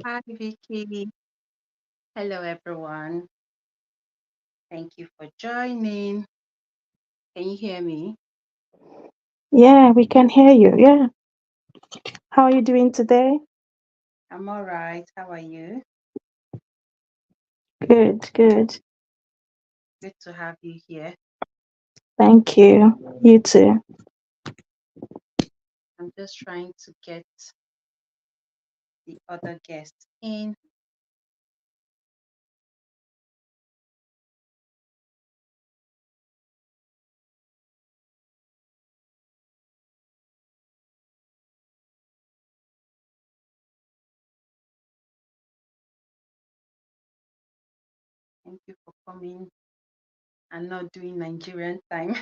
Hi, Vicky. Hello, everyone. Thank you for joining. Can you hear me? Yeah, we can hear you. Yeah. How are you doing today? I'm all right. How are you? Good, good. Good to have you here. Thank you. You too. I'm just trying to get the other guests in. Thank you for coming and not doing Nigerian time.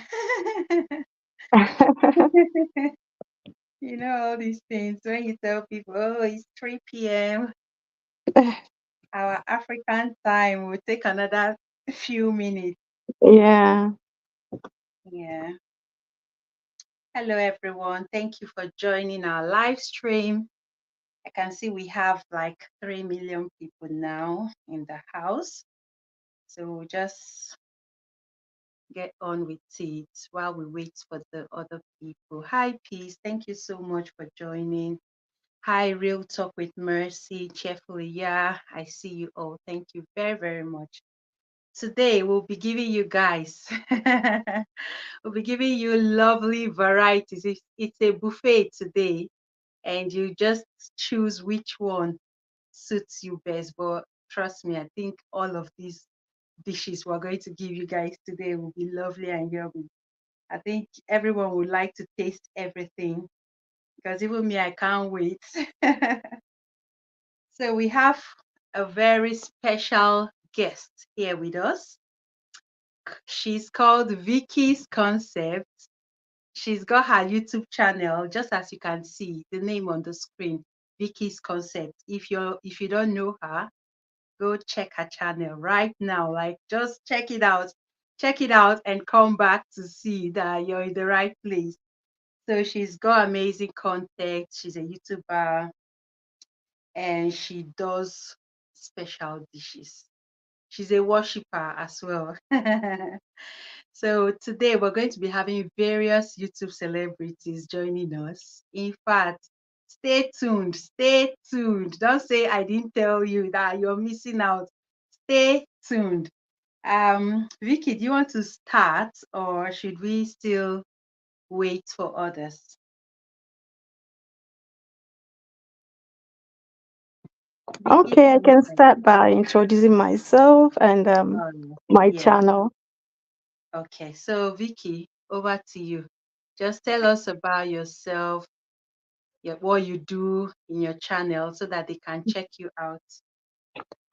You know, all these things when you tell people, oh, it's 3 p.m., our African time will take another few minutes. Yeah. Yeah. Hello, everyone. Thank you for joining our live stream. I can see we have like 3 million people now in the house. So we'll just get on with it while we wait for the other people. Hi, Peace. Thank you so much for joining. Hi, Real Talk with Mercy. Cheerfully, yeah, I see you all. Thank you very, very much. Today we'll be giving you guys, we'll be giving you lovely varieties. It's a buffet today, and you just choose which one suits you best. But trust me, I think all of these dishes we're going to give you guys today will be lovely and yummy. I think everyone would like to taste everything because even me, I can't wait. So we have a very special guest here with us. She's called Vicky's Concept. She's got her YouTube channel, just as you can see the name on the screen, Vicky's Concept. If you don't know her, go check her channel right now. Like just check it out and come back to see that you're in the right place. So she's got amazing content. She's a YouTuber and she does special dishes. She's a worshiper as well. So today we're going to be having various YouTube celebrities joining us. In fact, stay tuned, stay tuned. Don't say I didn't tell you that you're missing out. Stay tuned. Vicky, do you want to start or should we still wait for others? Vicky's Okay, I can concept. start by introducing myself and my Yeah. channel. Okay. So Vicky, over to you. Just tell us about yourself, what you do in your channel so that they can check you out.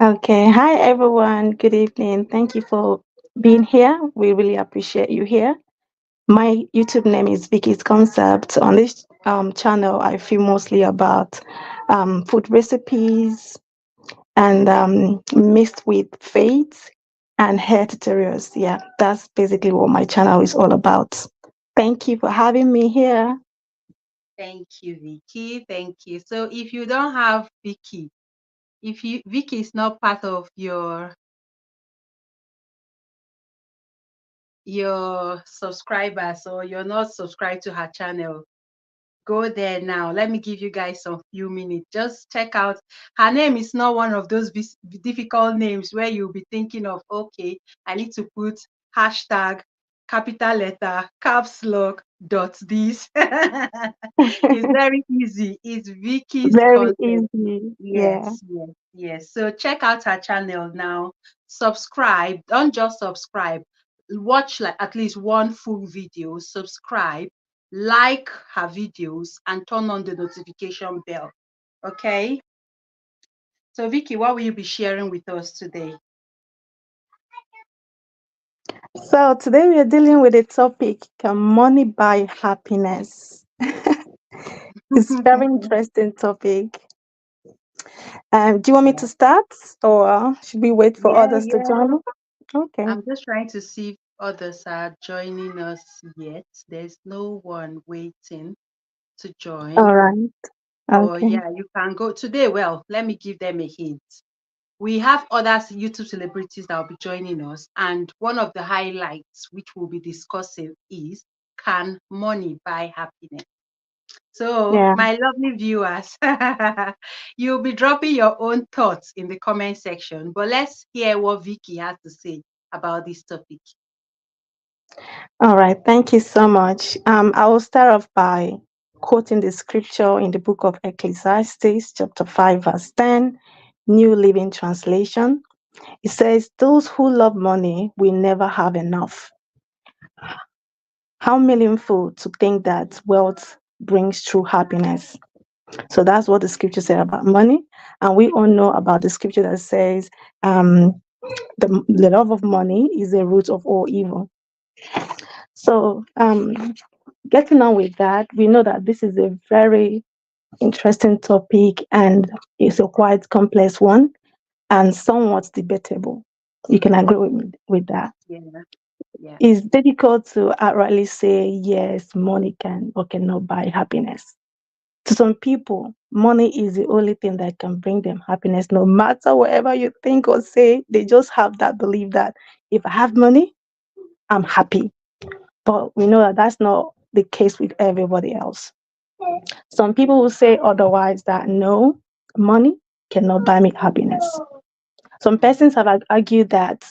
Okay. Hi, everyone. Good evening. Thank you for being here. We really appreciate you here. My YouTube name is Vicky's Concept. On this channel, I feel mostly about food recipes and mixed with faith and hair tutorials. Yeah, that's basically what my channel is all about. Thank you for having me here. Thank you, Vicky. Thank you. So if you don't have Vicky, if you Vicky is not part of your subscribers or you're not subscribed to her channel, go there now. Let me give you guys some few minutes. Just check out. Her name is not one of those difficult names where you'll be thinking of, okay, I need to put hashtag, capital letter, caps lock, dot this. It's very easy. It's Vicky's Very concept. easy. Yeah. Yes, yes, yes. So check out her channel now. Subscribe. Don't just subscribe. Watch like at least one full video. Subscribe, like her videos, and turn on the notification bell. Okay. So Vicky, what will you be sharing with us today? So today we are dealing with a topic: can money buy happiness? It's very interesting topic. Do you want me Yeah, to start, or should we wait for yeah, others to yeah. join? Okay. I'm just trying to see if others are joining us yet. There's no one waiting to join. All right. But Okay. yeah, you can go today. Well, let me give them a hint. We have other YouTube celebrities that will be joining us, and one of the highlights which we'll be discussing is, can money buy happiness? So, Yeah. my lovely viewers, you'll be dropping your own thoughts in the comment section, but let's hear what Vicky has to say about this topic. All right. Thank you so much. I will start off by quoting the scripture in the book of Ecclesiastes, chapter 5, verse 10, New Living Translation. It says, "Those who love money will never have enough." How meaningful to think that wealth brings true happiness. So that's what the scripture said about money. And we all know about the scripture that says, um, the love of money is the root of all evil. So, getting on with that, we know that this is a very interesting topic and it's a quite complex one and somewhat debatable. You can agree with that. Yeah, yeah, It's difficult to outrightly say yes, money can or cannot buy happiness. To some people, money is the only thing that can bring them happiness, no matter whatever you think or say. They just have that belief that if I have money, I'm happy. But we know that that's not the case with everybody else. Some people will say otherwise, that no, money cannot buy me happiness. Some persons have argued that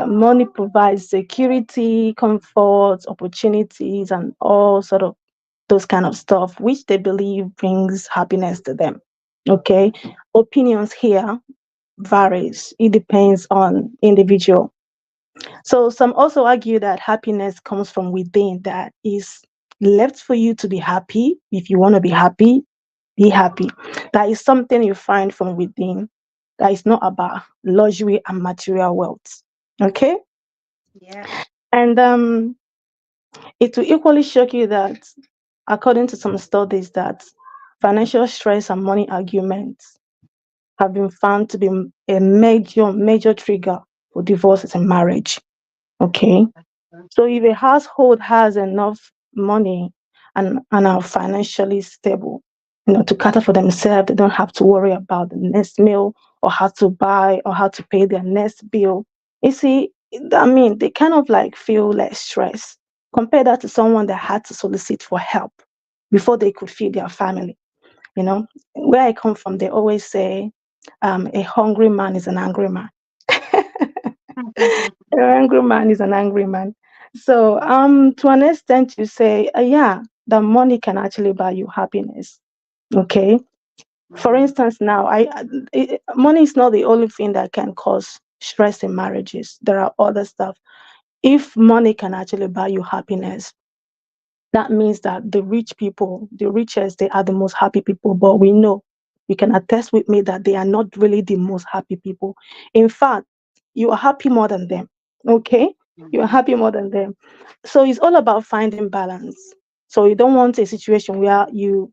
money provides security, comfort, opportunities, and all sort of those kind of stuff, which they believe brings happiness to them. Okay, opinions here varies. It depends on individual. So some also argue that happiness comes from within, that is left for you to be happy. If you want to be happy, be happy. That is something you find from within. That is not about luxury and material wealth. Okay? yeah. And it will equally shock you that according to some studies that financial stress and money arguments have been found to be a major trigger for divorces and marriage. Okay? So if a household has enough money and are financially stable, to cater for themselves, they don't have to worry about the next meal or how to buy or how to pay their next bill. You see, I mean, they kind of like feel less stress. Compare that to someone that had to solicit for help before they could feed their family. Where I come from, they always say, a hungry man is an angry man. An angry man is an angry man. So, to an extent, you say, yeah, the money can actually buy you happiness. Okay. For Mhm. instance, now, money is not the only thing that can cause stress in marriages. There are other stuff. If money can actually buy you happiness, that means that the rich people, the richest, they are the most happy people. But we know, you can attest with me that they are not really the most happy people. In fact, you are happy more than them. Okay? You are Mhm. happy more than them. So it's all about finding balance. So you don't want a situation where you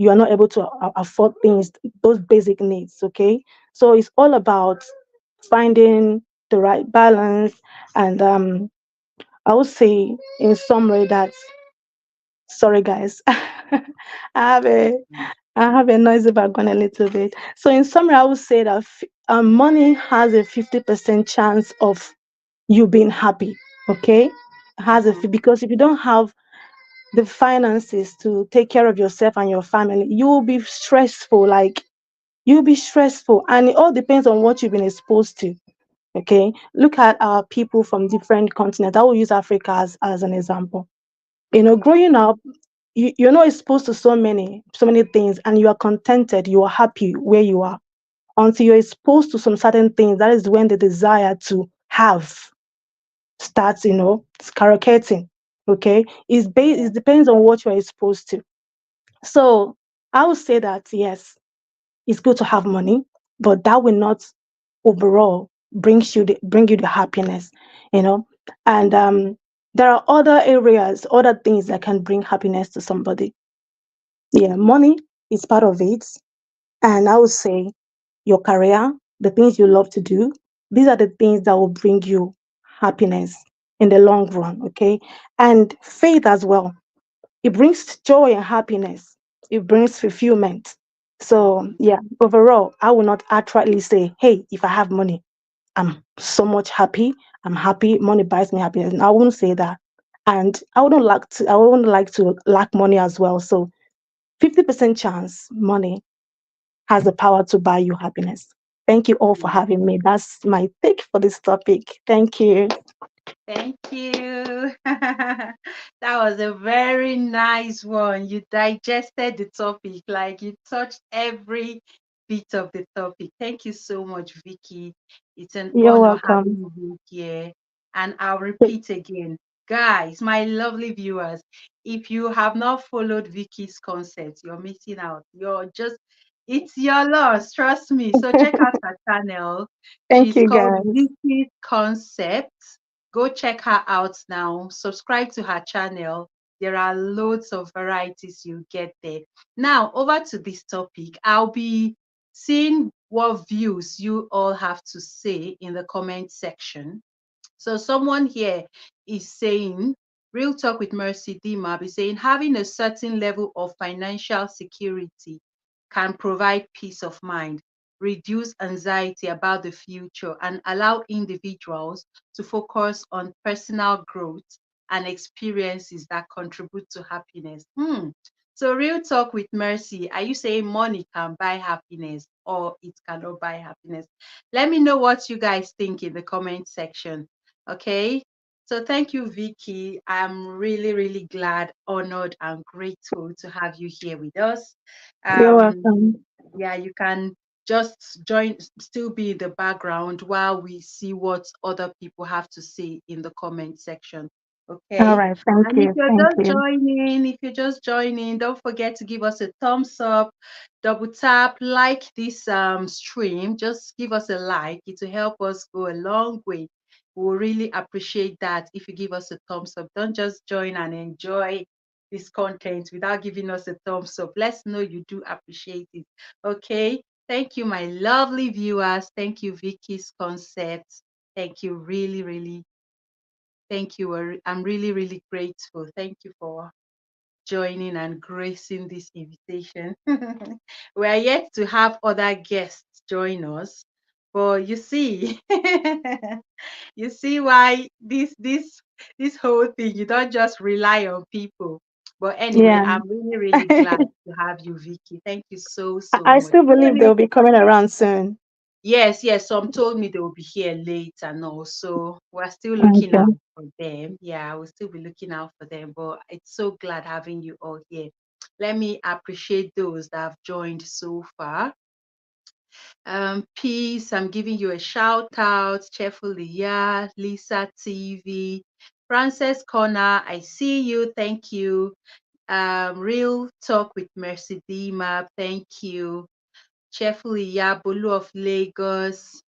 are not able to afford things, those basic needs. Okay? So it's all about finding the right balance. And I would say, in summary, that, sorry guys, have a I have a noisy background a little bit. So in summary, I would say that money has a 50% chance of you being happy. Okay, Mhm. because if you don't have the finances to take care of yourself and your family, you will be stressful. Like, you'll be stressful, and it all depends on what you've been exposed to. Okay, look at our people from different continents. I will use Africa as an example. Growing up, you're not exposed to so many things, and you are contented, you are happy where you are, until you're exposed to some certain things. That is when the desire to have starts, skyrocketing. Okay, Yeah. it depends on what you're exposed to. So I would say that yes, it's good to have money, but that will not overall bring you the happiness, you know. And there are other areas, other things that can bring happiness to somebody. Yeah, money is part of it. And I would say your career, the things you love to do, these are the things that will bring you happiness in the long run. Okay. And faith as well. It brings joy and happiness. It brings fulfillment. So Mm. yeah, overall, I will not outrightly say, "Hey, if I have money, I'm so much happy. I'm happy. Money buys me happiness." And I wouldn't say that, and I wouldn't like to. I wouldn't like to lack money as well. So 50% chance money has the power to buy you happiness. Thank you all for Mm. having me. That's my take for this topic. Thank you. Thank you. That was a very nice one. You digested the topic, like you touched every bit of the topic. Thank you so much, Vicky. It's an You're honor welcome. having you here. And I'll repeat again, guys, my lovely viewers, if you have not followed Vicky's concept, you're missing out. It's your loss, trust me. So check out her channel. Thank She's you, called guys. Vicky's Concept. Go check her out now. Subscribe to her channel. There are loads of varieties you get there. Now, over to this topic. I'll be seeing what views you all have to say in the comment section. So someone here is saying, Real Talk with Mercy Dimab is saying, having a certain level of financial security can provide peace of mind, reduce anxiety about the future, and allow individuals to focus on personal growth and experiences that contribute to happiness. So Real Talk with Mercy, are you saying money can buy happiness or it cannot buy happiness? Let me know what you guys think in the comment section. Okay. So thank you, Vicky. I'm really, really glad, honored, and grateful to have you here with us. You're Um, welcome. yeah, you can just join, still be in the background while we see what other people have to say in the comment section. All Okay. right. Thank And if you. you're Thank just you. joining, don't forget to give us a thumbs up, double tap, like this stream. Just give us a like. It will help us go a long way. We'll really appreciate that if you give us a thumbs up. Don't just join and enjoy this content without giving us a thumbs up. Let's know you do appreciate it. Okay. Thank you, my lovely viewers. Thank you, Vicky's Concept. Thank you, really, really. Thank you. I'm really, really grateful. Thank you for joining and gracing this invitation. We are yet to have other guests join us, but you see, you see why this whole thing, you don't just rely on people. But anyway, Yeah. I'm really, really glad to have you, Vicky. Thank you so, so I much. still believe they'll be coming around soon. Yes, yes. Some told me they will be here late and also we're still looking Okay. out for them. Yeah, we'll still be looking out for them. But it's so glad having you all here. Let me appreciate those that have joined so far. Peace, I'm giving you a shout out. Cheerfully, yeah. Lisa TV, Frances Corner, I see you. Thank you. Real Talk with Mercy Dima, thank you. Cheerfully Yabolu of Lagos.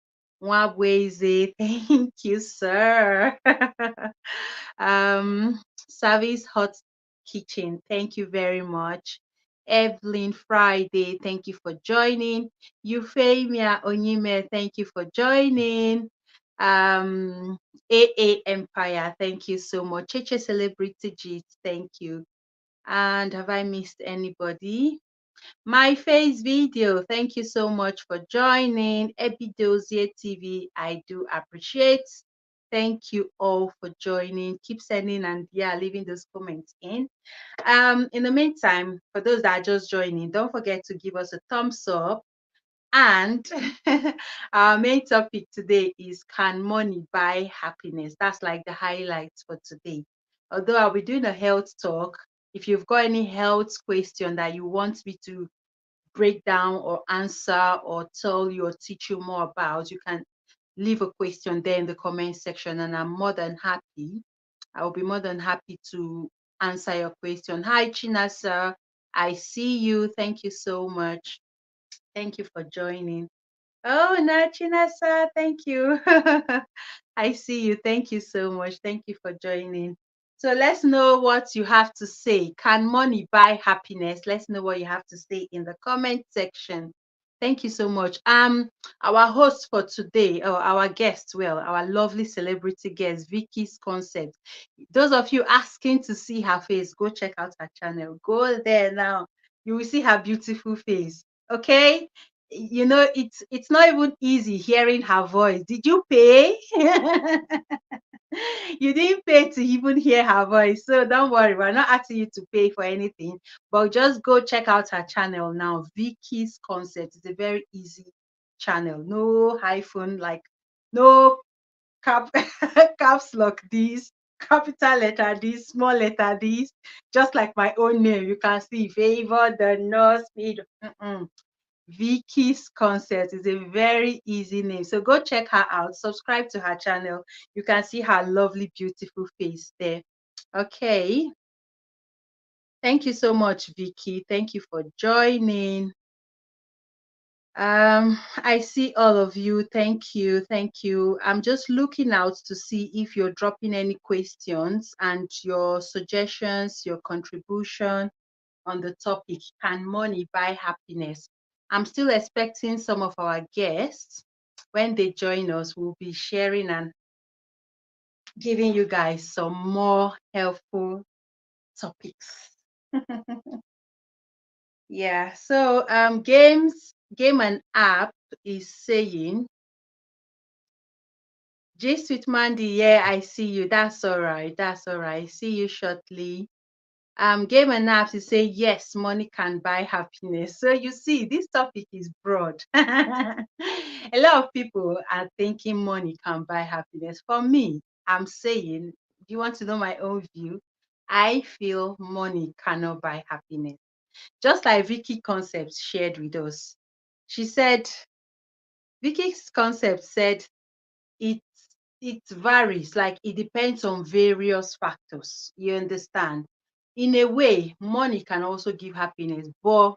Mwabweze, thank you, sir. Service Hot Kitchen, thank you very much. Evelyn Friday, thank you for joining. Euphemia Onyime, thank you for joining. AA Empire, thank you so much. Cheche Celebrity Gist, thank you. And have I missed anybody? My face video, thank you so much for joining. Ebidozie TV, I do appreciate. Thank you all for joining. Keep sending and yeah, leaving those comments in. In the meantime, for those that are just joining, don't forget to give us a thumbs up. And our main topic today is, can money buy happiness? That's like the highlights for today. Although I'll be doing a health talk. If you've got any health question that you want me to break down or answer or tell you or teach you more about, you can leave a question there in the comment section and I'm more than happy. I will be more than happy to answer your question. Hi, Chinasa. I see you. Thank you so much. Thank you for joining. Oh, Nachinasa, thank you. I see you. Thank you so much. Thank you for joining. So let's know what you have to say. Can money buy happiness? Let's know what you have to say in the comment section. Thank you so much. Our host for today, or our guest, well, our lovely celebrity guest, Vicky's Concept. Those of you asking to see her face, go check out her channel. Go there now. You will see her beautiful face. Okay, it's not even easy hearing her voice. Did you pay? You didn't pay to even hear her voice, so don't worry, we're not asking you to pay for anything, but just go check out her channel now. Vicky's Concept is a very easy channel. No hyphen, like no cap caps lock this, capital letter this, small letter this, just like my own name. You can see Favor the Nurse Mid. Vicky's Concept is a very easy name. So go check her out, subscribe to her channel. You can see her lovely, beautiful face there. Okay. Thank you so much, Vicky. Thank you for joining. I see all of you. Thank you. Thank you. I'm just looking out to see if you're dropping any questions and your suggestions, your contribution on the topic, can money buy happiness? I'm still expecting some of our guests. When they join us, we'll be sharing and giving you guys some more helpful topics. Yeah, so game and app is saying, J Sweet Mandy, yeah, I see you. That's all right. That's all right. See you shortly. Game and apps, you say yes, money can buy happiness. So you see, this topic is broad. A lot of people are thinking money can buy happiness. For me, I'm saying, do you want to know my own view? I feel money cannot buy happiness. Just like Vicky Concepts shared with us. She said, Vicky's Concept said it it varies, like it depends on various factors. You understand? In a way, money can also give happiness, but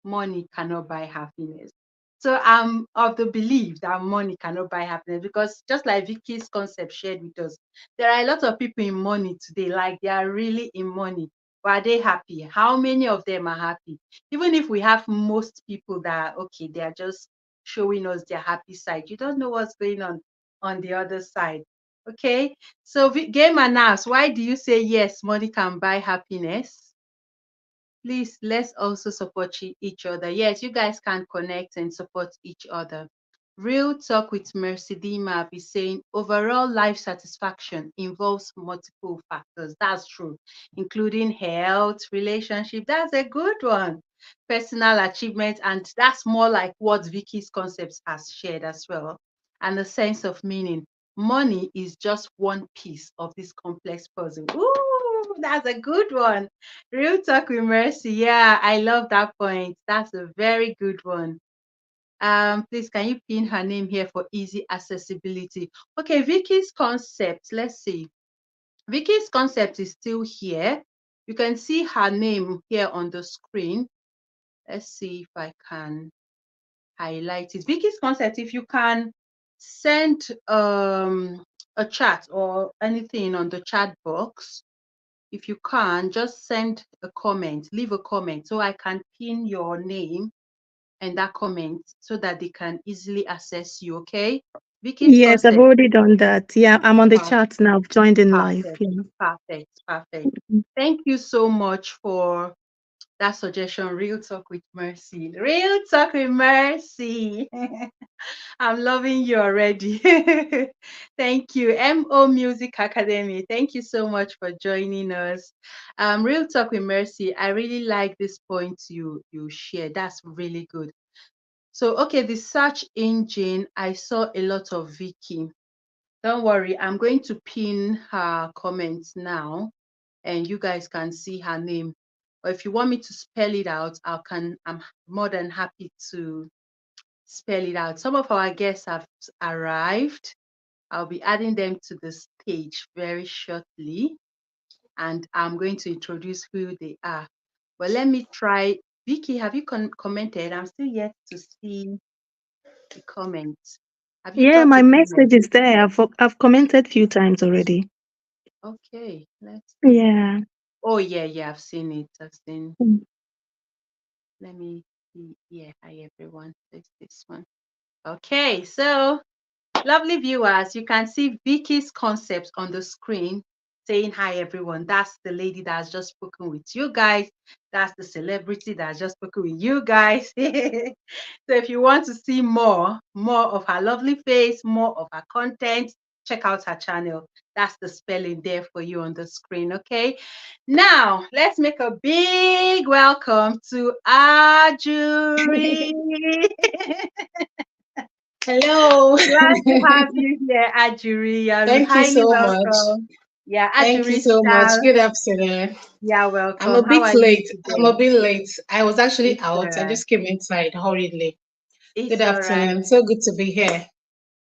money cannot buy happiness. So I'm of the belief that money cannot buy happiness, because just like Vicky's Concept shared with us, there are a lot of people in money today, like they are really in money. But are they happy? How many of them are happy? Even if we have most people that are okay, they are just showing us their happy side. You don't know what's going on the other side. Okay. So Game and Ask, why do you say yes, money can buy happiness? Please, let's also support each other. Yes, you guys can connect and support each other. Real Talk with Mercy Dima is saying overall life satisfaction involves multiple factors. That's true, including health, relationship. That's a good one. Personal achievement, and that's more like what Vicky's Concepts has shared as well. And the sense of meaning. Money is just one piece of this complex puzzle. Ooh, that's a good one. Real Talk with Mercy. Yeah, I love that point. That's a very good one. Please, can you pin her name here for easy accessibility? Okay, Vicky's Concept. Let's see. Vicky's Concept is still here. You can see her name here on the screen. Let's see if I can highlight it. Vicky's Concept, if you can send a chat or anything on the chat box, if you can, just send a comment, leave a comment so I can pin your name and that comment so that they can easily access you, okay? Vicky's Yes, I've Concept. already done that. Yeah, I'm on the per- chat now. I've joined in live. Perfect, Yeah. perfect, perfect. Thank you so much for that suggestion. Real Talk with Mercy. Real Talk with Mercy. I'm loving you already. Thank you. MO Music Academy. Thank you so much for joining us. Real Talk with Mercy. I really like this point you shared. That's really good. So, okay, the search engine, I saw a lot of Vicky. Don't worry, I'm going to pin her comments now and you guys can see her name. Or if you want me to spell it out, I'm more than happy to spell it out. Some of our guests have arrived. I'll be adding them to the stage very shortly, and I'm going to introduce who they are. But let me try. Vicky, have you commented? I'm still yet to see the comments. Have you Yeah, dropped my a comment? message is there. I've commented a few times already. Okay, let's see. Yeah. Oh, yeah, yeah, I've seen it. I've seen. Mm. Let me see. Yeah, hi everyone. It's this one. Okay, so lovely viewers, you can see Vicky's Concept on the screen. It's saying hi, everyone. That's the lady that has just spoken with you guys. That's the celebrity that has just spoken with you guys. So if you want to see more of her lovely face, more of her content, check out her channel. That's the spelling there for you on the screen, okay? Now, let's make a big welcome to Ajuri. Hello. Glad to have you here, Ajuri. You're Thank you highly so much. welcome. Yeah, Thank you Ajuri so much. Star. Good afternoon. Yeah, I'm welcome. a How bit are you late. I'm today? a bit late. I was actually It's out. I just came inside hurriedly. Good it's all right. afternoon. So good to be here.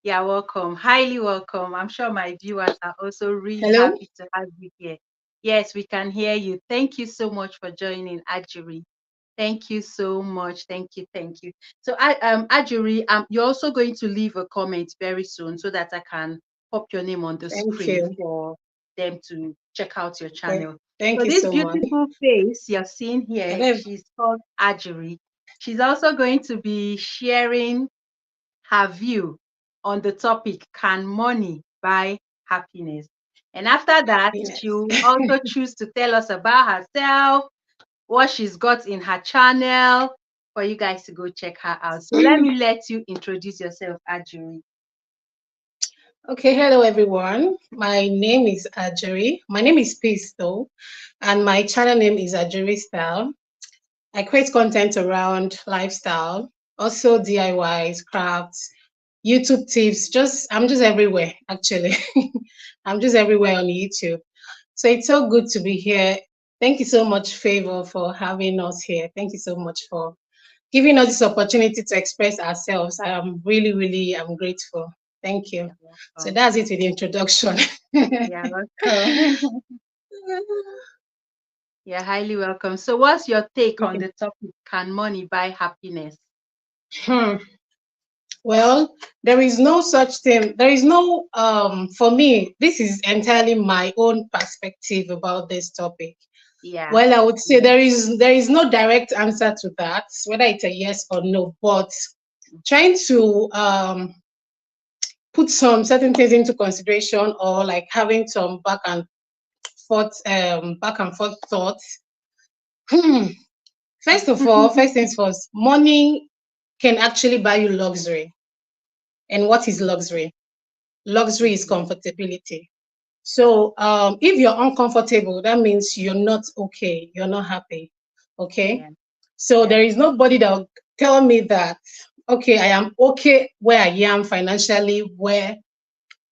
Yeah, welcome. Highly welcome. I'm sure my viewers are also really Hello. happy to have you here. Yes, we can hear you. Thank you so much for joining, Ajuri. Thank you so much. Thank you. Thank you. So, Ajuri, you're also going to leave a comment very soon so that I can pop your name on the Thank screen you. for them to check out your Thank, channel. thank So, you this so much. beautiful face you're seeing I here, don't, she's called Ajuri. She's also going to be sharing her view on the topic, can money buy happiness? And after that, she'll also choose to tell us about herself, what she's got in her channel for you guys to go check her out. So let me let you introduce yourself, Ajuri. Okay, hello everyone. My name is Ajuri. My name is Peace though, and my channel name is Ajuri Style. I create content around lifestyle, also DIYs, crafts, YouTube tips. I'm just everywhere actually. I'm just everywhere on YouTube. So it's so good to be here. Thank you so much, Favour, for having us here. Thank you so much for giving us this opportunity to express ourselves. I am really, really, I'm grateful. Thank you. You're So welcome. that's it with the introduction. You're welcome. You're highly welcome. So what's your take on the topic, can money buy happiness? Hmm. Well, there is no such thing. There is no, for me, this is entirely my own perspective about this topic. Yeah. Well, I would say Yeah. there is no direct answer to that, whether it's a yes or no, but trying to put some certain things into consideration or like having some back and forth thoughts. Hmm. First of all, first things first, money can actually buy you luxury. And what is luxury? Luxury is Mhm. comfortability. So if you're uncomfortable, that means you're not okay, you're not happy. Okay. Yeah. So Yeah. there is nobody that will tell me that, okay, I am okay where I am financially, where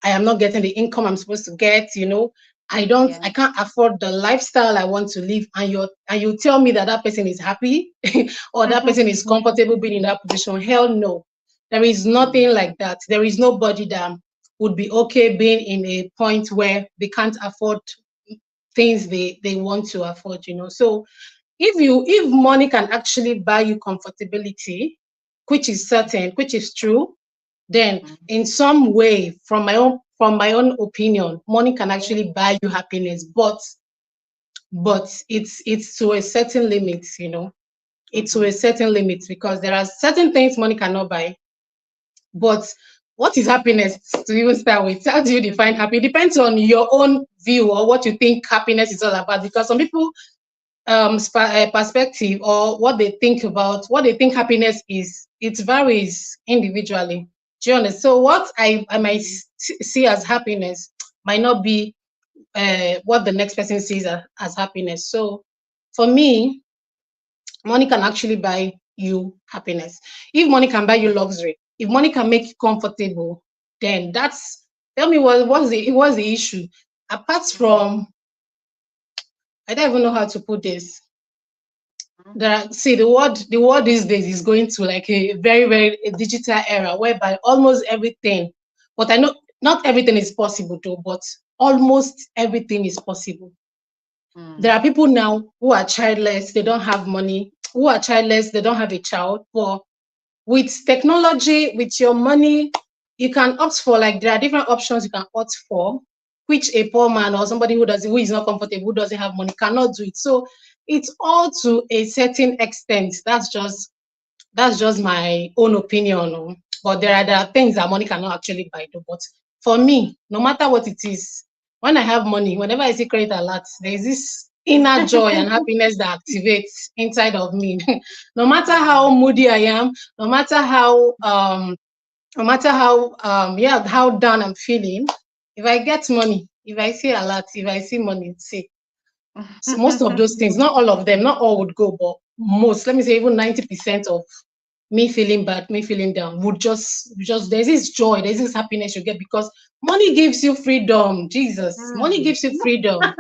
I am not getting the income I'm supposed to get, Yeah. I can't afford the lifestyle I want to live. And you tell me that that person is happy or that person is comfortable being in that position. Hell no. There is Mm, nothing like that. There is nobody that would be okay being in a point where they can't afford things they want to afford. So if money can actually buy you comfortability, which is certain, which is true, then mm, in some way, from my own opinion, money can yeah. actually buy you happiness, but it's to a certain limit. It's to Mhm. a certain limit because there are certain things money cannot buy. But what is happiness to even start with? How do you define happy? It depends on your own view or what you think happiness is all about. Because some people perspective or what they think happiness is, it varies individually. Do you understand? So what I might Mhm. see as happiness might not be what the next person sees as happiness. So for me, money can actually buy you happiness. If money can buy you luxury, if money can make you comfortable, then that's tell me what's the issue apart Mhm. from, I don't even know how to put this. Mhm. See, the world these days is going to like a very, very a digital era whereby almost everything, but I know not everything is possible though, but almost everything is possible. There Mm, are people now who are childless, they don't have money, who are childless, they don't have a child. But with technology, with your money, you can opt for, like, there are different options you can opt for, which a poor man or somebody who is not comfortable, who doesn't have money cannot do it. So it's all to a certain extent. That's just my own opinion. But there are things that money cannot actually buy though. But for me, no matter what it is, when I have money, whenever I see credit alert, there's this inner joy and happiness that activates inside of me. No matter how moody I am, no matter how yeah, how down I'm feeling, if I get money, if I see alert, if I see money, see. So most of those things, not all of them, not all would go, but most, let me say even 90% of me feeling bad, me feeling down would just there's this joy, there's this happiness you get because money gives you freedom. Jesus, money Mm. gives you freedom.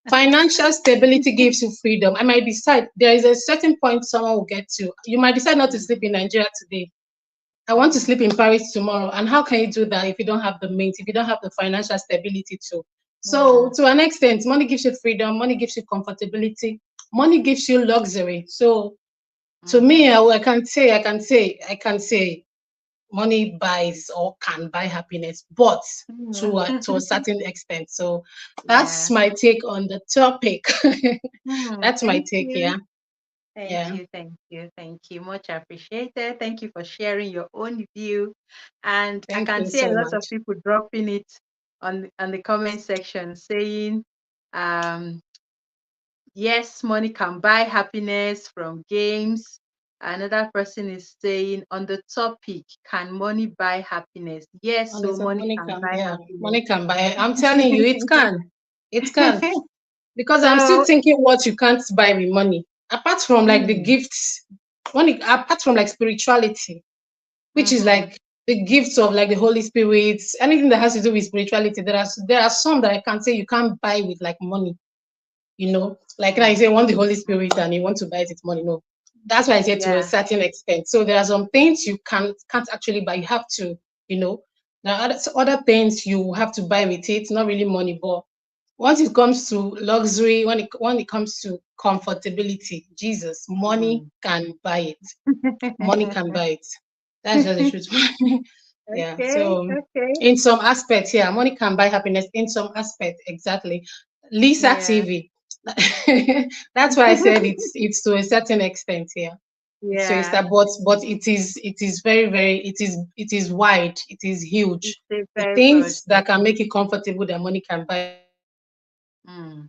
Financial stability gives you freedom. I might decide there is a certain point someone will get to. You might decide not to sleep in Nigeria today. I want to sleep in Paris tomorrow. And how can you do that if you don't have the means, if you don't have the financial stability to? So, to an extent, money gives you freedom, money gives you comfortability, money gives you luxury. So, to me, I can say money buys or can buy happiness, but to a certain extent. So that's Yeah. my take on the topic. That's my Thank take. you. Yeah, Thank yeah. you, thank you, thank you. Much appreciated. Thank you for sharing your own view. And I Thank can you see a so lot of much. people dropping it on the comment section saying, um, yes, money can buy happiness from games. Another person is saying on the topic, can money buy happiness? Yes, so Honestly, money can buy yeah, happiness. money can buy. I'm telling you, it can. Because I'm still So, thinking what you can't buy with money, apart from like the mm, gifts. Apart from like spirituality, which is mhm, like the gifts of like the Holy Spirit, anything that has to do with spirituality. There are some that I can say you can't buy with like money. Like I mm, say, want the Holy Spirit and you want to buy it with money. No, that's why I say to a yeah. certain extent. So there are some things you can't actually buy. You have to, you know, there are other things you have to buy with it. Not really money, but once it comes to luxury, when it comes to comfortability, Jesus, money Mm. can buy it. Money can buy it. That's just the truth. Yeah. Okay, So okay. in some aspects, yeah, money can buy happiness. In some aspects, exactly. Lisa Yeah. TV. That's why I said it's to a certain extent, yeah. It's to a Yeah. extent, but it is very, very it is wide, it is It's huge. a The very broad things that can topic. make you comfortable that money can buy is very, very huge. Mm.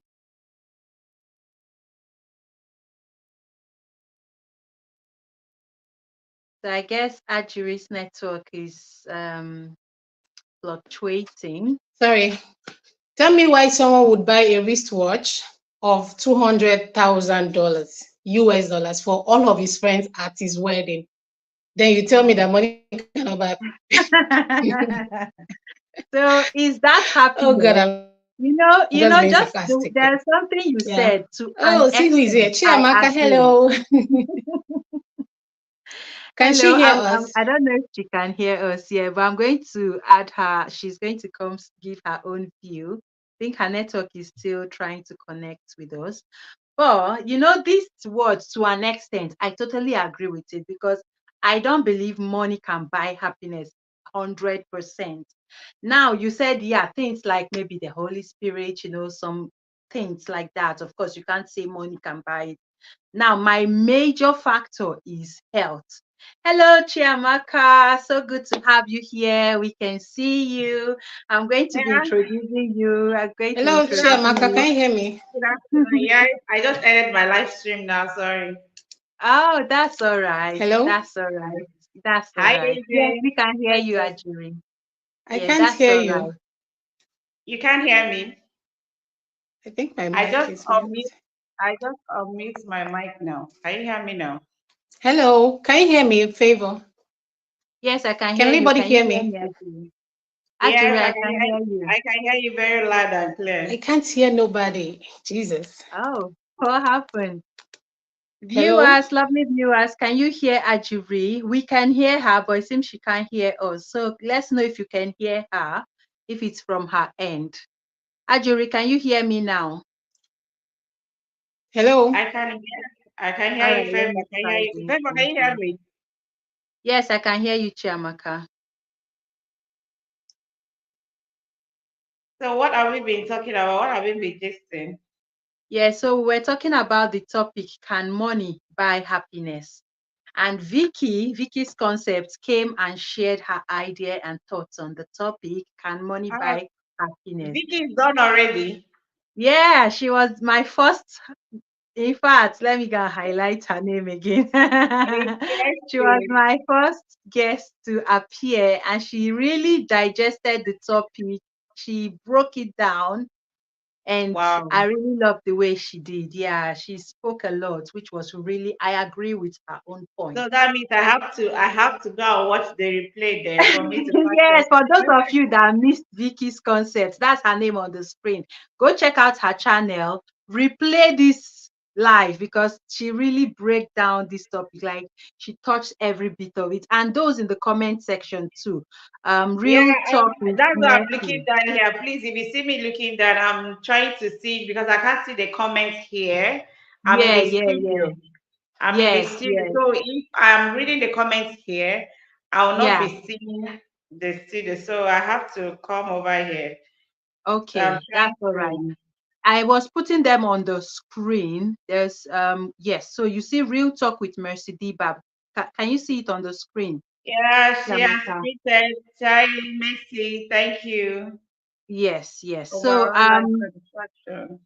So I guess Ajiri's network is fluctuating. Sorry. Tell me why someone would buy a wristwatch of $200,000 US dollars for all of his friends at his wedding. Then you tell me Mm. that money cannot buy. So is that Oh God, happiness? I'm just being Just sarcastic. there's something you Yeah. said to an Oh, see who is here. extent. I Chiamaka, agree. hello. Can she Hello, hear us? I don't know if she can hear us here, but I'm going to add her. She's going to come give her own view. I think her network is still trying to connect with us. But these words to an extent, I totally agree with it because I don't believe money can buy happiness 100%. Now, you said, yeah, things like maybe the Holy Spirit, some things like that. Of course, you can't say money can buy it. Now, my major factor is health. Hello, Chiamaka. So good to have you here. We can see you. I'm going to be Yeah, introducing you. I'm going to be Hello, good Chiamaka. introducing Can afternoon. you hear me? Good afternoon. Yeah, I just ended my live stream now. Sorry. Oh, that's all right. Hello? That's all right. That's all Hi, right. Yes, AJ. we can hear Hi, you, Joe. Ajuri. I Yeah, can't that's hear all you. right. You can hear me. I think my I mic just is mute. unmute. I just unmute my mic now. Can you hear me now? Hello, can you hear me? Favor. Yes, I can Can hear you. anybody Can you hear hear me? me, Ajuri? Ajuri, Yes, I I can can hear. hear you. I can hear you very loud and I clear. can't hear nobody. Jesus. Oh, what happened? Hello? Viewers, lovely viewers, can you hear Ajuri? We can hear her, but it seems she can't hear us. So let's know if you can hear her, if it's from her end. Ajuri, can you hear me now? Hello? I can hear All you, right, let Favor. me Can you try hear you? this Favor, can you hear again. me? Yes, I can hear you, Chiamaka. So, what have we been talking about? What have we been gisting? Yeah, so we're talking about the topic, can money buy happiness? And Vicky's concept came and shared her idea and thoughts on the topic, can money Ah, buy happiness. Vicky's done already. Yeah, she was my first. In fact, let me go highlight her name again. She was Interesting. my first guest to appear, and she really digested the topic. She broke it down, and Wow. I really loved the way she did. Yeah, she spoke a lot, which was really, I agree with her own point. So that means I have to go and watch the replay then for me to catch Yes, up. for those of you that missed Vicky's concept, that's her name on the screen. Go check out her channel, replay this live because she really break down this topic. Like she touched every bit of it. And those in the comment section too. Yeah, Real talk with that's why I'm looking Mercy. down here. Please, if you see me looking down, I'm trying to see because I can't see the comments here. I'm in Yeah, the yeah, yeah. studio. I'm in the Yes, studio. yes. So if I'm reading the comments here, I will not Yeah. be seeing the studio. So I have to come over here. So I'm Okay, trying that's all right. to. I was putting them on the screen. There's yes, so you see Real Talk with Mercy Debab. Can you see it on the screen? Yeah, she has Yamaka? tweeted, Chai Messi, thank you. Yes, yes. So Overall life satisfaction.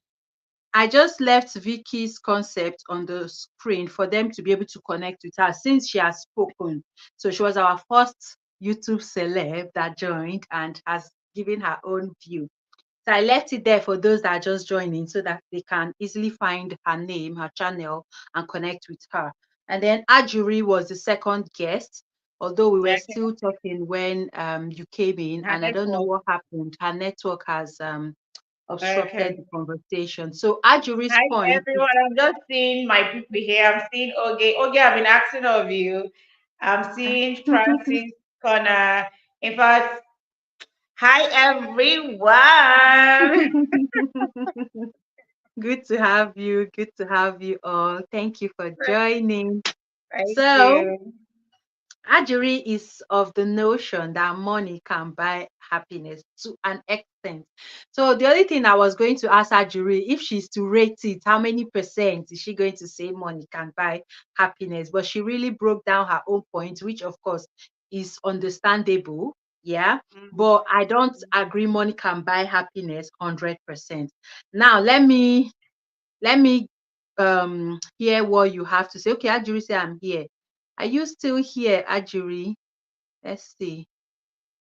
I just left Vicky's concept on the screen for them to be able to connect with her since she has spoken. So she was our first YouTube celeb that joined and has given her own view. So I left it there for those that are just joining so that they can easily find her name, her channel, and connect with her. And then Ajuri was the second guest, although we were Okay. still talking when you came in, Her and I don't know network. what happened. Her network has obstructed Okay. the conversation. So Ajuri's Hi point is, everyone. I'm just seeing my people here. I'm seeing Oge. Oge, I've been asking of you. I'm seeing Francis Connor. In fact, hi everyone. good to have you. Good to have you all. Thank you for joining. Thank So, you. Ajuri is of the notion that money can buy happiness to an extent. So the only thing I was going to ask Ajuri, if she's to rate it, how many percent is she going to say money can buy happiness? But she really broke down her own point, which of course is understandable. Yeah. Mhm. But I don't agree money can buy happiness 100%. Now let me hear what you have to say. Okay, Ajuri say I'm here. Are you still here, Ajuri? Let's see.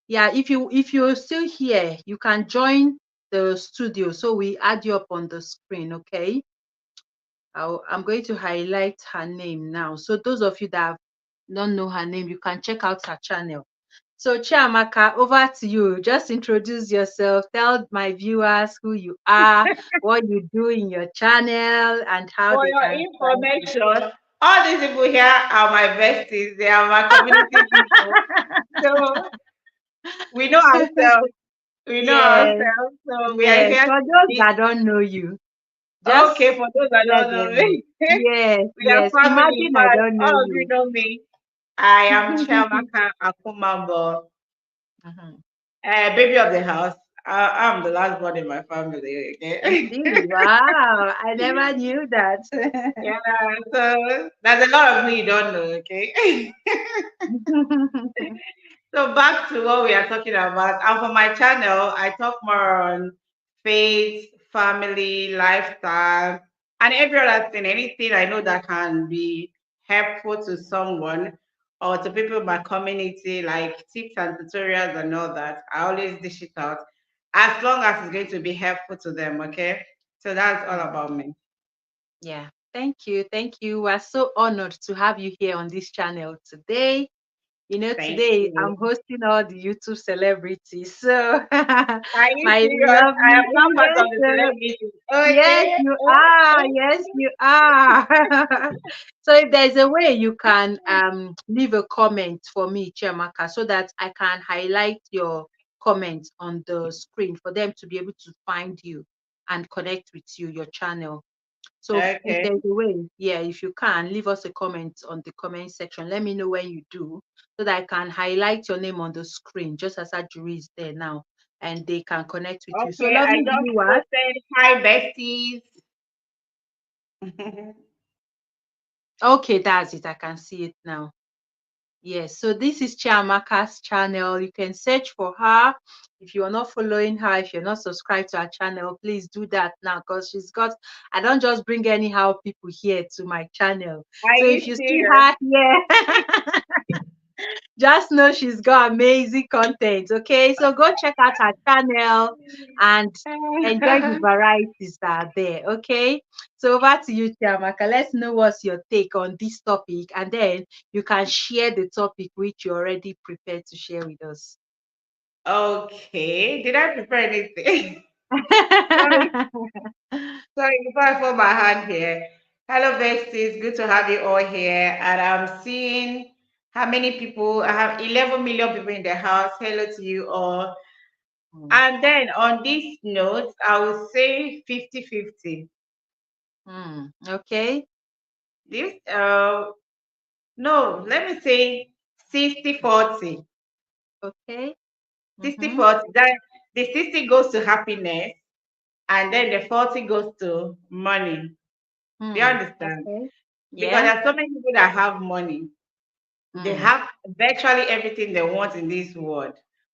Yeah, if you're still here, you can join the studio. So we add you up on the screen, okay? I'm going to highlight her name now. So those of you that don't know her name, you can check out her channel. So Chiamaka, over to you. Just introduce yourself. Tell my viewers who you are, what you do in your channel, and how For they your can find you. information, all these people here are my besties. They are my community people. So we know ourselves. We know Yes, ourselves. So we are yes. here For to those be that don't know you, okay. just For those that let don't know them know. me, Yes, we are yes. family. In Imagine I fact, don't know all of you you. know me. I am Chiamaka Akumabo, Mhm. baby of the house. I'm the last one in my family. I Okay. see. Wow, I never knew that. Yeah. So there's a lot of me you don't know. Okay. So back to what we are talking about. And for my channel, I talk more on faith, family, lifestyle, and every other thing. Anything I know that can be helpful to someone or to people in my community, like tips and tutorials and all that. I always dish it out as long as it's going to be helpful to them. Okay. So that's all about me. Yeah, thank you. Thank you. We're so honored to have you here on this channel today. Thank Today you. I'm hosting all the YouTube celebrities. So Are you my serious? I am lovely, not part of yes, the celebrities. yes, Okay. you are. Yes, you are. So if there's a way you can leave a comment for me, Chiamaka, so that I can highlight your comment on the screen for them to be able to find you and connect with you, your channel. So if Okay. there's a way, yeah, if you can, leave us a comment on the comment section. Let me know when you do so that I can highlight your name on the screen, just as Ajuri is there now, and they can connect with you. So Okay, I lovely just viewers. posted hi besties. Okay, that's it. I can see it now. Yes, so this is Chiamaka's channel. You can search for her. If you're not following her, if you're not subscribed to her channel, please do that now, because I don't just bring anyhow people here to my channel. Are So if you you see serious? her here, just know she's got amazing content. Okay, so go check out her channel and enjoy the varieties that are there. Okay, so over to you, Chiamaka. Let's know what's your take on this topic, and then you can share the topic which you already prepared to share with us. Okay. Did I prepare anything? Sorry. Sorry, before I fold my hand here. Hello, besties. Good to have you all here. And I'm seeing how many people. I have 11 million people in the house. Hello to you all. Hmm. And then on this note, I will say 50-50. Okay. This, no, let me say 60-40. Okay. 60 Mm-hmm. 40. That the 60 goes to happiness, and then the 40 goes to money. Do you understand? Okay. Because Yeah. there are so many people that have money. They Mm. have virtually everything they want in this world,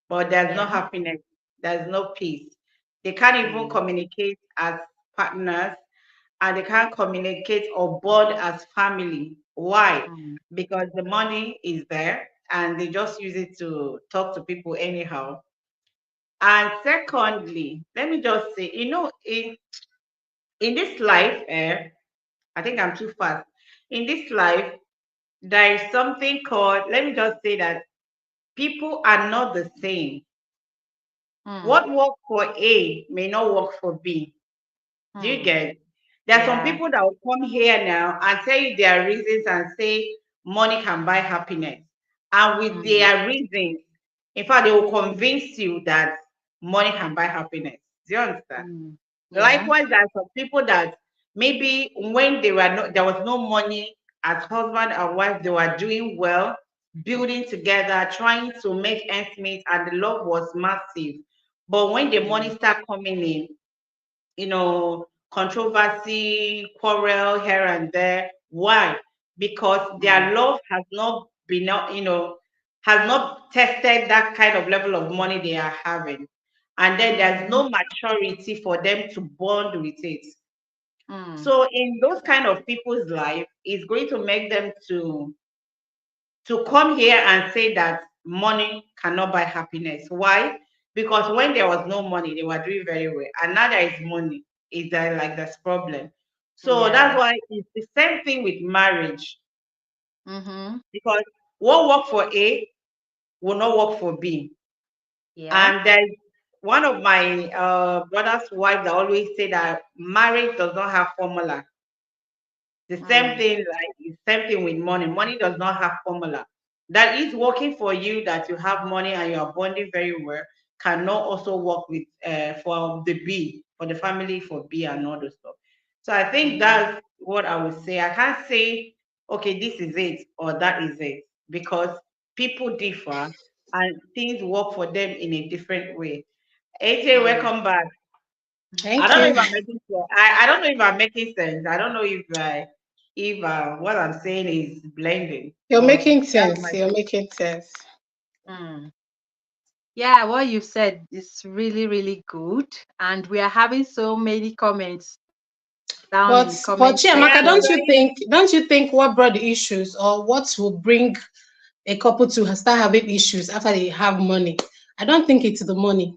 but there's no Yeah. happiness, there's no peace. They can't even Mm. communicate as partners, and they can't communicate or bond as family. Why? Mm. Because the money is there and they just use it to talk to people anyhow. And secondly, let me just say, in this life, I think I'm too fast. In this life, there is something called, let me just say that people are not the same. Mm. What works for A may not work for B. Do you Mm. get? There are some Yeah. people that will come here now and tell you their reasons and say money can buy happiness. And with Mm. their reasons, in fact, they will convince you that money can buy happiness. Do you understand? Mm. Yeah. Likewise, there are some people that maybe when they were no, there was no money as husband and wife, they were doing well, building together, trying to make ends meet, and the love was massive. But when the money Mm. start coming in, controversy, quarrel here and there. Why? Because Mm. their love has not been, has not tested that kind of level of money they are having. And then there's Okay. no maturity for them to bond with it. Mm. So in those kind of people's life, it's going to make them to come here and say that money cannot buy happiness. Why? Because when there was no money, they were doing very well. And now there is money, is there like this problem? So that's Yeah. why it's the same thing with marriage. Mm-hmm. Because what work for A will not work for B. Yeah. And there's one of my brother's wife that always say that marriage does not have formula. The same Mm. thing, like the same thing with money. Money does not have formula. That is working for you, that you have money and you are bonding very well, cannot also work with for the B, for the family for B and all those stuff. So I think Mm. that's what I would say. I can't say, okay, this is it or that is it, because people differ and things work for them in a different way. AJ, Mm. welcome back. I Thank don't know you. if I'm making sense. I don't know if I'm making sense. I don't know if what I'm saying is blending, You're but making that's sense. my You're making sense. Mm. Yeah, what you've said is really, really good. And we are having so many comments down in the But comment Chiamaka, yeah. section. don't you think what brought the issues or what will bring a couple to start having issues after they have money? I don't think it's the money.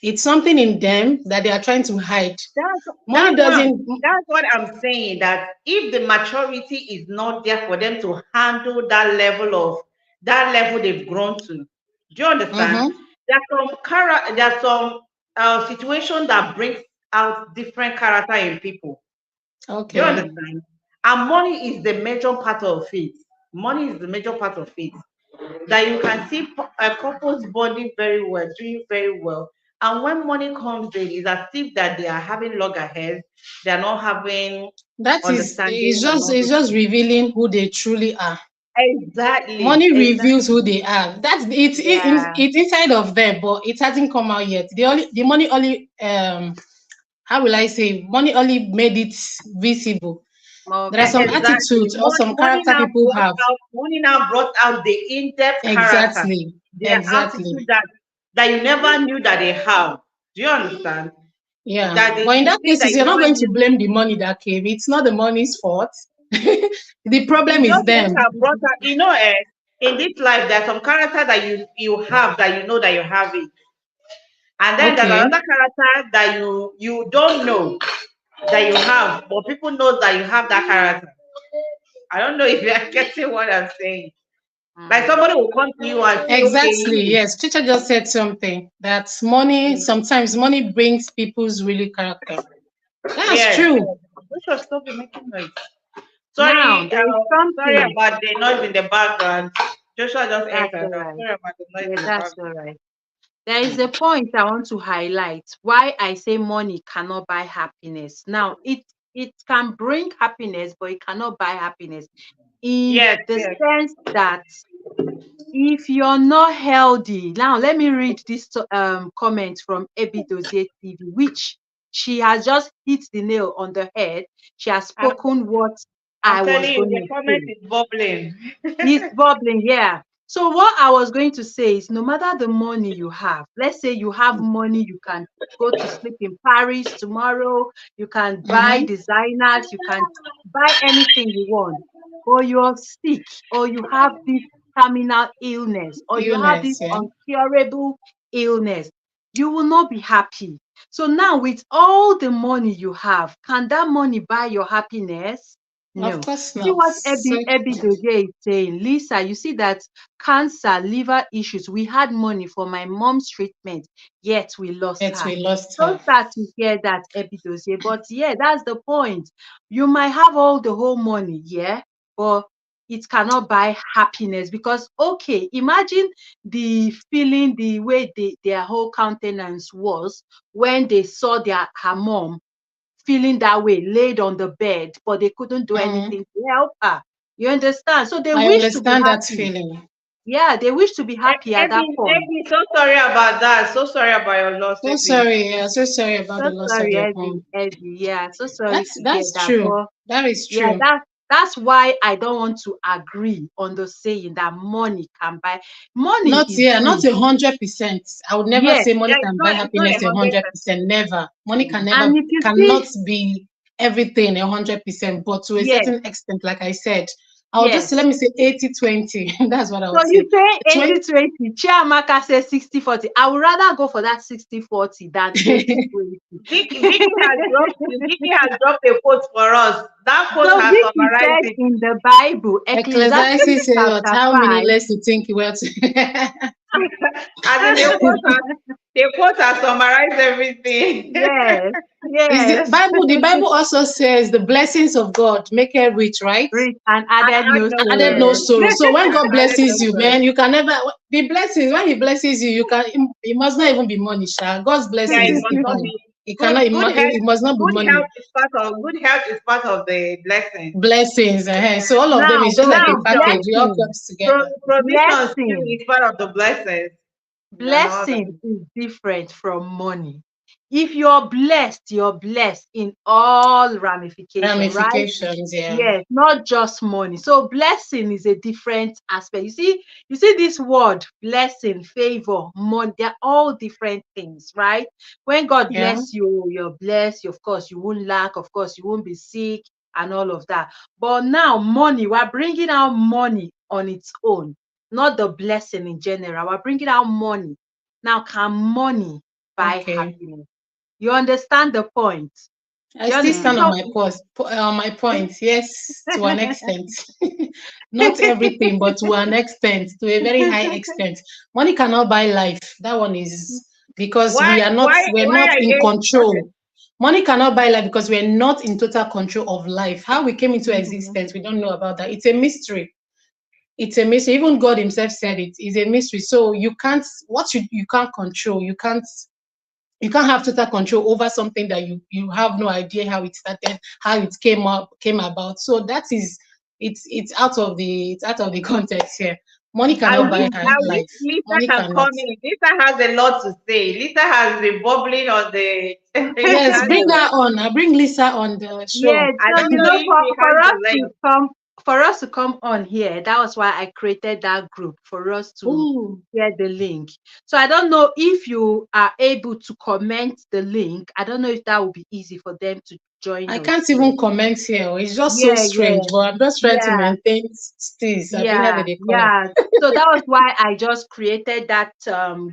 It's something in them that they are trying to hide. That's Money doesn't. that's what I'm saying. That if the maturity is not there for them to handle that level they've grown to, do you understand? Mm-hmm. There's some situation that brings out different character in people. Do you Okay. Mm. understand? And money is the major part of it. Money is the major part of it. That you can see a couple's bonding very well, doing very well. And when money comes in, it's as if that they are having loggerheads, they are not having That is understanding and all it's those just things. revealing who they truly are. Exactly, Money reveals who exactly. they are. Yeah. It's inside of them, but it hasn't come out yet. The money only how will I say, money only made it visible. There are Okay. some Exactly. attitudes or some Money character now people brought have. out money now brought out the in-depth character, Exactly. their Exactly. attitude that you never knew that they have. Do you understand? Yeah. That But in the that thing case, that you you're not never going to knew. blame the money that came. It's not the money's fault. The problem It's is just what them. have brought out. In this life, there's some character that you have that you know that you have it, and then there's Okay. another character that you don't know that you have, but people know that you have that character. I don't know if you are getting what I'm saying. Like Mm. somebody will come to you and say, okay, Exactly. you. Yes. Teacher just said something that money, sometimes money brings people's really character. That's Yes, true. yes. We should stop making noise. Now there is Sorry something. about the noise in the background. Joshua just That's entered. all I'm right. sorry about the noise Yeah, in the that's all background. right. There is a point I want to highlight why I say money cannot buy happiness. Now, it can bring happiness, but it cannot buy happiness in Yes, the yes. sense that if you're not healthy, now let me read this comment from Ebidozie TV, which she has just hit the nail on the head. She has I'm, spoken what I'm I was telling you, going the to comment say. is bubbling. It's bubbling, yeah. So what I was going to say is no matter the money you have, let's say you have money, you can go to sleep in Paris tomorrow, you can buy Mm-hmm. designers, you can buy anything you want, but you're sick or you have this terminal illness or you have this Illness. Yeah. uncurable illness, you will not be happy. So now with all the money you have, can that money buy your happiness? Of No. course See not. what So, Ebi Dozie is saying. Lisa, you see that cancer, liver issues, we had money for my mom's treatment, yet we lost yet her. we lost her. Don't start to hear that, Ebi Dozie. But yeah, that's the point. You might have all the whole money, yeah, but it cannot buy happiness because, okay, imagine the feeling, the way their whole countenance was when they saw her mom feeling that way, laid on the bed, but they couldn't do Mm, anything to help her. You understand? So they I wish to be understand that happy. feeling. Yeah, they wish to be happy at that point. Abby, so sorry about that. So sorry about your loss, So Abby. sorry. I'm so sorry about So the loss of sorry, your Eddie, mom. Eddie. Yeah, so sorry That's to hear that's that. true. But That is yeah, true. that's why I don't want to agree on the saying that money can buy. Money Not is yeah, not good. 100%. I would never Yes. say money Yeah, can buy it's not happiness a a hundred hundred percent. percent. Never. Money can never And if you cannot see, be everything 100%. But to a yes, certain extent, like I said, I'll just say, yes. let me say 80-20. That's what I So would you say. say 20. 80-20. Chiamaka says 60-40. I would rather go for that 60-40 than 80-20. Vicky has dropped a quote for us. That quote So has Vicky summarized said it. in the Bible, Ecclesiastes Ecclesiastes says what? chapter How many 5. less to think well to As in the quote has summarized everything. Yes, Is the yes. Bible? The Bible also says the blessings of God make it rich, right? Rich and And added add no no And added no sorrow. sorrow. sorrow. So when God And added no blesses you, sorrow. man, you can never the blessings. When He blesses you, you can. It must not even be money, Sha. God's Yeah, blessings it is must not divine. be It cannot. It must not be money. good health is part of the blessing. Blessings. So all of them is just like a Provision, package. It all Blessing, comes together. provision still blessing. is part of the blessings and all that. Blessing is different from money. If you're blessed in all ramification, right? Ramifications. Yeah. Yes, not just money. So blessing is a different aspect. You see this word blessing, favor, money, they're all different things, right? When God Yeah. bless you, you're blessed. Of course, you won't lack. Of course, you won't be sick and all of that. But now money, we're bringing out money on its own, not the blessing in general. We're bringing out money. Now, can money buy Okay. happiness? You understand the point? I You still understand? stand on my point. Yes, to an extent. Not everything, but to an extent, to a very high extent. Money cannot buy life. That one is because Why we're why not are in you okay? control. Money cannot buy life because we're not in total control of life. How we came into Mhm. existence, we don't know about that. It's a mystery. It's a mystery. Even God Himself said it is a mystery. So you can't you can't control. You can't have total control over something that you have no idea how it started, how it came about. So that is it's out of the context here. Money I cannot wish, buy I wish life. Lisa Money can cannot. come in. Lisa has a lot to say. Lisa has been bubbling on the Yes, bring channel. her on. I bring Lisa on the show. Yeah, I so don't know if for, she has the link. for us to come on here, that was why I created that group for us to Ooh, share the link. So I don't know if you are able to comment the link. I don't know if that would be easy for them to join I us can't here. even comment here. It's just so Yeah, yeah, strange, but I'm just trying to yeah, maintain steez. I be how yeah, they call it. yeah. So that was why I just created that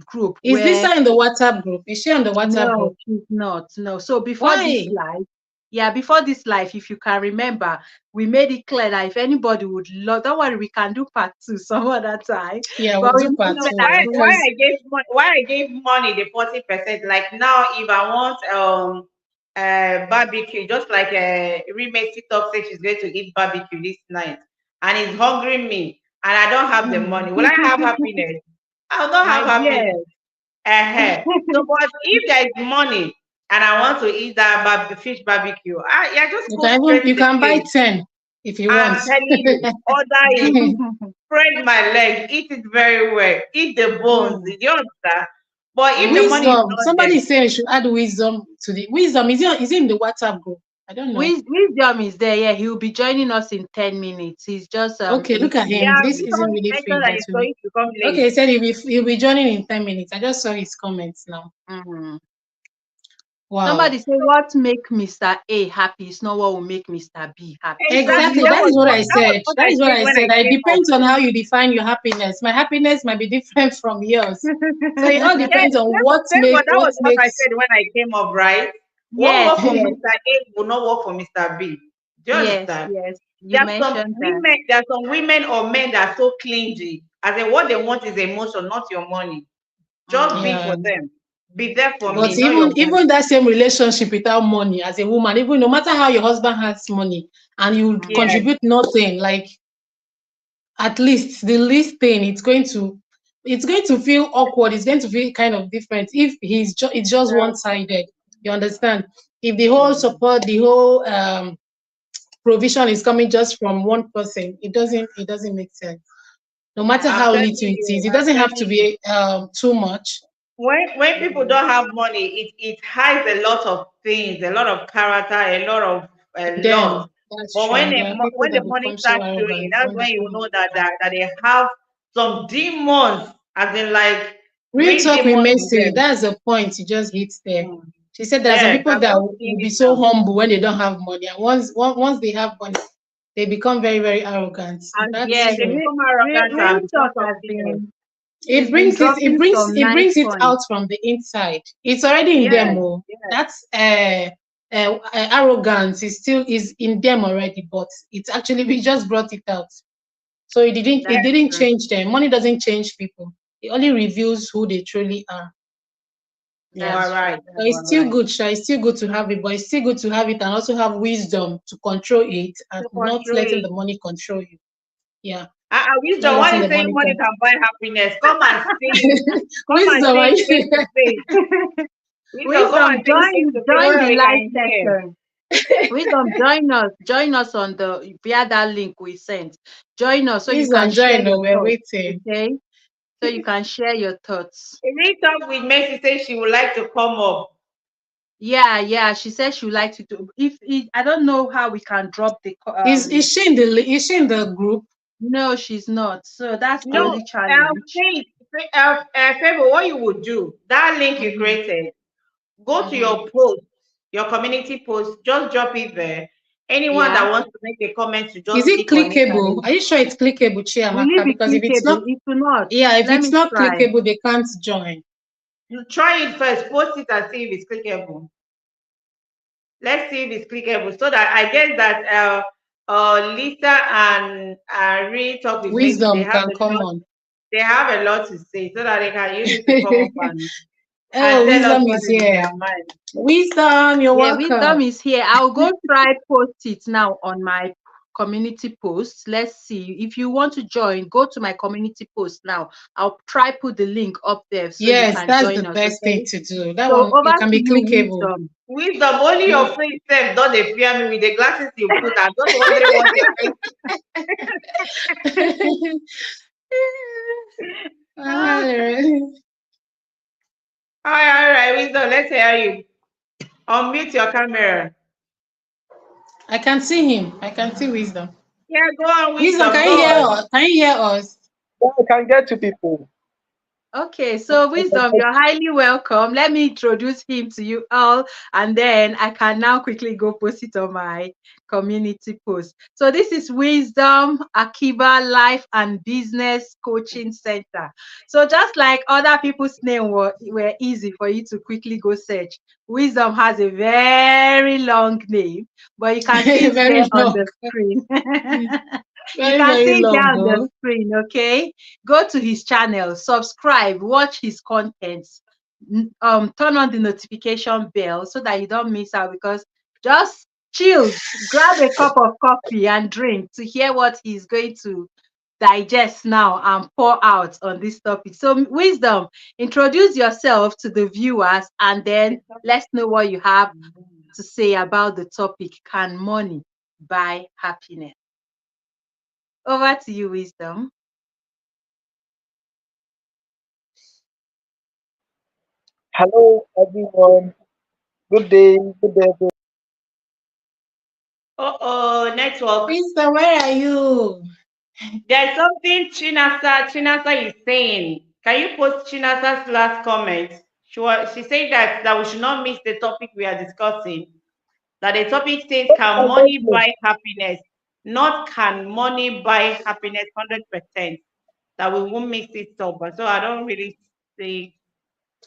group Is where Lisa in the WhatsApp group? Is she on the WhatsApp no, group? she's not. No. So before this Why? live, yeah, before this live, if you can remember, we made it clear that if anybody would love, don't worry, we can do part two some other time. Yeah, But we'll we do made part it No, two that why we why would, because I gave money, why I gave money the 40%. Like now, if I want barbecue, just like remake TikTok said she's going to eat barbecue this night, and it's hungering me, and I don't have the mm, money. Will I have happiness? I'll not have happiness. yes. So, but if there is money and I want to eat that fish barbecue, yeah, just you go can straight even to you the can buy place. 10 if you want. I'm telling you, order it, spread my leg, eat it very well, eat the bones. Mm, Do you understand? But if the mm. money is Wisdom. not Somebody there, is saying you should add wisdom to the wisdom. Is he in the WhatsApp group? I don't know. Wisdom is there. Yeah, he'll be joining us in 10 minutes. He's just Okay, a look at little late him. yeah, This today. isn't Wisdom really free, mentioned that but it's going to come okay, late. he said he'll be joining in 10 minutes. I just saw his comments now. Mhm. Wow. Somebody say what make Mr. A happy is not what will make Mr. B happy. So Exactly. Exactly. you That is what I That was said. what That I is what said I when I said. It came up. depends on how you define your happiness. My happiness might be different from yours. So it all Yes, depends on but that what was what I makes said when I came up, right? What yes, work for yes, Mr. A will not work for Mr. B. Do you yes, understand? yes. You mentioned that. There are some women or men that are so clingy. As in what they want is emotion, not your money. Just be yeah. for them. Be there for But me, not your money. even that same relationship without money as a woman, even no matter how your husband has money and you Mm, Yes. contribute nothing, like at least the least thing, it's going to feel awkward. It's going to feel kind of different if it's just one sided. You understand? If the whole mm. support, the whole provision is coming just from one person, it doesn't make sense. No matter I'm how telling little it you, is, it I'm doesn't have telling to you. be too much. When people Mhm. don't have money, it hides a lot of things, a lot of character, a lot. Then that's But true. There are people when the that money become so starts showing, arrogant that's when they when you come. know that they have some demons, as in like Real real talk with demons in Messi, them. that's the point you just hit there. Mm. She said there are some Yes, people I've that just will seen be it so now. humble when they don't have money, and once they have money, they become very, very arrogant. And That's Yes, they true. become arrogant real and become talk has something else. been It it's been brings it, it dropping brings some it nice brings it points. out from the inside. It's already in them. Yes, Oh, yes. that's arrogance is in them already, but it's actually we just brought it out. So it That's didn't true. change them. Money doesn't change people. It only reveals who they truly are. You Yeah. are That's true. right. But That's it's You are still right. good, Sha. It's still good to have it, but it's still good to have it and also have wisdom to control it and To not control letting it. the money control you. Yeah, Wisdom, not why letting you the saying money money control. can buy happiness? Come and Wisdom, say are it you? face to face. Wisdom, come Wisdom, and say it face to face join so the we live can hear. session. Wisdom, join us on the via that link we sent. Join us so you can Wisdom, share join. your No, we're thoughts. waiting. Okay, so you can share your thoughts. Read talk with Mercy say she would like to come up. Yeah, yeah. She said she would like to do. If I don't know how we can drop the Is she in the group? No, she's not. So that's the No, only challenge. Faith, Favour, what you would do, that link you Mm-hmm. created, go to Mm-hmm. your post, your community post, just drop it there. Anyone Yeah. that wants to make a comment to Is just it click on it and clickable? Are you sure it's clickable, Will it Chiamaka? be Because if it's not, clickable? If not, yeah, if let it's me not try. clickable, they can't join. you try it first, post it and see if it's clickable. Let's see if it's clickable. So that I guess that Lisa and Real Talk with Macy, Wisdom can come on. they have a lot to say so that they can use it to come up and Oh, tell us Wisdom what is is in here. their mind. Wisdom, you're Yeah, Wisdom welcome. is here. I'll go try post it now on my community post. Let's see. If you want to join, go to my community post now. I'll try put the link up there so you Yes, can that's the join us. best thing Okay. to do. That So one, over it can to be you, clickable. Wisdom. Wisdom, only your face self don't they fear me with the glasses you put. I'm just wondering what your face. Ah, Ah, all right, Wisdom, let's hear you. Unmute your camera. I can see him. I can see Wisdom. Yeah, go on, Wisdom, Wisdom, can go you hear on. us? Can you hear us? Yeah, I can get to people. Okay, so Wisdom, you're highly welcome. Let me introduce him to you all, and then I can now quickly go post it on my community post. So this is Wisdom Akiba Life and Business Coaching Center. So just like other people's name were easy for you to quickly go search, Wisdom has a very long name, but you can see it Very there on long. the screen. You Very, can very see it there long. on the Oh. screen, okay? Go to his channel, subscribe, watch his contents, turn on the notification bell so that you don't miss out, because just chill, grab a cup of coffee and drink to hear what he's going to digest now and pour out on this topic. So, Wisdom, introduce yourself to the viewers and then let's know what you have to say about the topic. Can money buy happiness? Over to you, Wisdom. Hello, everyone. Good day. Good day. Uh-oh, network. Wisdom, where are you? There's something Chinasa is saying. Can you post Chinasa's last comment? She said that we should not miss the topic we are discussing. That the topic says, can money Everyone. buy happiness? Not can money buy happiness 100%. That we won't mix it up. So I don't really see.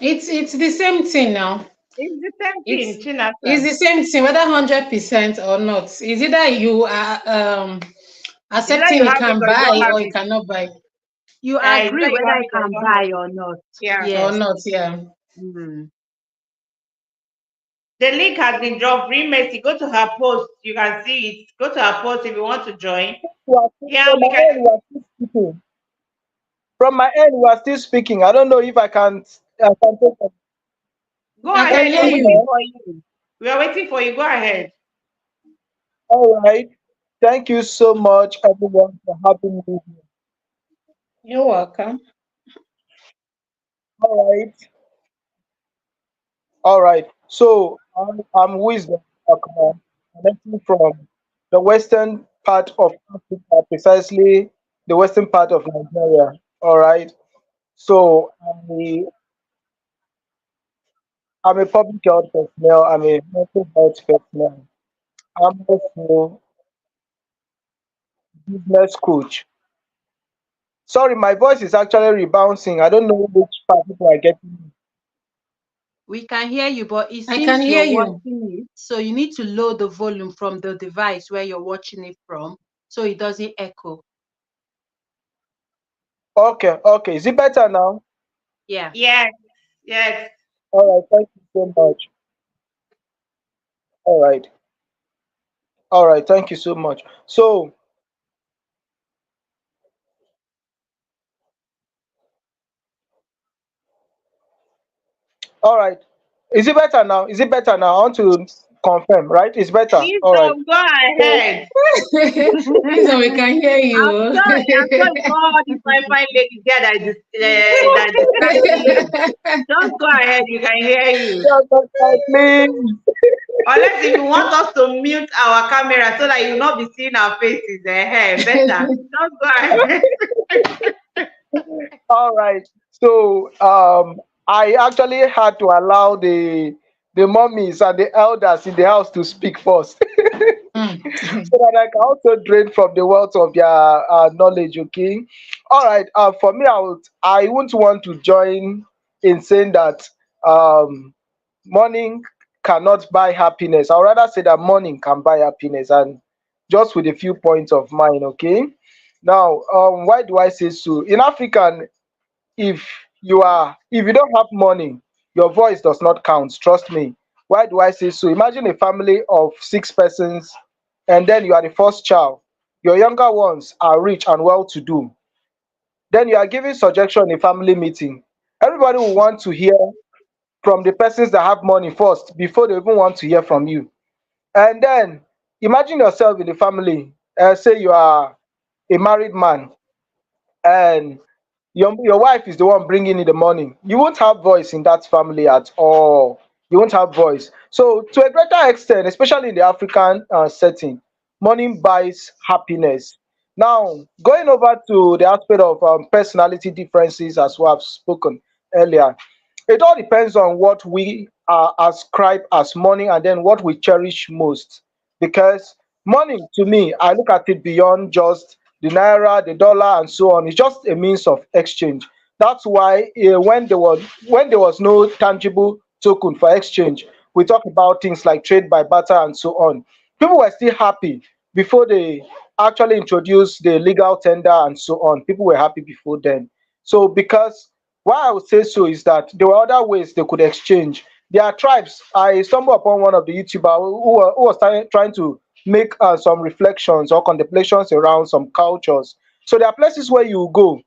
It's the same thing now. It's the same It's thing, it's Chinasa. the same thing, whether 100% or not. It's either you are Is that accepting you you have it can or you don't buy have or you it? cannot buy You Is agree that you whether have you it or you can don't have buy it? or not. Yeah. or Yes. not. Yeah. Mm. The link has been dropped. Remessy, go to her post. You can see it. Go to her post if you want to join. Yeah, From my we can. end, we are still speaking. From my end, we are still speaking. I don't know if I can take it. Go I can ahead. hear We're Any waiting you. more? for you. We are waiting for you. Go ahead. All right. Thank you so much, everyone, for having me here. You're welcome. All right. All right. So I'm Wisdom Akuma, connecting from the western part of Africa, precisely the western part of Nigeria. All right. So I'm a public health personnel. I'm a mental health personnel. I'm also business coach. Sorry, my voice is actually rebouncing. I don't know which part people are getting. We can hear you, but it I can seems hear you're you. watching it. So you need to lower the volume from the device where you're watching it from so it doesn't echo. Okay, okay. Is it better now? Yeah. Yes, yes. All right. Thank you so much. All right. All right. Thank you so much. So, all right. Is it better now? Is it better now? I want to confirm, right? It's better. All right. Wisdom, go So, ahead. Wisdom, we can hear you. I'm sure it's not all these fine ladies there that distracting you. Just go ahead. You can hear you. yeah, please. Unless if you want us to mute our camera so that you will not be seeing our faces, better. Just go ahead. All right. So, I actually had to allow the mummies and the elders in the house to speak first, Mm. so that I can also drain from the wealth of their knowledge. Okay. All right. For me, I wouldn't want to join in saying that um, money cannot buy happiness. I'd rather say that money can buy happiness, and just with a few points of mine. Okay. Now, why do I say so? In African, if if you don't have money, your voice does not count. Trust me. Why do I say so? Imagine a family of 6 persons, and then you are the first child. Your younger ones are rich and well to do. Then you are giving suggestion in a family meeting. Everybody will want to hear from the persons that have money first before they even want to hear from you. And then imagine yourself in the family. Say you are a married man, and your wife is the one bringing in the money, you won't have voice in that family at all. You won't have voice. So to a greater extent, especially in the African setting, money buys happiness. Now, going over to the aspect of personality differences, as we have spoken earlier, it all depends on what we ascribe as money and then what we cherish most. Because money, to me, I look at it beyond just the naira, the dollar, and so on. It's just a means of exchange. That's why when there was no tangible token for exchange, we talk about things like trade by barter and so on. People were still happy before they actually introduced the legal tender and so on. People were happy before then. So because why I would say so is that there were other ways they could exchange. There are tribes. I stumbled upon one of the YouTuber who was trying to make some reflections or contemplations around some cultures. So there are places where you go,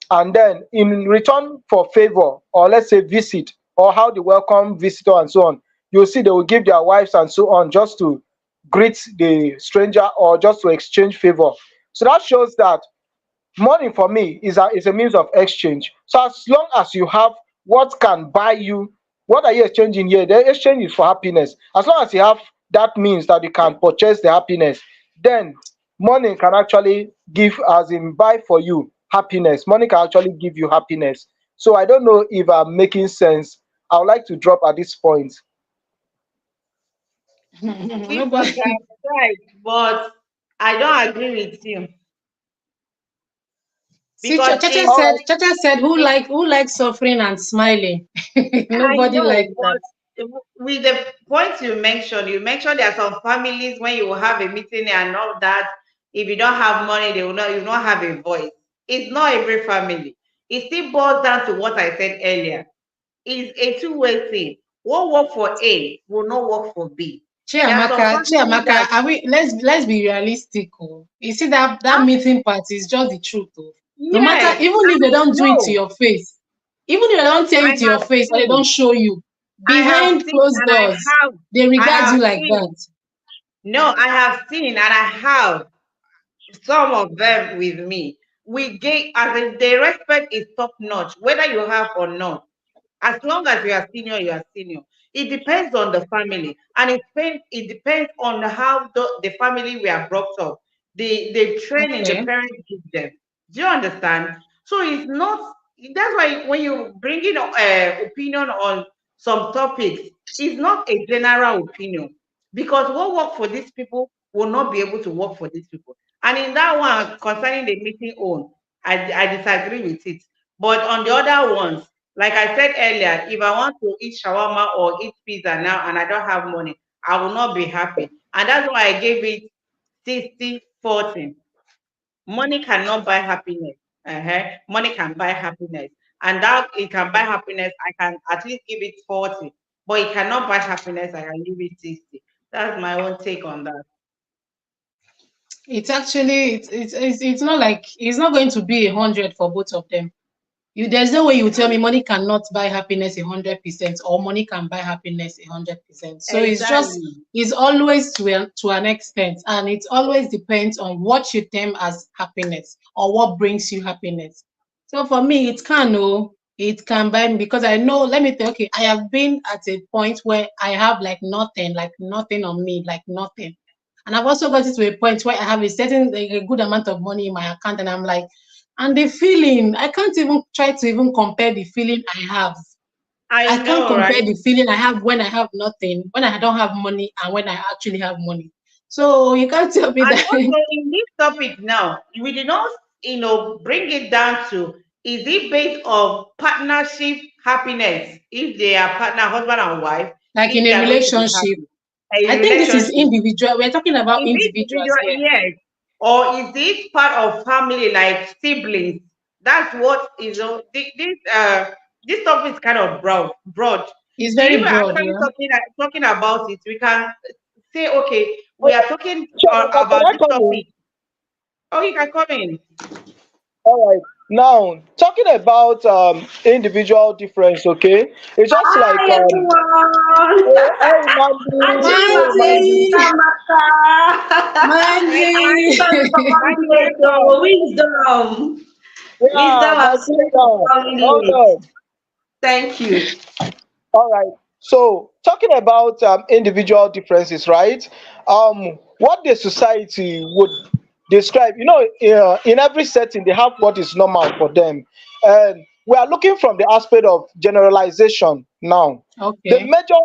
and then in return for favor, or let's say visit, or how they welcome visitor and so on, you'll see they will give their wives and so on just to greet the stranger or just to exchange favor. So that shows that money for me is a means of exchange. So as long as you have what can buy you, what are you exchanging here? The exchange is for happiness. As long as you have that means that you can purchase the happiness, then money can actually give, as in buy for you happiness. Money can actually give you happiness. So I don't know if I'm making sense. I would like to drop at this point. If you Nobody. can try, but I don't agree with you See, because All right. Chacha said, it who likes suffering and smiling? I Nobody know, likes that. but with the points you mentioned there are some families when you have a meeting and all that. If you don't have money, they will not. You will not have a voice. It's not every family. It still boils down to what I said earlier. It's a two-way thing. What work for A will not work for B. There are some families Chiamaka, that are we let's be realistic. Oh. You see that ah, meeting part is just the truth. Oh. No matter, yes, even if and they don't do it to no, your face, even if they don't tell I you to your have face or they don't seen, show you, I have behind seen, closed and doors, have, they I regard you have like seen. that. No, I have seen, and I have some of them with me. We get as in the respect is top notch, whether you have or not. As long as you are senior, you are senior. It depends on the family, and it depends on how the family we are brought up, the training the Okay. parents give them. Do you understand? So it's not. That's why when you bring in opinion on some topics, it's not a general opinion because what work for these people will not be able to work for these people. And in that one concerning the meeting own, I disagree with it. But on the other ones, like I said earlier, if I want to eat shawarma or eat pizza now and I don't have money, I will not be happy. And that's why I gave it 60-40. Money cannot buy happiness. Money can buy happiness. And that it can buy happiness, I can at least give it 40. But it cannot buy happiness, I can give it 60. That's my own take on that. It's actually it's not like it's not going to be 100 for both of them. There's no way you tell me money cannot buy happiness 100% or money can buy happiness 100%. So Exactly. it's always to an extent, and it always depends on what you term as happiness or what brings you happiness. So for me, it can buy me because I know. Let me tell you, okay, I have been at a point where I have like nothing on me, like nothing. And I've also got to a point where I have a good amount of money in my account, and I'm like, and the feeling, I can't even try to even compare the feeling I have. I I can't know, right? compare the feeling I have when I have nothing, when I don't have money, and when I actually have money. So you can't tell me And that. also in this topic now, we did not, bring it down to is it based on partnership happiness if they are partner, husband and wife, Like in if they a are going to be relationship, happy. A I think this is relationship. individual. We're talking about Is it individuals individual? here. Yes. Or is it part of family like siblings? That's what is this topic is kind of broad. It's So if very we're broad, actually yeah. talking about it, we can say, okay, we are talking Chiamaka, can about I this come in? topic. Oh, you can come in. All right. Now, talking about individual difference, okay? It's just like Hi everyone. hey Mandy, Ajima, hey Prince, Mandy. Mandy, Samaka. Hi, Mandy. Sorry for coming Mandy, late. welcome. Wisdom. Yeah, Wisdom my and strength is sister. coming Hold late. on. Thank you. All right. So talking about individual differences, right? What the society would describe, in every setting they have what is normal for them, and we are looking from the aspect of generalization now. The Okay. major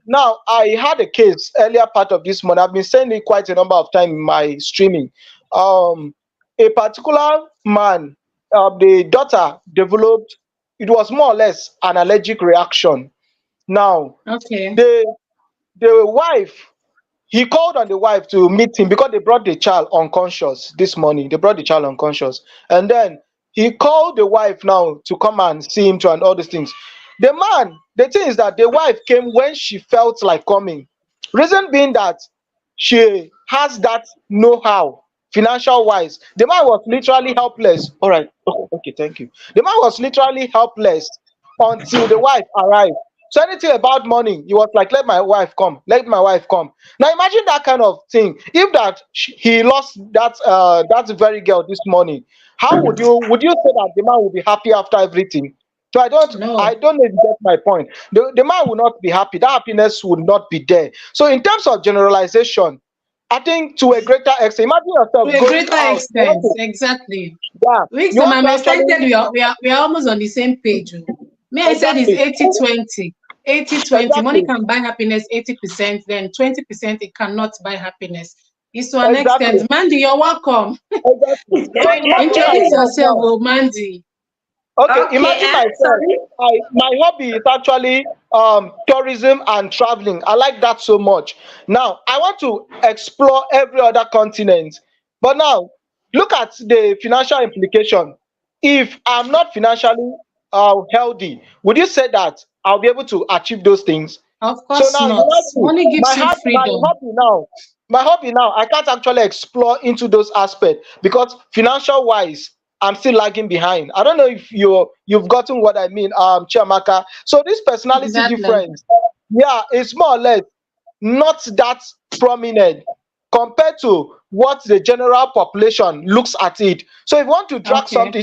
Now I had a case earlier part of this month. I've been saying it quite a number of times in my streaming. A particular man, the daughter developed. It was more or less an allergic reaction. Now, Okay. the the wife, he called on the wife to meet him because they brought the child unconscious this morning. They brought the child unconscious. And then he called the wife now to come and see him to and all these things. The thing is that the wife came when she felt like coming. Reason being that she has that know-how financial wise. The man was literally helpless. All right. Okay, okay, thank you. The man was literally helpless until the wife arrived. So anything about money, he was like, let my wife come, let my wife come. Now imagine that kind of thing. If he lost that very girl this morning, how would you say that the man will be happy after everything? So I No. don't know if you get my point. The man will not be happy. That happiness would not be there. So in terms of generalization, I think to a greater extent, imagine To yourself a going greater out. extent, exactly. Yeah, you Wisdom, want I'm to actually excited we are almost on the same page. Oh. Me, I said it's exactly 80-20. 80-20. Money exactly can buy happiness 80%, then 20% it cannot buy happiness. It's to an exactly extent. Mandy, you're welcome. exactly. So imagine Introduce myself yourself, now. oh Mandy. Okay, Okay, imagine myself. sorry. My hobby is actually tourism and traveling. I like that so much. Now I want to explore every other continent. But now look at the financial implication. If I'm not financially healthy, would you say that I'll be able to achieve those things? Of So course now not. imagine Money my gives you heart, freedom. my hobby now, I can't actually explore into those aspects because financial wise, I'm still lagging behind. I don't know if you've gotten what I mean, Chiamaka. So this personality Exactly. difference, yeah, it's more or less not that prominent compared to what the general population looks at it. So if you want to drag Okay. something,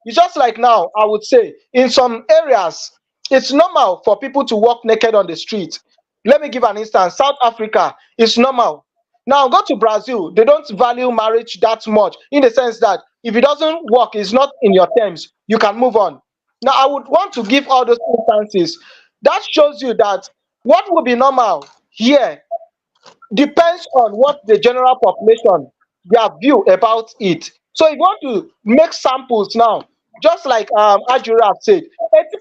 it's just like now, I would say in some areas it's normal for people to walk naked on the street. Let me give an instance. South Africa is normal. Now go to Brazil, they don't value marriage that much in the sense that if it doesn't work, it's not in your terms, you can move on. Now I would want to give all those instances. That shows you that what will be normal here depends on what the general population, their view about it. So if you want to make samples now, just like Ajura have said,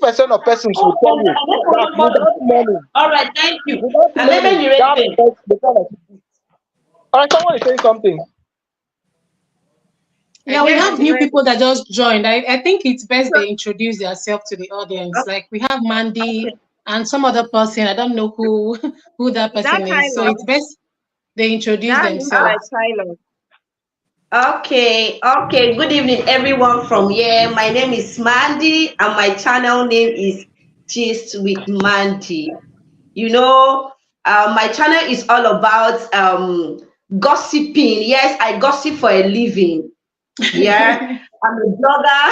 80% of persons will tell you that without money, All right, thank you. without And let money, me rate that them. they can't achieve it. All right, someone is saying something. Yeah, we Yes, have new right. people that just joined. I think it's best So, they introduce themselves to the audience. Like we have okay. Mandy and some other person. I don't know who who that That person is. So Tyler, it's best they introduce that looks like themselves. Tyler. Okay, okay. Good evening, everyone from here. My name is Mandy, and my channel name is Gist with Mandy. My channel is all about gossiping. Yes, I gossip for a living. Yeah, I'm a blogger.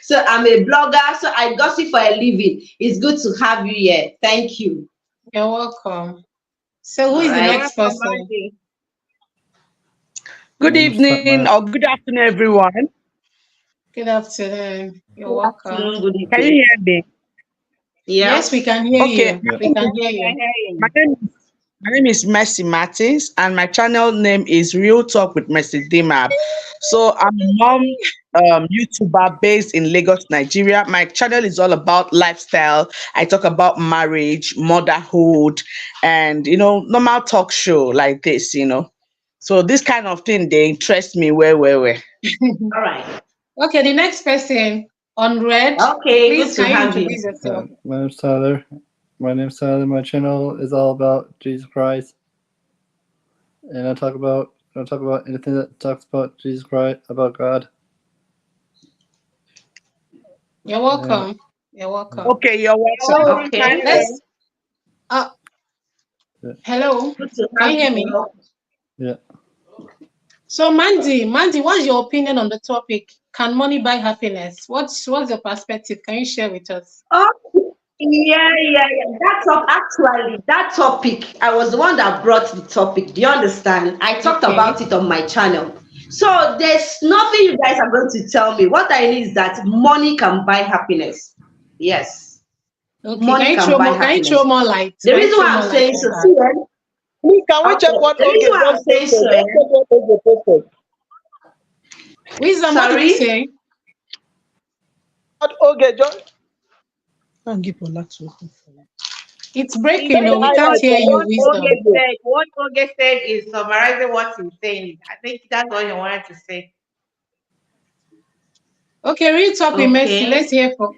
So I'm a blogger. So I gossip for a living. It's good to have you here. Thank you. You're welcome. So who All is the right. You're next welcome, person? Mandy. Good My name is evening or good afternoon, everyone. Good afternoon. You're Good welcome. afternoon. Good Can you evening. hear me? Yes, we Yes. can hear Okay, you. Yeah. We can We hear can you. hear my you. name is my name is Mercy Martins, and my channel name is Real Talk with Mercy Dimab. So I'm a mom YouTuber based in Lagos, Nigeria. My channel is all about lifestyle. I talk about marriage, motherhood, and normal talk show like this. So this kind of thing they interest me where. All right. Okay, the next person on red. Okay. Good Please, to can you have introduce you. yourself? My name's Tyler. My channel is all about Jesus Christ, and I talk about anything that talks about Jesus Christ, about God. You're And welcome. You're welcome. Okay, you're You're welcome. So welcome, Okay. Tyler. let's uh yeah, hello. Good to Can have you hear me? you. yeah. So Mandy, what's your opinion on the topic? Can money buy happiness? What's your perspective? Can you share with us? Oh, yeah. That topic, I was the one that brought the topic. Do you understand? I talked Okay. about it on my channel. So there's nothing you guys are going to tell me. What I need is that money can buy happiness. Yes, Okay. money Can you can throw buy more? Can you throw happiness. more light? The Can you reason throw why I'm more light saying on so, that? see, Please, can we check okay. what The reason Oge why I'm just saying posted? so, Let's check what Oge posted. Wisdom, what did you sorry. say? What Oge just Can't give Ola to open for you. It's He's breaking. check the No, we saying can't highlights hear for you, what what Oge Wisdom. Oge. said. What Oge said is summarizing what he's saying. I think that's what he wanted to say. Okay, real talk with Mercy. Okay. Let's hear from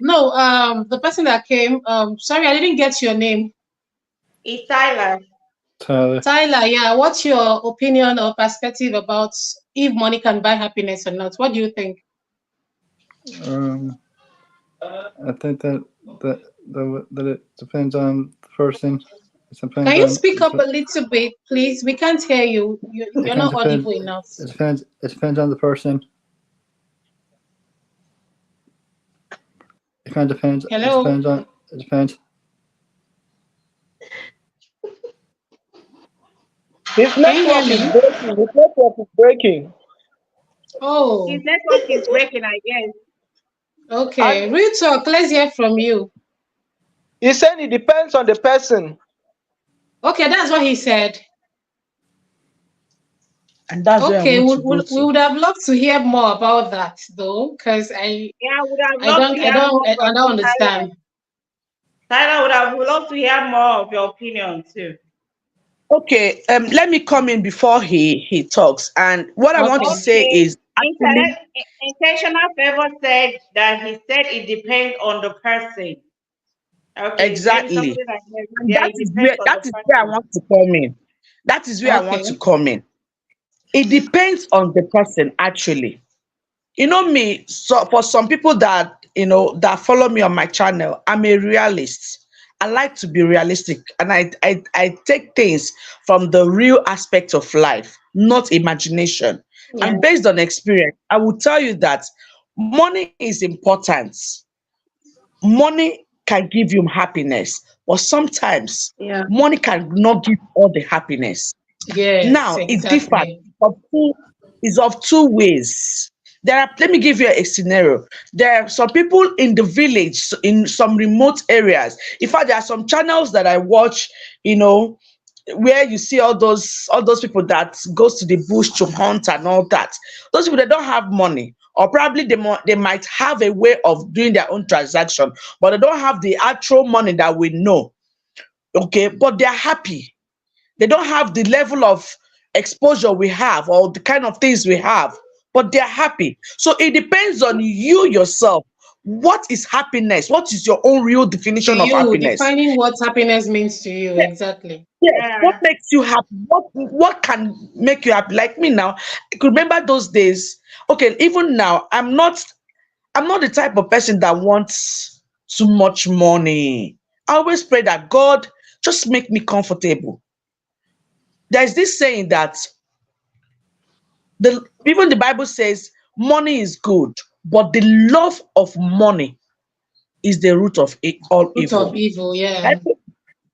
the person that came. Sorry, I didn't get your name. It's Tyler. Tyler. Tyler, yeah. What's your opinion or perspective about if money can buy happiness or not? What do you think? I think that it depends on the person. It Can depends you on. speak up a little bit, please? We can't hear you. It You're kind not of depends. audible enough. It depends on the person. It kind of depends. It Hello? depends on. It depends. His Can you hear network is me? breaking. His network is breaking. His Oh, network is breaking, I guess. okay. And Real talk. Let's hear from you. he said it depends on the person. Okay, that's what he said. And that's where I Okay, want to go we to. would have loved to hear more about that though, because Yeah, I would have loved to hear more I from don't you, Tyler. understand. Tyler would have loved to hear more of your opinion too. Okay, let me come in before he talks. And what I want to Okay. say Okay. is actually Intentional Favor said that he said it depends on the person. Okay, maybe exactly. somebody like that. And Yeah, that it is depends on the where I person. want to come in. That is where I want to Okay. come in. It depends on the person actually. You know me, so for some people that that follow me on my channel, I'm a realist. I like to be realistic, and I take things from the real aspect of life, not imagination. Yeah. And based on experience, I will tell you that money is important. Money can give you happiness, but sometimes Yeah. money cannot give all the happiness. Yes, Now it differs. exactly. Is of two ways. Let me give you a scenario. There are some people in the village, in some remote areas. In fact, there are some channels that I watch, you know, where you see all those people that goes to the bush to hunt and all that. Those people, they don't have money, or probably they might have a way of doing their own transaction, but they don't have the actual money that we know. Okay, but they're happy. They don't have the level of exposure we have or the kind of things we have, but they're happy. So it depends on you yourself. What is happiness? What is your own real To definition of you, happiness? defining what happiness means to you, exactly. Yes, what Yeah. makes you happy? What can make you happy? Like me now, I could remember those days. Okay, even now, I'm not the type of person that wants too much money. I always pray that God just make me comfortable. There's this saying that even the Bible says money is good, but the love of money is the root of all Root of evil. evil, yeah. Bible,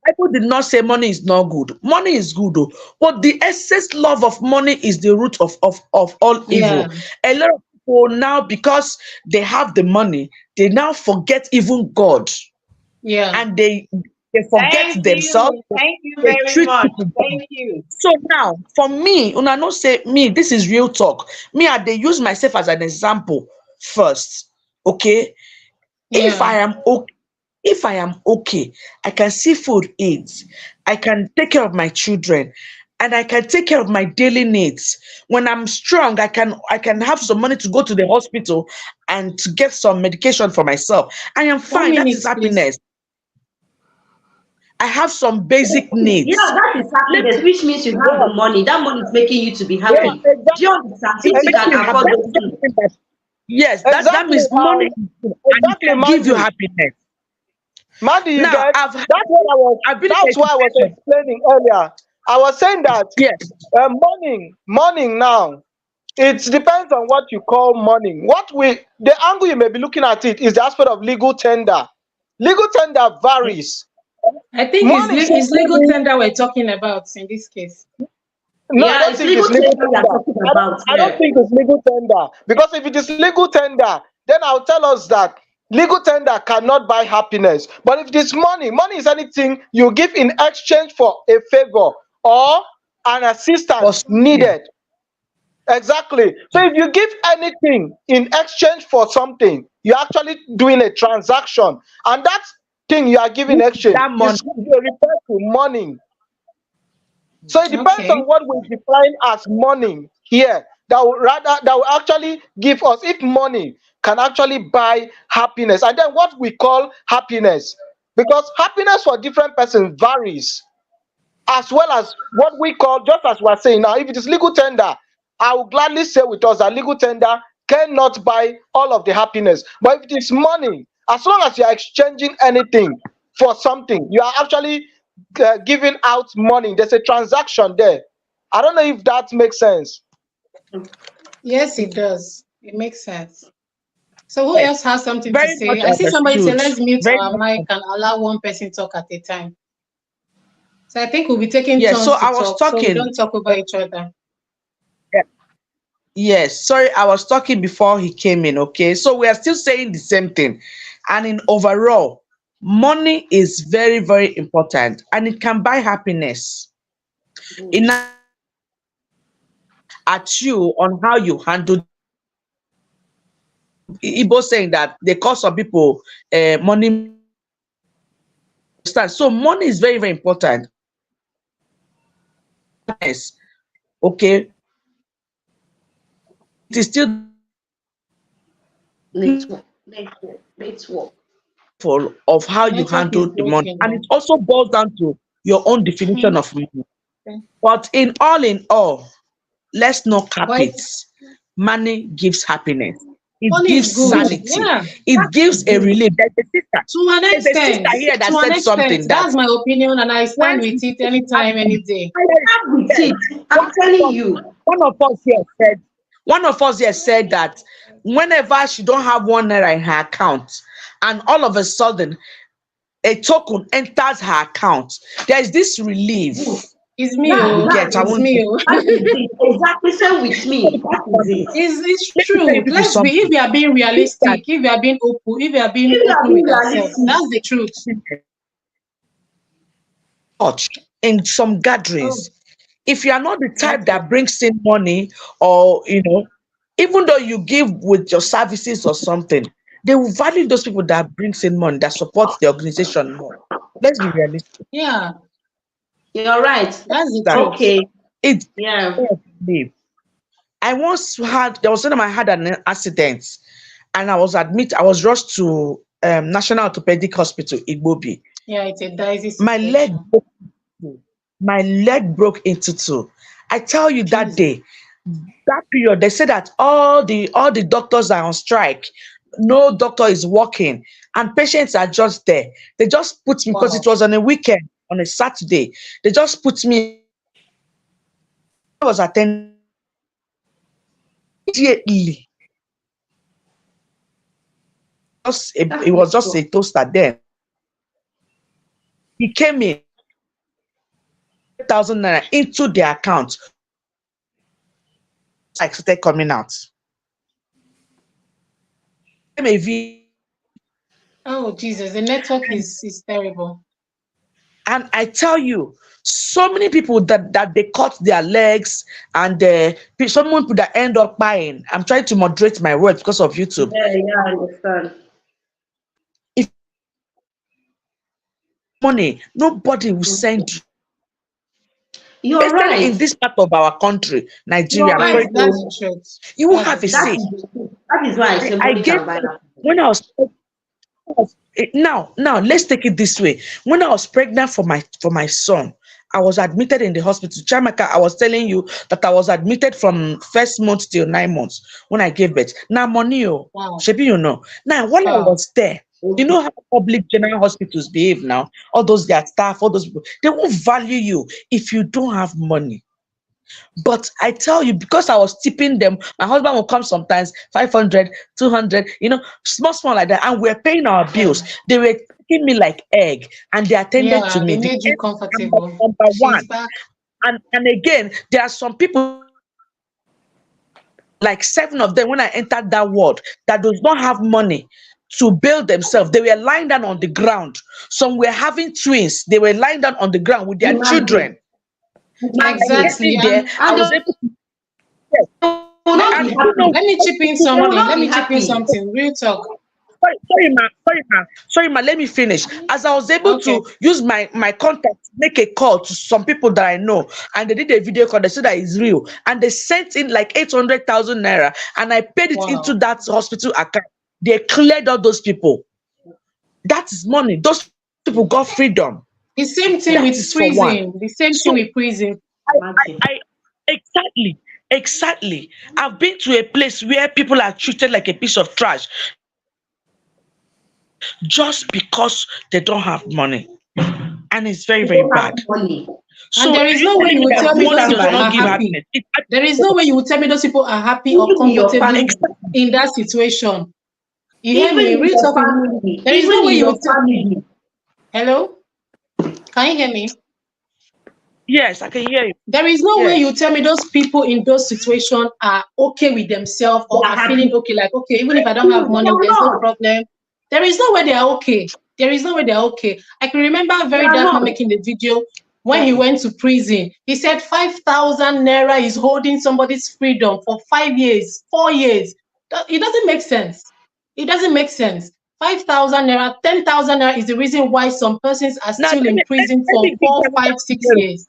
Bible did not say money is not good. Money is good, though, but the excess love of money is the root of all Yeah, evil. A lot of people now, because they have the money, they now forget even God, yeah. and they forget Thank themselves. you. Thank you They very treat much. people bad. Thank you. So now, for me, una no say me, this is real talk. Me, I dey use myself as an example first. Okay, if Yeah. I am okay, if I am okay, I can see food eat, I can take care of my children, and I can take care of my daily needs. When I'm strong, I can have some money to go to the hospital and to get some medication for myself. I am One fine. That minute, is please. happiness. I have some basic Yeah, needs. that is Let happiness, which means you have Yeah, the money. That money is making you to be yeah, happy. Do you exactly, understand? It Since you makes can you happy. afford That those is things. something that, yes, that exactly. means money is good and it Exactly, can give you Mandy. happiness. Mandy, you Now, get I've been in a that's what I was situation. explaining earlier. I was saying that Yes, money now. it depends on what you call money. The angle you may be looking at it is the aspect of legal tender. Legal tender varies. I think Money, say it's legal maybe, tender we're talking about in this case. no, I Yeah, don't it's think legal it's legal tender we are tender. talking about I don't here. think it's legal tender, because if it is legal tender, then I'll tell us that legal tender cannot buy happiness. But if it is money, money is anything you give in exchange for a favor or an For assistance something. needed. Exactly. So if you give anything in exchange for something, you're actually doing a transaction, and that thing you are giving in exchange That money. is referred to money. So it depends Okay. on what we define as money here. That will actually give us, if money can actually buy happiness, and then what we call happiness, because happiness for different persons varies, as well as what we call, just as we're saying now, if it is legal tender, I will gladly say with us that legal tender cannot buy all of the happiness. But if it is money, as long as you are exchanging anything for something, you are actually giving out money. There's a transaction there. I don't know if that makes sense. Yes, it does. It makes sense. So who Yes, else has something to very much say? I see somebody say, understood. let's mute Very our much. mic and allow one person talk at a time. So I think we'll be taking Yes. So turns to I was talk, so we talking. don't talk over each other. Yeah, yes. Sorry, I was talking before he came in. Okay. So we are still saying the same thing, and in overall, money is very, very important, and it can buy happiness. Mm. In at you on how you handle Igbo saying that they call some people money. So money is very, very important. Yes. Okay, it is still Network. full of how you Network is handle the money, breaking and it now. also boils down to your own definition Hmm. of money. Okay. But in all, let's not cap But it. Money gives happiness. It money is gives good. Good. sanity. Yeah, It That's gives a good. relief. to an There's a sister extent. here that To an said extent. something that That's my opinion, and I when stand with she it anytime, any day. Have with yes, it. one I'm telling of us, you. one of us here said, one of us here said that whenever she don't have 1 naira in her account, and all of a sudden a token enters her account, there is this Good. relief. It's me, That, You oh. that's get, I It's it. won't me, oh. That is it. Exactly. Same with me. That is it. It's let me tell you true. people Let's be, if something. we are being This that realistic, if we are being open, if we are being If you are open being with ourselves, realistic, that's the truth. touch in some Oh, gatherings, if you are not the type okay. that brings in money, or even though you give with your services or something, they will value those people that brings in money, that supports the organization more. Let's be realistic. Yeah, you're right. that's the That truth. Okay. it Yeah. I once had there was one time I had an accident, and I was rushed to National Orthopedic Hospital, Igbobi. Yeah, it's a dicey My leg situation. broke into- my leg broke into two. I tell you that Jesus. day, that period, they said that all the doctors are on strike. No doctor is working, and patients are just there. They just put me, because it Wow. was on a weekend, on a Saturday. They just put me. I was attending immediately. It That is was just true. a toaster then. He came in, 1,000 naira into their account. I started coming out. Oh, Jesus. The network is terrible. And I tell you, so many people that they cut their legs, and so many people that end up buying. I'm trying to moderate my words because of YouTube. Yeah, yeah, I understand. If money, nobody will send you, You're especially right. in this part of our country, You're Nigeria. right, That's though. the truth. You will That's the have a That say. truth. is the truth. That is why I say I money gave can buy birth happiness. when I was now let's take it this way. When I was pregnant for my son, I was admitted in the hospital. Chamaka, I was telling you that I was admitted from first month till 9 months when I gave birth. Now money, oh, Wow. shebi Now while I Wow. was there, you Okay. know how public general hospitals behave now. All those their staff, all those people, they won't value you if you don't have money. But I tell you, because I was tipping them, my husband will come sometimes 500, 200, small, small like that. And we're paying our Yeah. bills. They were treating me like egg and they attended to Yeah, me. they The made you egg was comfortable. number She's one. back. And again, there are some people, like 7 of them, when I entered that world, that does not have money to build themselves. They were lying down on the ground. Some were having twins. They were lying down on the ground with their Imagine. children. And by Imagine. Exactly. getting there, I And was they able to, yes. will not And be do you know, happy. Let me chip in They will something. not Let be me chip in happy. something. Real talk. sorry, ma. Let me finish. As I was able Okay. to use my contact to make a call to some people that I know, and they did a video call, they said that it's real. And they sent in like 800,000 naira, and I paid it into Wow. that hospital account. They cleared all those people. That is money. Those people got freedom. The same That thing is with for one. prison. The same So thing with prison. Imagine. I exactly. I've been to a place where people are treated like a piece of trash just because they don't have money. And it's very, They very don't have bad. money. And So there are is you no way telling you me will that tell me those money does people Physically, not are give happy. happiness? There is no way you will tell me those people are happy or even in your comfortable family, Exactly. in that situation. You hear even me? in Real your talk. family, There is even no way in you will your tell. family. Hello? Can you hear me? Yes, I can hear you. There is no way you Yes. tell me those people in those situations are okay with themselves They or are are happy. feeling okay, like, okay, even if I don't have No, they money, are there's no not. problem. There is no way they are okay. There is no way they are okay. I can remember They very are that not. man making the video when he went to prison. He said 5,000 naira is holding somebody's freedom for 5 years, 4 years. It doesn't make sense. It doesn't make sense. 5,000 naira, 10,000 naira is the reason why some persons are Now still in prison let for me give you 4, another 5, 6 scenario. years.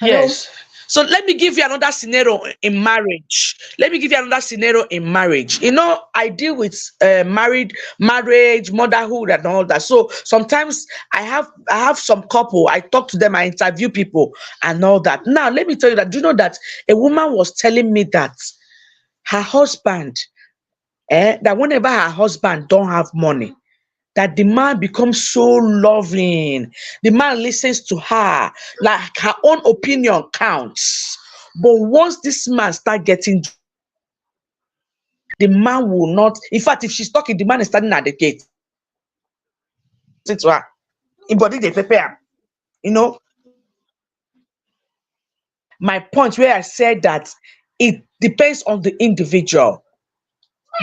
Hello? Yes. So let me give you another scenario in marriage. Let me give you another scenario in marriage. I deal with marriage, motherhood, and all that. So sometimes I have some couple. I talk to them. I interview people and all that. Now let me tell you that. Do you know that a woman was telling me that her husband, that whenever her husband don't have money, that the man becomes so loving. The man listens to her, like her own opinion counts. But once this man start getting job, the man will not. In fact, if she's talking, the man is standing at the gate. Say to her, in body they prepare. You know, my point where I said that it depends on the individual.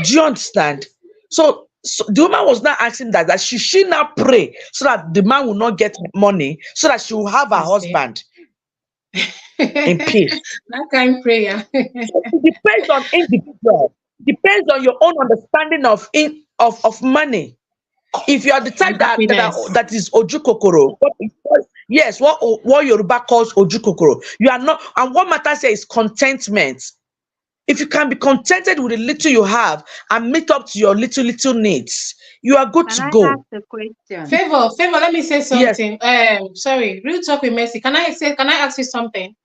Do you understand? So the woman was not asking that should she now pray so that the man will not get money, so that she will have her You see? husband in peace. That kind of prayer. So it depends on individual. Depends on your own understanding of money. If you are the And type happiness. that is ojukokoro, yes, what Yoruba calls ojukokoro, you are not. And what matters here is contentment. If you can be contented with the little you have and meet up to your little needs, you are good Can to I ask go. a question? Favor, let me say Yes. something. Sorry, real talk with Mercy. Can I ask you something?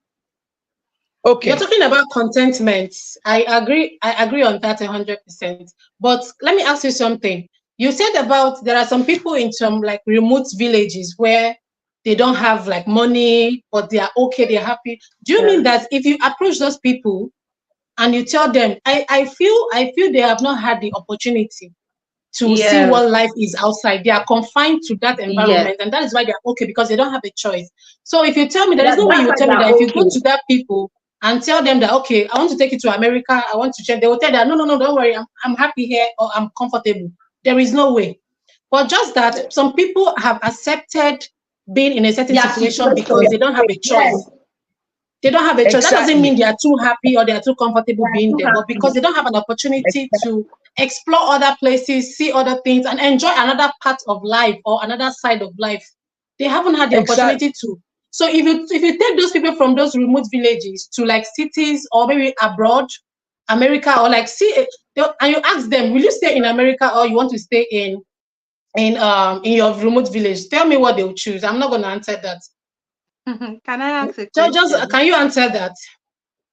You're Okay. talking about contentment. I agree on that 100%. But let me ask you something. You said about there are some people in some like remote villages where they don't have like money, but they are okay, they're happy. Do you Yeah. mean that if you approach those people and you tell them, I feel they have not had the opportunity to see Yeah. what life is outside. They are confined to that Yes. environment, and that is why they're okay because they don't have a choice. So if you tell me, there is That, no way that's you will why tell they me are that if you go okay. to that people and tell them that okay, I want to take you to America, I want to check. They will tell that no, don't worry, I'm happy here or I'm comfortable. There is no way. But just that some people have accepted being in a certain Their situation because situation. they don't have a Yes. choice. They don't have a choice. That doesn't mean Exactly. they are too happy or they are too They comfortable are being too there, but because happy. they don't have an opportunity Exactly. to explore other places, see other things, and enjoy another part of life or another side of life, they haven't had the Exactly. opportunity to. So if you take those people from those remote villages to like cities or maybe abroad, America, or like and you ask them, will you stay in America or you want to stay in your remote village? Tell me what they'll choose. I'm not going to answer that. Can I ask a Just question? can you answer that?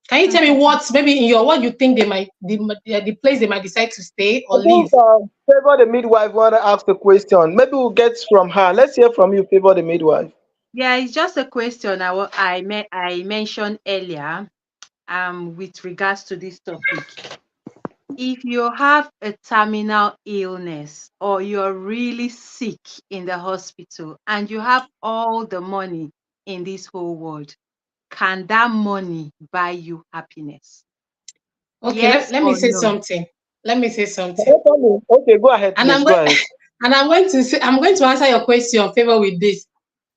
Can you tell me what maybe in what you think the place they might decide to stay I or think live? Favor the midwife want to ask the question. Maybe we'll get from her. Let's hear from you, Favor the midwife. Yeah, it's just a question I mentioned earlier with regards to this topic. If you have a terminal illness or you're really sick in the hospital and you have all the money in this whole world, can that money buy you happiness? Okay, Yes let me or say no? something. Let me say Can something. you tell me? Okay, go ahead, And please. I'm Go going ahead. and I'm going to answer your question, Favor, with this.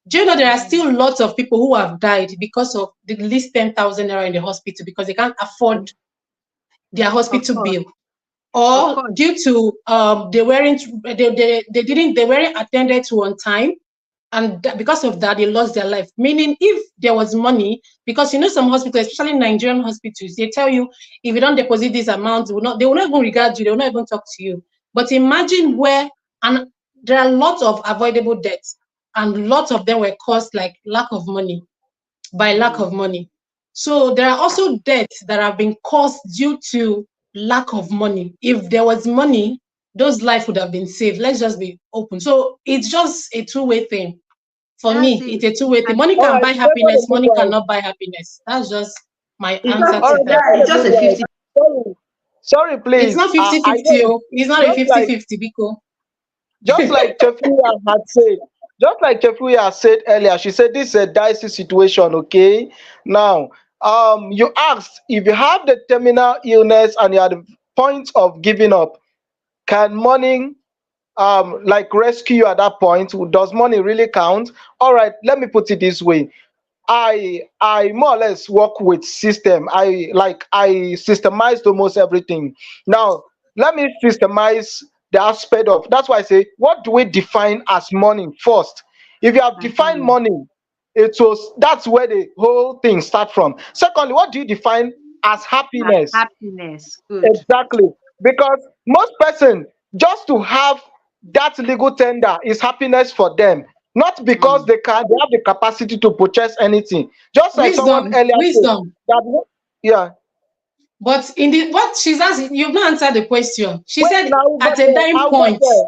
Do you know there are Mm, still lots of people who have died because of the least 10,000 naira in the hospital because they can't afford their of hospital course, bill, of or course. due to they weren't attended to on time, and because of that they lost their life. Meaning, if there was money, because you know some hospitals, especially Nigerian hospitals, they tell you if you don't deposit this amount, they will not even regard you, they will not even talk to you. But imagine where, and there are lots of avoidable deaths, and lots of them were caused like lack of money, by lack Mm, of money. So there are also deaths that have been caused due to lack of money. If there was money, those lives would have been saved. Let's just be open. So it's just a two-way thing. For that's me, it. it's a two-way thing. And Money All can right, buy Favour the happiness, money midwife. cannot buy happiness. That's just my It's answer just, All to right, that. Favour yeah, it's the just a midwife. 50. Sorry, sorry, It's please. not I know 50-50. it's Oh. It's not a just like 50-50, Biko. just like Chefuya had said, just like Chefuya said earlier, she said this is a dicey situation. Okay, now you asked if you have the terminal illness and you're at the point of giving up, can money like rescue you at that point? Does money really count? All right, let me put it this way. I more or less work with system. I systemized almost everything. Now let me systemize the aspect of, that's why I say, what do we define as money first? If you have defined mhm, money, that's where the whole thing start from. Secondly, what do you define as as happiness? happiness, good. Exactly. Because most person, just to have that legal tender is happiness for them. Not because Mm. they have the capacity to purchase anything. Just like someone Wisdom, earlier said wisdom. that, yeah. But in the what she's asking, you've not answered the question. She Wait, said now I'll go at a there. dying I'll go point. there.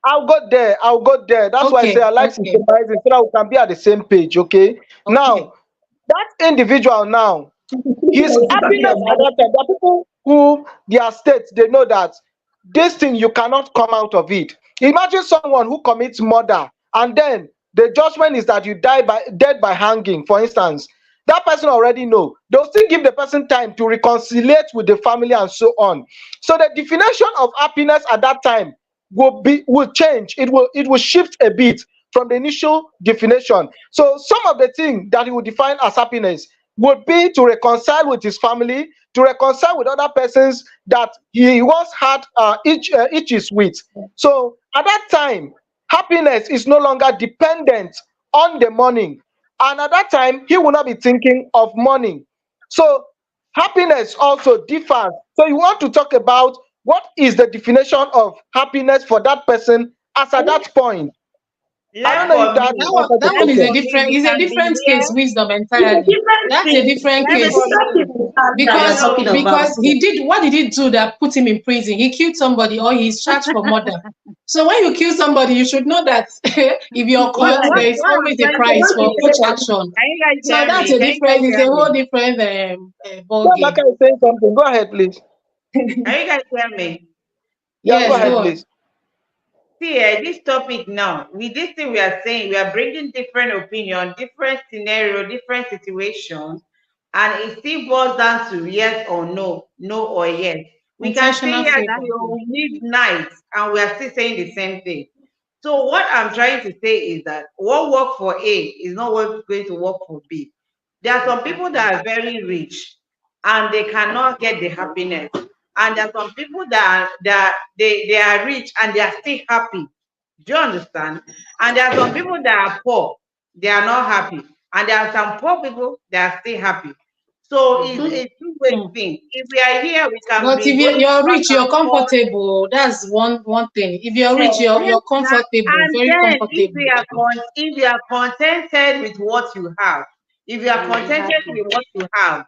I'll go there. I'll go there. That's why I say Okay, I like okay, systemizing so that we can be at the same page. Okay. okay. Now, that individual now, his We're still talking happiness at about that time. There are people who their state, they know that this thing you cannot come out of it. Imagine someone who commits murder and then the judgment is that you die by dead by hanging, for instance. That person already know. They'll still give the person time to reconciliate with the family and so on. So the definition of happiness at that time will change. It will shift a bit from the initial definition. So some of the things that he would define as happiness would be to reconcile with his family, to reconcile with other persons that he once had itches with. So at that time, happiness is no longer dependent on the money. And at that time, he will not be thinking of money. So happiness also differs. So you want to talk about what is the definition of happiness for that person as at that point. I don't Left know if for that That me. one, answers the that one Left is a for question. me. different, You is a can be different case, here. wisdom it's a entirely. different That's a thing. different It's Left a for case different thing me. with that that You you're because talking know, about. because he did what did he do that put him in prison? He killed somebody or he's charged for murder. So when you kill somebody, you should know that if you're What caught, what there what is what I'm always a trying They to price want to for say, court say action. can you guys So hear that's me? a Can you different, guys it's hear a whole me? different ball Yeah, game. Maka is saying something. Go ahead, please. Can you guys hear me? Yeah, go Yes, ahead, go on. please. See, this topic now, with this thing we are saying, we are bringing different opinion, different scenario, different situation, and it still boils down to yes or no, no or yes. We can stay Intentional here favor. till midnight and we are still saying the same thing. So what I'm trying to say is that what work for A is not what going to work for B. There are some people exactly? that are very rich and they cannot get the happiness. And there are some people that they are rich and they are still happy. Do you understand? And there are some people that are poor, they are not happy. And there are some poor people that are still happy. So it's Mm-hmm. a two-way Hmm. thing. If we are here, we can But if be going you're back rich, and you're forth. comfortable. That's one thing. If you're rich, Yes, you're now, comfortable, and very then comfortable. if you are contented with what you have, if you are You'll be contented happy. with what you have,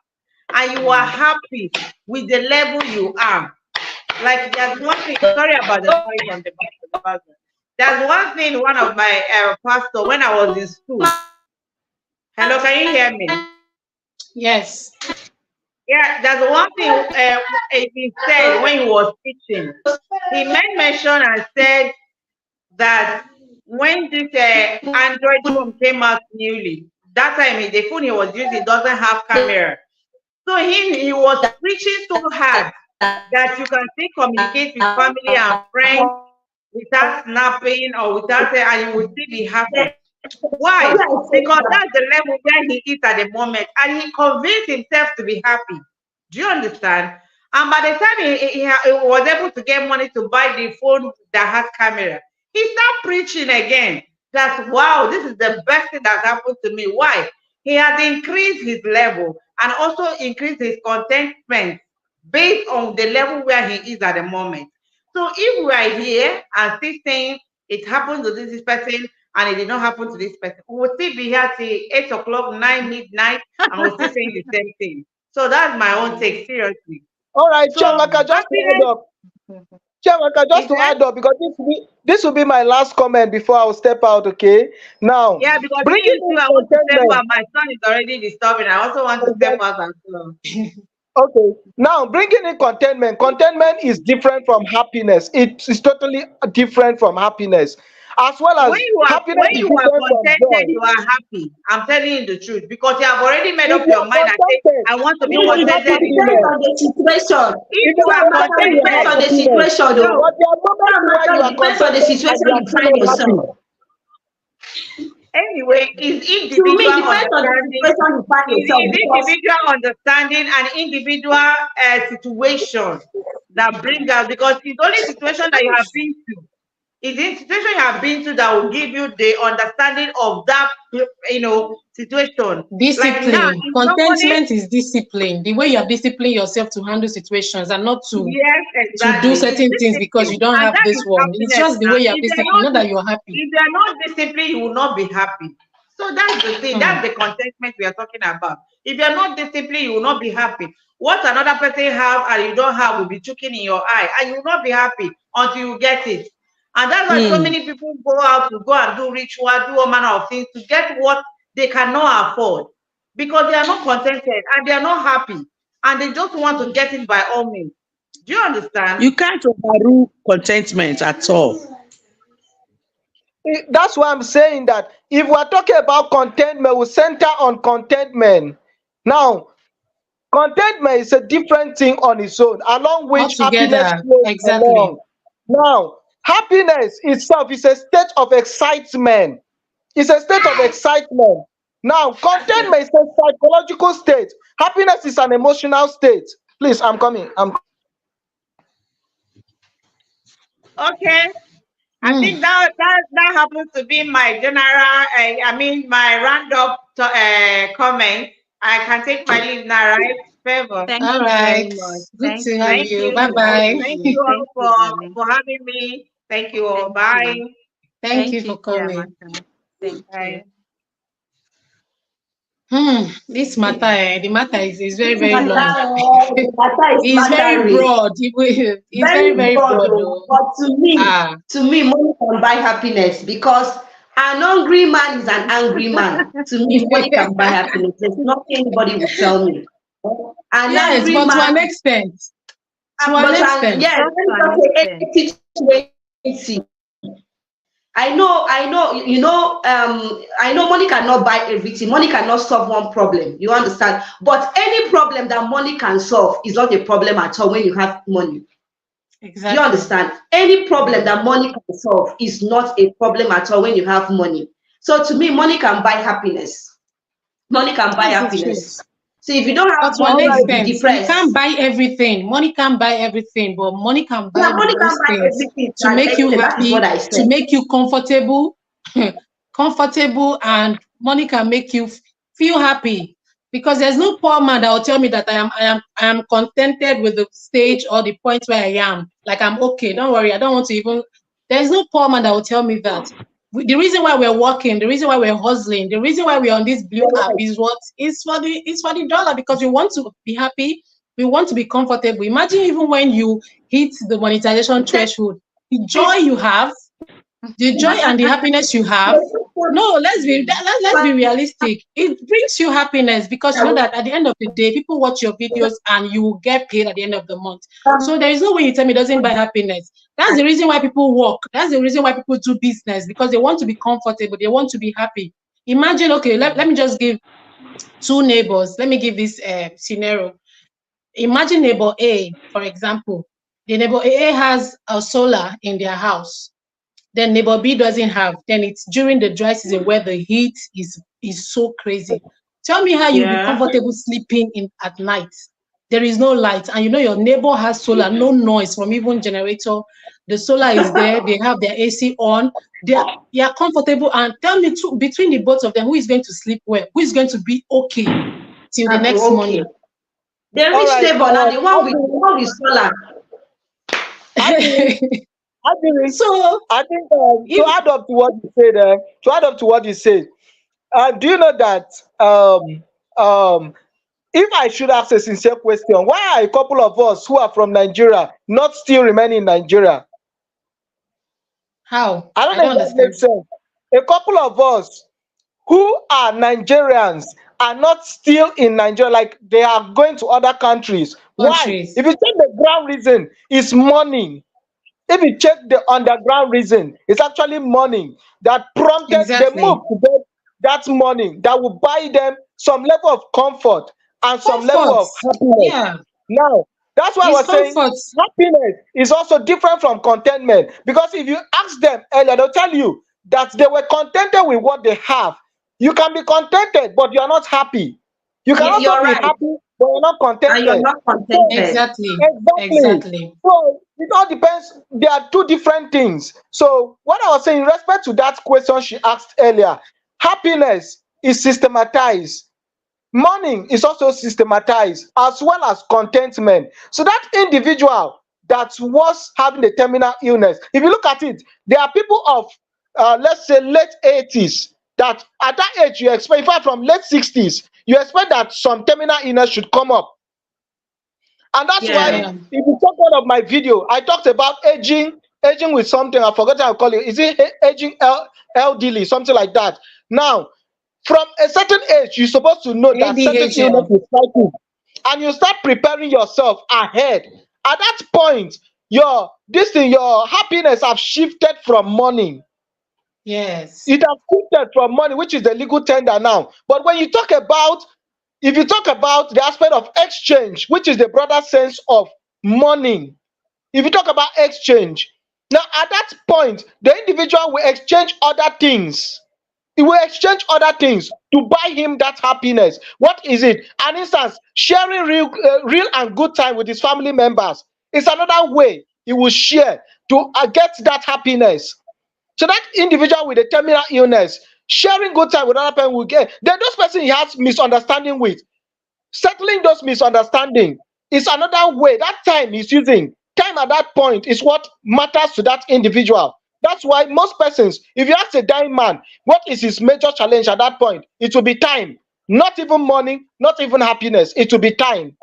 and you are Mm. happy with the level you are, like there's one thing. Sorry about the noise on the background. There's one thing one of my pastor when I was in school. Hello, can you hear me? Yes. Yeah, there's one thing he said when he was teaching. He made mention and said that when this Android phone came out newly, that time the phone he was using doesn't have camera. So he was preaching so hard that you can still communicate with family and friends without snapping or without, and you will still be happy. Why? Because that's the level where he is at the moment, and he convinced himself to be happy. Do you understand? And by the time he was able to get money to buy the phone that has camera, he started preaching again. That wow, this is the best thing that happened to me. Why? He has increased his level and also increased his contentment based on the level where he is at the moment. So if we are here and still saying it happened to this person and it did not happen to this person, we will still be here till 8 o'clock, 9 midnight, and we're still saying the same thing. So that's my own take, seriously. All right, So Chiamaka, just to add happiness up. Chiamaka, just is to that, add up, because this will be my last comment before I will step out, okay? Now, yeah, because me bringing too, in I want to step contentment. out. My son is already disturbing. I also want to step out as well. Okay, now bringing in contentment. Contentment is different from happiness. It is totally different from happiness, as well When as you are happiness is different from contented, joy. you are happy. I'm telling you the truth because you have already made If up you your are mind and say, contented, I want to be you will have contented It in depends happiness. on the situation. If If you you are are Chiamaka, it contented, you depends have on contented, the happiness. situation, no, though. But there are moments where you Chiamaka, are it depends on the contented and situation you are you still find not happy. yourself. anyway, is To me, individual it depends on the understanding, situation you find yourself is because individual understanding and individual situation that brings out because it's only situation that you have been to. It's the situation you have been to that will give you the understanding of that, situation. Like now, Discipline. if somebody, Contentment is discipline. The way you have disciplined yourself to handle situations and not yes, to do exactly, it's certain things because discipline, you don't and have that this is one. It's happiness just the now. way you have discipline, not that you're happy. If they are not disciplined, you will not be happy. So that's the thing. Hmm. That's the contentment we are talking about. If you are not disciplined, you will not be happy. What another person have and you don't have will be choking in your eye, and you will not be happy until you get it. And that's why so many people go out to go and do ritual, do all manner of things to get what they cannot afford because they are not contented and they are not happy and they just want to get it by all means. Do you understand? You can't overrule contentment at all. That's why I'm saying that if we're talking about contentment, we center on contentment. Now, contentment is a different thing on its own, along which happiness Altogether, flows exactly. along. Now, happiness itself is a state of excitement. It's a state of excitement. Now, contentment is a psychological state. Happiness is an emotional state. Please, I'm coming. Okay. I Hmm. think that happens to be my general, my roundup comment. I can take my leave now, right? Favor. Thank All you very right. much. Good Thank to have you. Thank you. you. Bye Thank bye. Thank you. you all Thank you, darling. for having me. Thank you all. Thank Bye. you. Thank you Thank for you, coming. Chiamaka. Thank you. Bye. This matter, the matter is very, this very long. the matter is It's very mattering. broad. It's Very very, very broad, broad though. though. But Ah, to me, money can buy happiness because an hungry man is an angry man. To me, money can buy happiness. There's nothing anybody will tell me. An yes, angry but to an man, extent. To an but extent. yes, Just let to me an just extent. say 80-20. I know money cannot buy everything. Money cannot solve one problem. You understand? But any problem that money can solve is not a problem at all when you have money. Do you Exactly. understand? Any problem that money can solve is not a problem at all when you have money. So to me, money can buy happiness. Money can buy That's the truth. happiness. So if you don't But have to an All money, you'll right. be extent, you can't depressed. buy everything. Money can't buy everything, but money can Yeah, buy money can most buy things everything to to an make you extent. That is what happy, I to said. make you comfortable, comfortable, and money can make you feel happy. Because there's no poor man that will tell me that I am contented with the stage or the point where I am. Like I'm okay. Don't worry. I don't want to even. There's no poor man that will tell me that. The reason why we're working, the reason why we're hustling, the reason why we're on this blue You're app right. is what is for the dollar because we want to be happy, we want to be comfortable. Imagine even when you hit the monetization threshold, the joy you have, The joy and the happiness you have. No, let's be realistic. It brings you happiness because you know that at the end of the day, people watch your videos and you will get paid at the end of the month. So there is no way you tell me it doesn't buy happiness. That's the reason why people work. That's the reason why people do business, because they want to be comfortable. They want to be happy. Imagine, okay, let me just give two neighbors. Let me give this scenario. Imagine neighbor A, for example. The neighbor A has a solar in their house. Then neighbor B doesn't have. Then it's during the dry season where the heat is so crazy. Tell me how you'll be comfortable sleeping in at night. There is no light, and you know your neighbor has solar, no noise from even generator. The solar is there. They have their AC on. They are comfortable. And tell me, too, between the both of them, who is going to sleep well? Who is going to be okay till the next morning? The rich neighbor, now the one with solar. So I think to add up to what you said, do you know that if I should ask a sincere question, why are a couple of us who are from Nigeria not still remaining in Nigeria? How? I don't know if that makes sense. A couple of us who are Nigerians are not still in Nigeria, like they are going to other countries. Why? If you check the ground reason, it's money. If you check the underground reason, it's actually money that prompted the move to get that money that will buy them some level of comfort and some level of happiness. Yeah. Now, that's why I was saying happiness is also different from contentment. Because if you ask them earlier, they'll tell you that they were contented with what they have. You can be contented, but you are not happy. You can also be happy, but you're not contented. And you're not contented. Exactly. So it all depends. There are two different things. So what I was saying in respect to that question she asked earlier, happiness is systematized. Money is also systematized, as well as contentment. So that individual that was having a terminal illness, if you look at it, there are people of let's say late 80s that at that age you expect, in fact from late 60s, you expect that some terminal illness should come up. And that's why if you check one of my video, I talked about aging with something, I forgot how to call it. Is it aging elderly, something like that? Now, from a certain age, you're supposed to know that certain illness is cycling, and you start preparing yourself ahead. At that point, your happiness have shifted from money. Yes. It has shifted from money, which is the legal tender now. But when you talk about, if you talk about the aspect of exchange, which is the broader sense of money, if you talk about exchange, now at that point, the individual will exchange other things. He will exchange other things to buy him that happiness. What is it? An instance, sharing real and good time with his family members is another way he will share to get that happiness. So that individual with a terminal illness, sharing good time with other people will get. Then those person he has misunderstanding with, settling those misunderstanding is another way. That time he's using, time at that point is what matters to that individual. That's why most persons, if you ask a dying man, what is his major challenge at that point? It will be time. Not even money, not even happiness. It will be time.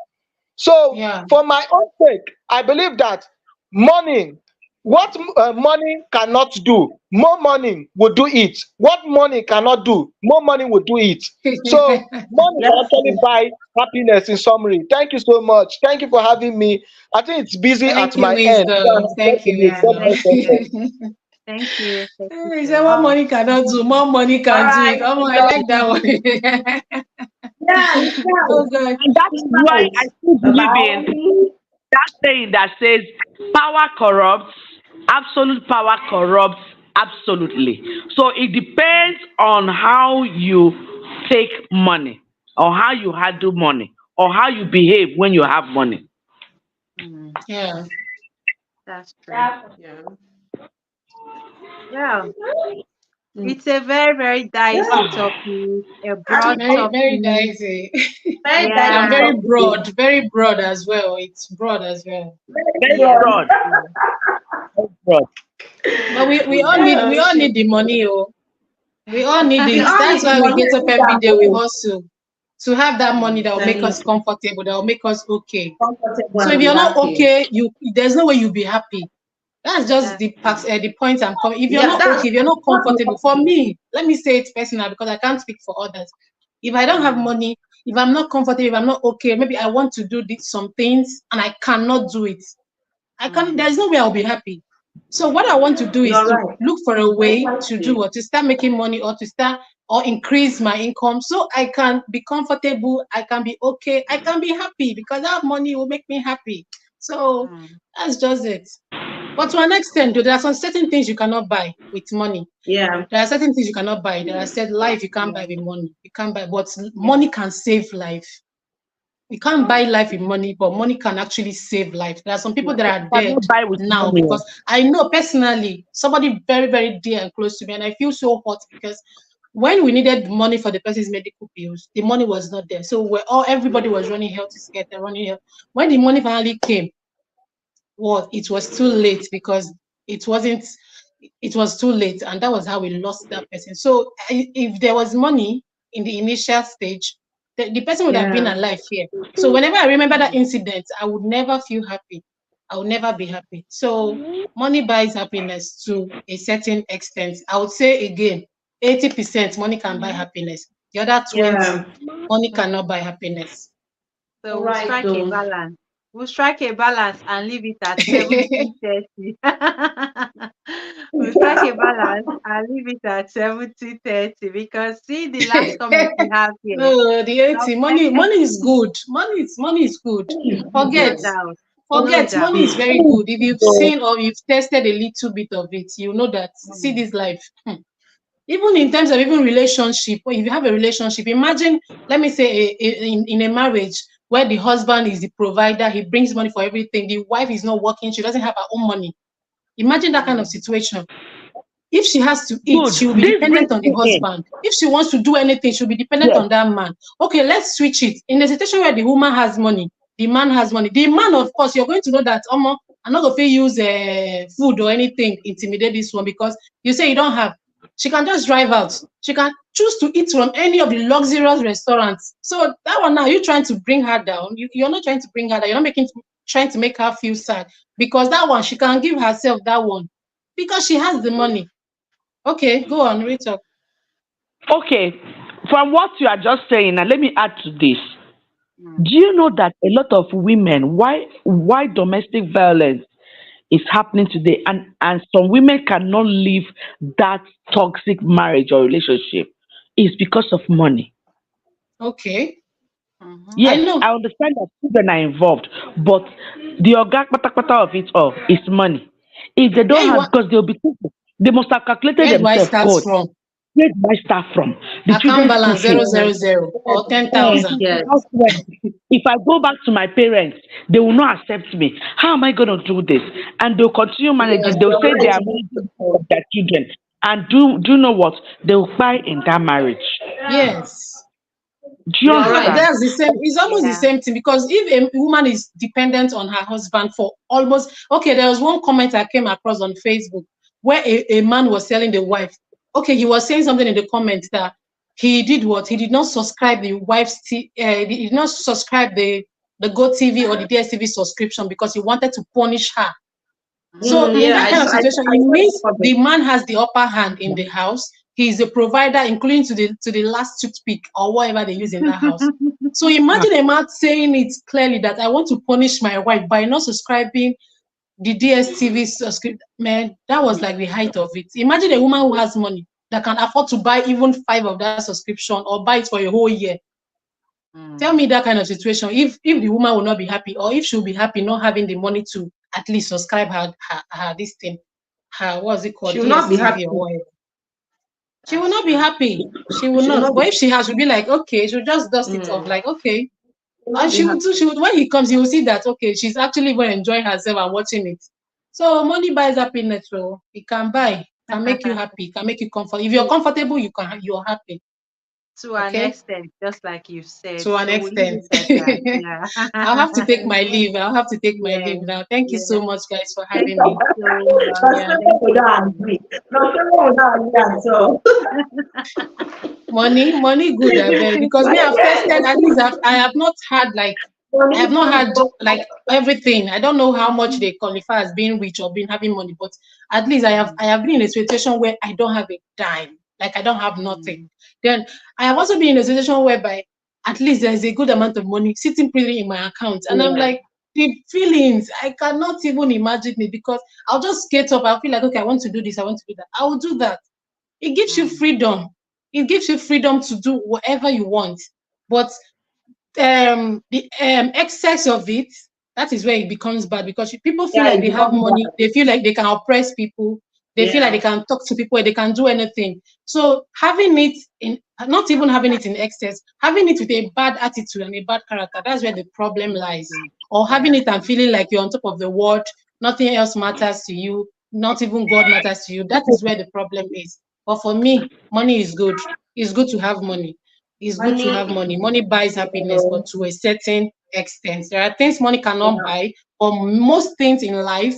So for my own sake, I believe that money, what money cannot do, more money will do it. What money cannot do, more money will do it. So money can actually buy happiness in summary. Thank you so much. Thank you for having me. I think it's busy at my end. Thank you. Thank you. He said, what money cannot do, more money can do it. Oh, I like that one. Oh, God. And that's why I still believe in that saying that says power corrupts, absolute power corrupts absolutely. So it depends on how you take money, or how you handle money, or how you behave when you have money. Yeah. That's true. Yeah. It's a very, very dicey topic, a broad topic. Very dicey. Yeah. And very broad as well. It's broad as well. Very broad. But we all need the money, we all need it. That's why we get up every day. We hustle to have that money that will make us comfortable, that will make us okay. So if you're not okay, there's no way you'll be happy. That's just That's the point I'm coming. If you're Yeah, not that's okay, if you're not comfortable, for me, let me say it personal because I can't speak for others. If I don't have money, if I'm not comfortable, if I'm not okay, maybe I want to do some things and I cannot do it. I can't. There's no way I'll be happy. So what I want to do is you're to right. look for a way to do Precisely. what to start making money or to start or increase my income so I can be comfortable. I can be okay. I can be happy because that money will make me happy. So that's just it. But to an extent, though, there are some certain things you cannot buy with money. Yeah. There are certain things you cannot buy. There are said life you can't buy with money. You can't buy, but money can save life. You can't buy life with money, but money can actually save life. There are some people that You are dead cannot buy with now money. because I know personally somebody very, very dear and close to me, and I feel so hot because when we needed money for the person's medical bills, the money was not there. So everybody was running hell to scatter, running hell. When the money finally came, it was too late because it wasn't it was too late, and that was how we lost that person. So if there was money in the initial stage, the person would have been Yeah. alive here. So whenever I remember that incident, I would never feel happy. I would never be happy. So money buys happiness to a certain extent. I would say again, 80% money can buy happiness. The other 20, Yeah. money cannot buy happiness. So All we'll right, strike a though. balance. We'll strike a balance and leave it at 70-30. We'll strike a balance and leave it at 70-30 because see the last comment we have here. No, the No, 80 money is good. Money is good. no Forget doubt. No forget doubt. money is very good. If you've seen or you've tested a little bit of it, you know that see Mm, this life. Even in terms of even relationship, or if you have a relationship, imagine, let me say in a marriage where the husband is the provider, he brings money for everything, the wife is not working, she doesn't have her own money. Imagine that kind of mm, situation. If she has to eat, Good. she will be This brings dependent on the me in. husband. If she wants to do anything, she'll be dependent Yes. on that man. Okay, let's switch it. In a situation where the woman has money, the man has money. The man, of course, you're going to know that, I'm not going to use food or anything, intimidate this one because you say you don't have. She can just drive out. She can choose to eat from any of the luxurious restaurants. So that one now, you're trying to bring her down. You're not trying to bring her down. You're not trying to make her feel sad because that one, she can give herself that one because she has the money. Okay, go on, Rachel. Okay. From what you are just saying, now let me add to this. mm, Do you know that a lot of women, why domestic violence is happening today, and some women cannot leave that toxic marriage or relationship, is because of money. Okay, mhm, I Yes, know. I understand that children are involved, but the organ kpatakpata of it all is money. If they Where don't you have, want? because they'll be thinking, they must have calculated Where do I themselves, start God, from? where do I start from? The Account children's school balance fees. zero zero zero or Eh, 10,000. Yes. house rent. If I go back to my parents, they will not accept me. How am I going to do this? And they'll continue Yes, managing. They'll you're say they right. are managing because of their children. And do you know what? They will cry in that marriage. Yes. Do you You're So right. understand? that's the same. It's almost the yeah. same thing because if a woman is dependent on her husband for almost okay, there was one comment I came across on Facebook where a man was telling the wife, okay, he was saying something in the comments that he did what? He did not subscribe the he did not subscribe the Go TV or the DSTV subscription because he wanted to punish her. So in Yeah, that kind of situation, I it saw the means comment. the man has the upper hand in the house. He is a provider, including to the last toothpick or whatever they use in that house. So imagine a man saying it clearly that I want to punish my wife by not subscribing the DSTV subscription. Man, that was like the height of it. Imagine a woman who has money that can afford to buy even 5 of that subscription or buy it for a whole year. Tell Mm, me that kind of situation. If the woman will not be happy, or if she'll be happy not having the money to at least subscribe her this thing, her what's it She called, will not be happy. DSTV or whatever. She will that's not be true. happy. She will She will not. not be But if she has, she'll be like, okay, she'll just dust it off, mm, like, okay. she will And not be she would happy. too, she would when he comes, he will see that okay, she's actually going to enjoy herself and watching it. So money buys happiness, so it can buy, can make you happy, can make you comfortable. If you're comfortable, you're happy. To an Okay? extent, just like you said. To an So we'll leave extent. it at that. Yeah. I'll have to take my leave. I'll have to take my Yes. leave now. Thank you Yes. so much, guys, for Thank having you me. so But much. Yeah. someone Thank will you not so agree. But someone will not agree at all. Money good, I beg. Because me, I've tested, at least I have not had like I have not had like everything. I don't know how much they qualify as being rich or being having money, but at least I have been in a situation where I don't have a dime, like I don't have nothing. Then I have also been in a situation whereby at least there's a good amount of money sitting pretty in my account, and I'm like the feelings I cannot even imagine it because I'll just get up. I'll feel like okay, I want to do this, I want to do that. I will do that. It gives you freedom. It gives you freedom to do whatever you want, but the excess of it, that is where it becomes bad because people feel Yeah, like it they have becomes money, bad. they feel like they can oppress people, they feel like Yeah. they can talk to people, they can do anything. So having it in, not even having it in excess, having it with a bad attitude and a bad character, that's where the problem lies. Or having Yeah. it and feeling like you're on top of the world, nothing else matters to you, not even God matters to you, that is where the problem is. But for me, money is good. It's good to have money. It's good to have Money, money. Money buys happiness, but to a certain extent. There are things money cannot yeah. buy, but most things in life,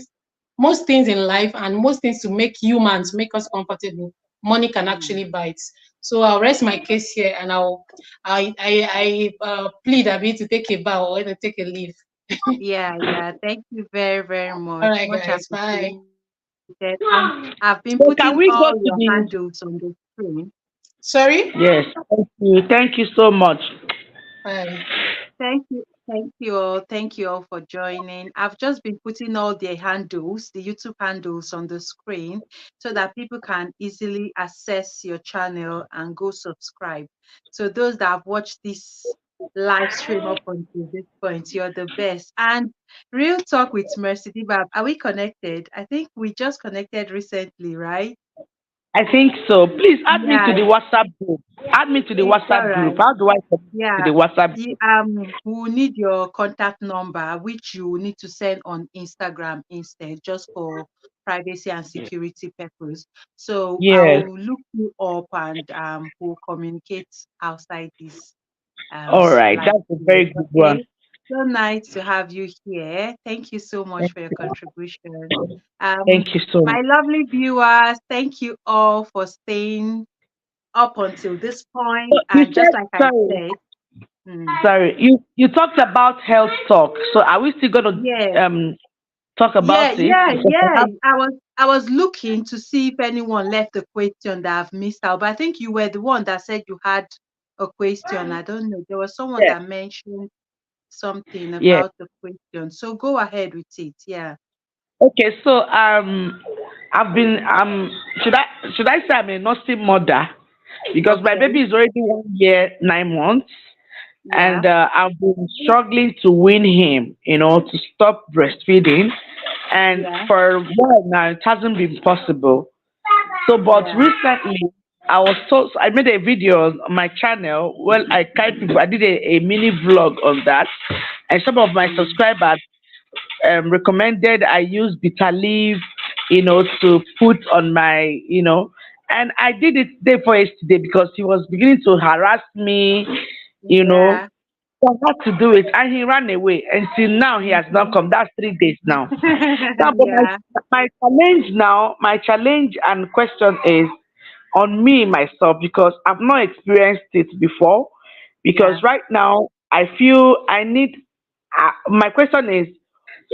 and most things to make humans, make us comfortable, money can actually buy it. So I'll rest my case here, and I plead a bit to take a bow or to take a leave. Yeah, yeah. Thank you very, very All much. right, Much guys. Bye. appreciated. I've been So putting can we all go to your the? handles on the screen. Sorry. Yes. Thank you. Thank you so much. Bye. Thank you. Thank you all. Thank you all for joining. I've just been putting all their handles, the YouTube handles on the screen so that people can easily access your channel and go subscribe. So those that have watched this live stream up until this point, you're the best. And Real Talk with Mercy Dibab, are we connected? I think we just connected recently, right? I think so. Please add me to Yeah, the WhatsApp group. Add me to the it's all WhatsApp group. right. How do I connect to Yeah, the WhatsApp group? we will need your contact number, which you will need to send on Instagram instead, just for privacy and security purpose. So Yes. I'll look you up and we'll communicate outside this All right. live That's a very stream. good one. Okay. So nice to have you here. Thank you so much Thank for your you. contribution. Um, Thank you so my much. lovely viewers, thank you all for staying up until this So point. you And just said like I sorry. said, mm, Sorry. You talked about health talk. So are we still gonna yeah, talk yeah, about it? yeah, Because I yeah. have I was looking to see if anyone left a question that I've missed out, but I think you were the one that said you had a question. I don't know. There was someone yes, that mentioned something yes. about the question. So go ahead with it. Yeah. Okay, so I've been should I say I'm a nursing mother because my Okay. baby is already 1 year 9 months, Yeah. and I've been struggling to wean him, to stop breastfeeding, and Yeah. for a while now it hasn't been possible. So, but Yeah. recently I was told, I made a video on my channel. Well, I did a mini vlog on that, and some of my Mm, subscribers recommended I use bitter leaf, to put on my, and I did it day for yesterday because he was beginning to harass me, you know. yeah. So I had to do it, and he ran away. Until now, he has not Mhm. come. That's 3 days now. Now, but Yeah. my challenge and question is on me myself because I've not experienced it before. Because Yeah. right now, I feel I need. My question is,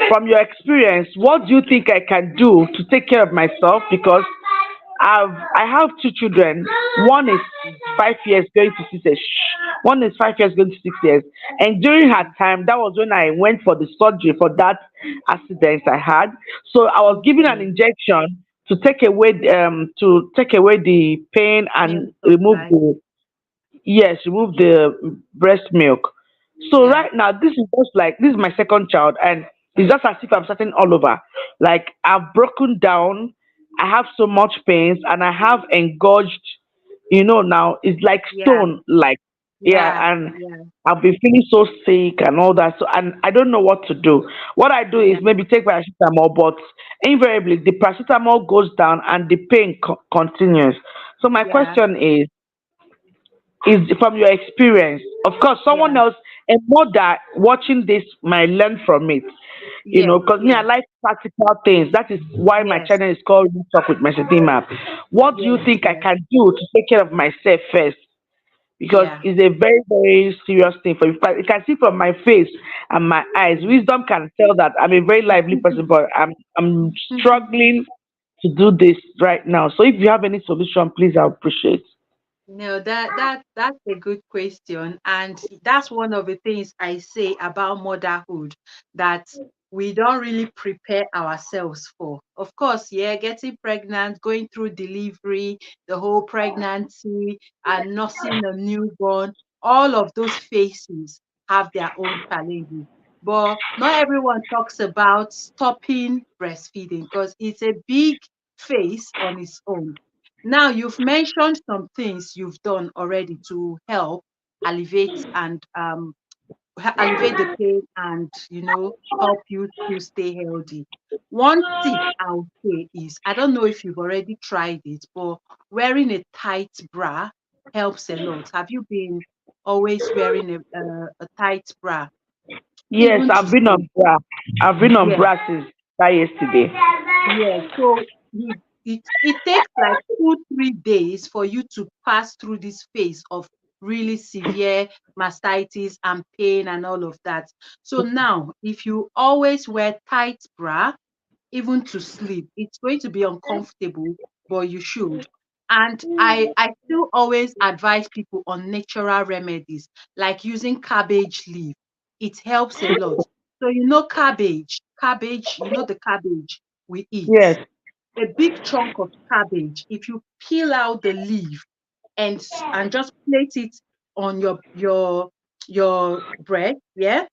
from your experience, what do you think I can do to take care of myself? Because I have two children. One is Mhm. 5 years going to 6 years. One is 5 years going to 6 years. And during her time, that was when I went for the surgery for that accident I had. So I was given an Okay. injection to take away the pain Milk and supply. remove the breast milk. So Yeah. right now, this is my second child, and it's just as if I'm starting all over. Like I've broken down, I have so much pains, and I have engorged. Now it's like Yeah. stone, like yeah, Yeah. and Yeah. I've been feeling so sick and all that. So and I don't know what to do. What I do is Yeah. maybe take paracetamol, but invariably the paracetamol goes down and the pain continues. So my Yeah. question is from your experience. Of course, someone Yeah. else, a mother watching this might learn from it. Yes. Because me, I Yes. like practical things. That is why my Yes. channel is called Real Talk with Mercedes Map. What do you Yes. think I Yes. can do to take care of myself first? because Yeah. it's a very, very serious thing for you. But you can see from my face and my eyes, wisdom can tell that I'm a very lively person, but I'm struggling to do this right now. So if you have any solution, please, I appreciate. No, that's a good question, and that's one of the things I say about motherhood that we don't really prepare ourselves for. Of course, yeah, getting pregnant, going through delivery, the whole pregnancy, and nursing a newborn, all of those phases have their own challenges. But not everyone talks about stopping breastfeeding because it's a big phase on its own. Now, you've mentioned some things you've done already to help alleviate and alleviate the pain and help you to stay healthy. One tip I would say is I don't know if you've already tried it, but wearing a tight bra helps a lot. Have you been always wearing a tight bra, Yes, even to I've been sleep? on bra. I've been on Yes. bra since that yesterday. Yeah, so it takes like 2 3 days for you to pass through this phase of really severe mastitis and pain and all of that. So now, if you always wear tight bra, even to sleep, it's going to be uncomfortable, but you should. And I still always advise people on natural remedies like using cabbage leaf. It helps a lot. So cabbage, the cabbage we eat, Yes. a big chunk of cabbage, if you peel out the leaf and just place it on your bread, yeah,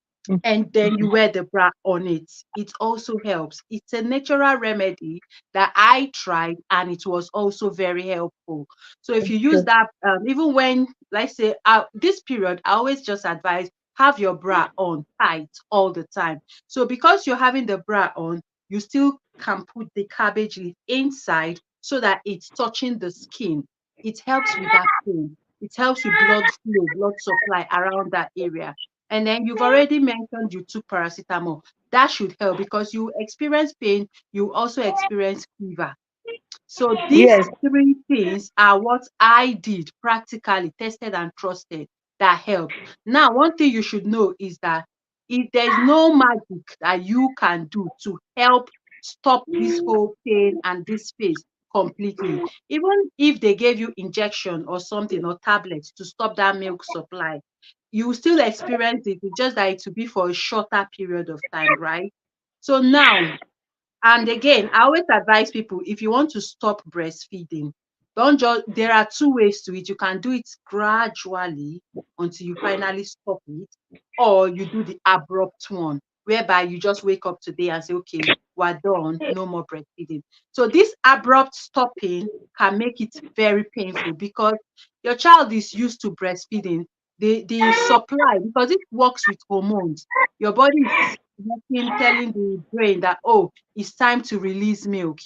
and then you wear the bra on it. It also helps. It's a natural remedy that I tried, and it was also very helpful. So if you use that, even when, let's say, this period, I always just advise have your bra on tight all the time. So because you're having the bra on, you still can put the cabbage leaf inside so that it's touching the skin. It helps with that pain. It helps with blood flow, blood supply around that area. And then you've already mentioned you took paracetamol. That should help because you experience pain, you also experience fever. So these Yes. three things are what I did practically, tested and trusted, that helped. Now, one thing you should know is that if there's no magic that you can do to help stop this whole pain and this phase completely, even if they gave you injection or something or tablets to stop that milk supply, you will still experience it. It's just that it will be for a shorter period of time, right? So now, and again, I always advise people if you want to stop breastfeeding, don't just, there are two ways to it. You can do it gradually until you finally stop it, or you do the abrupt one, whereby you just wake up today and say, okay, we're done, no more breastfeeding. So this abrupt stopping can make it very painful because your child is used to breastfeeding. The supply, because it works with hormones, your body is working, telling the brain that, oh, it's time to release milk,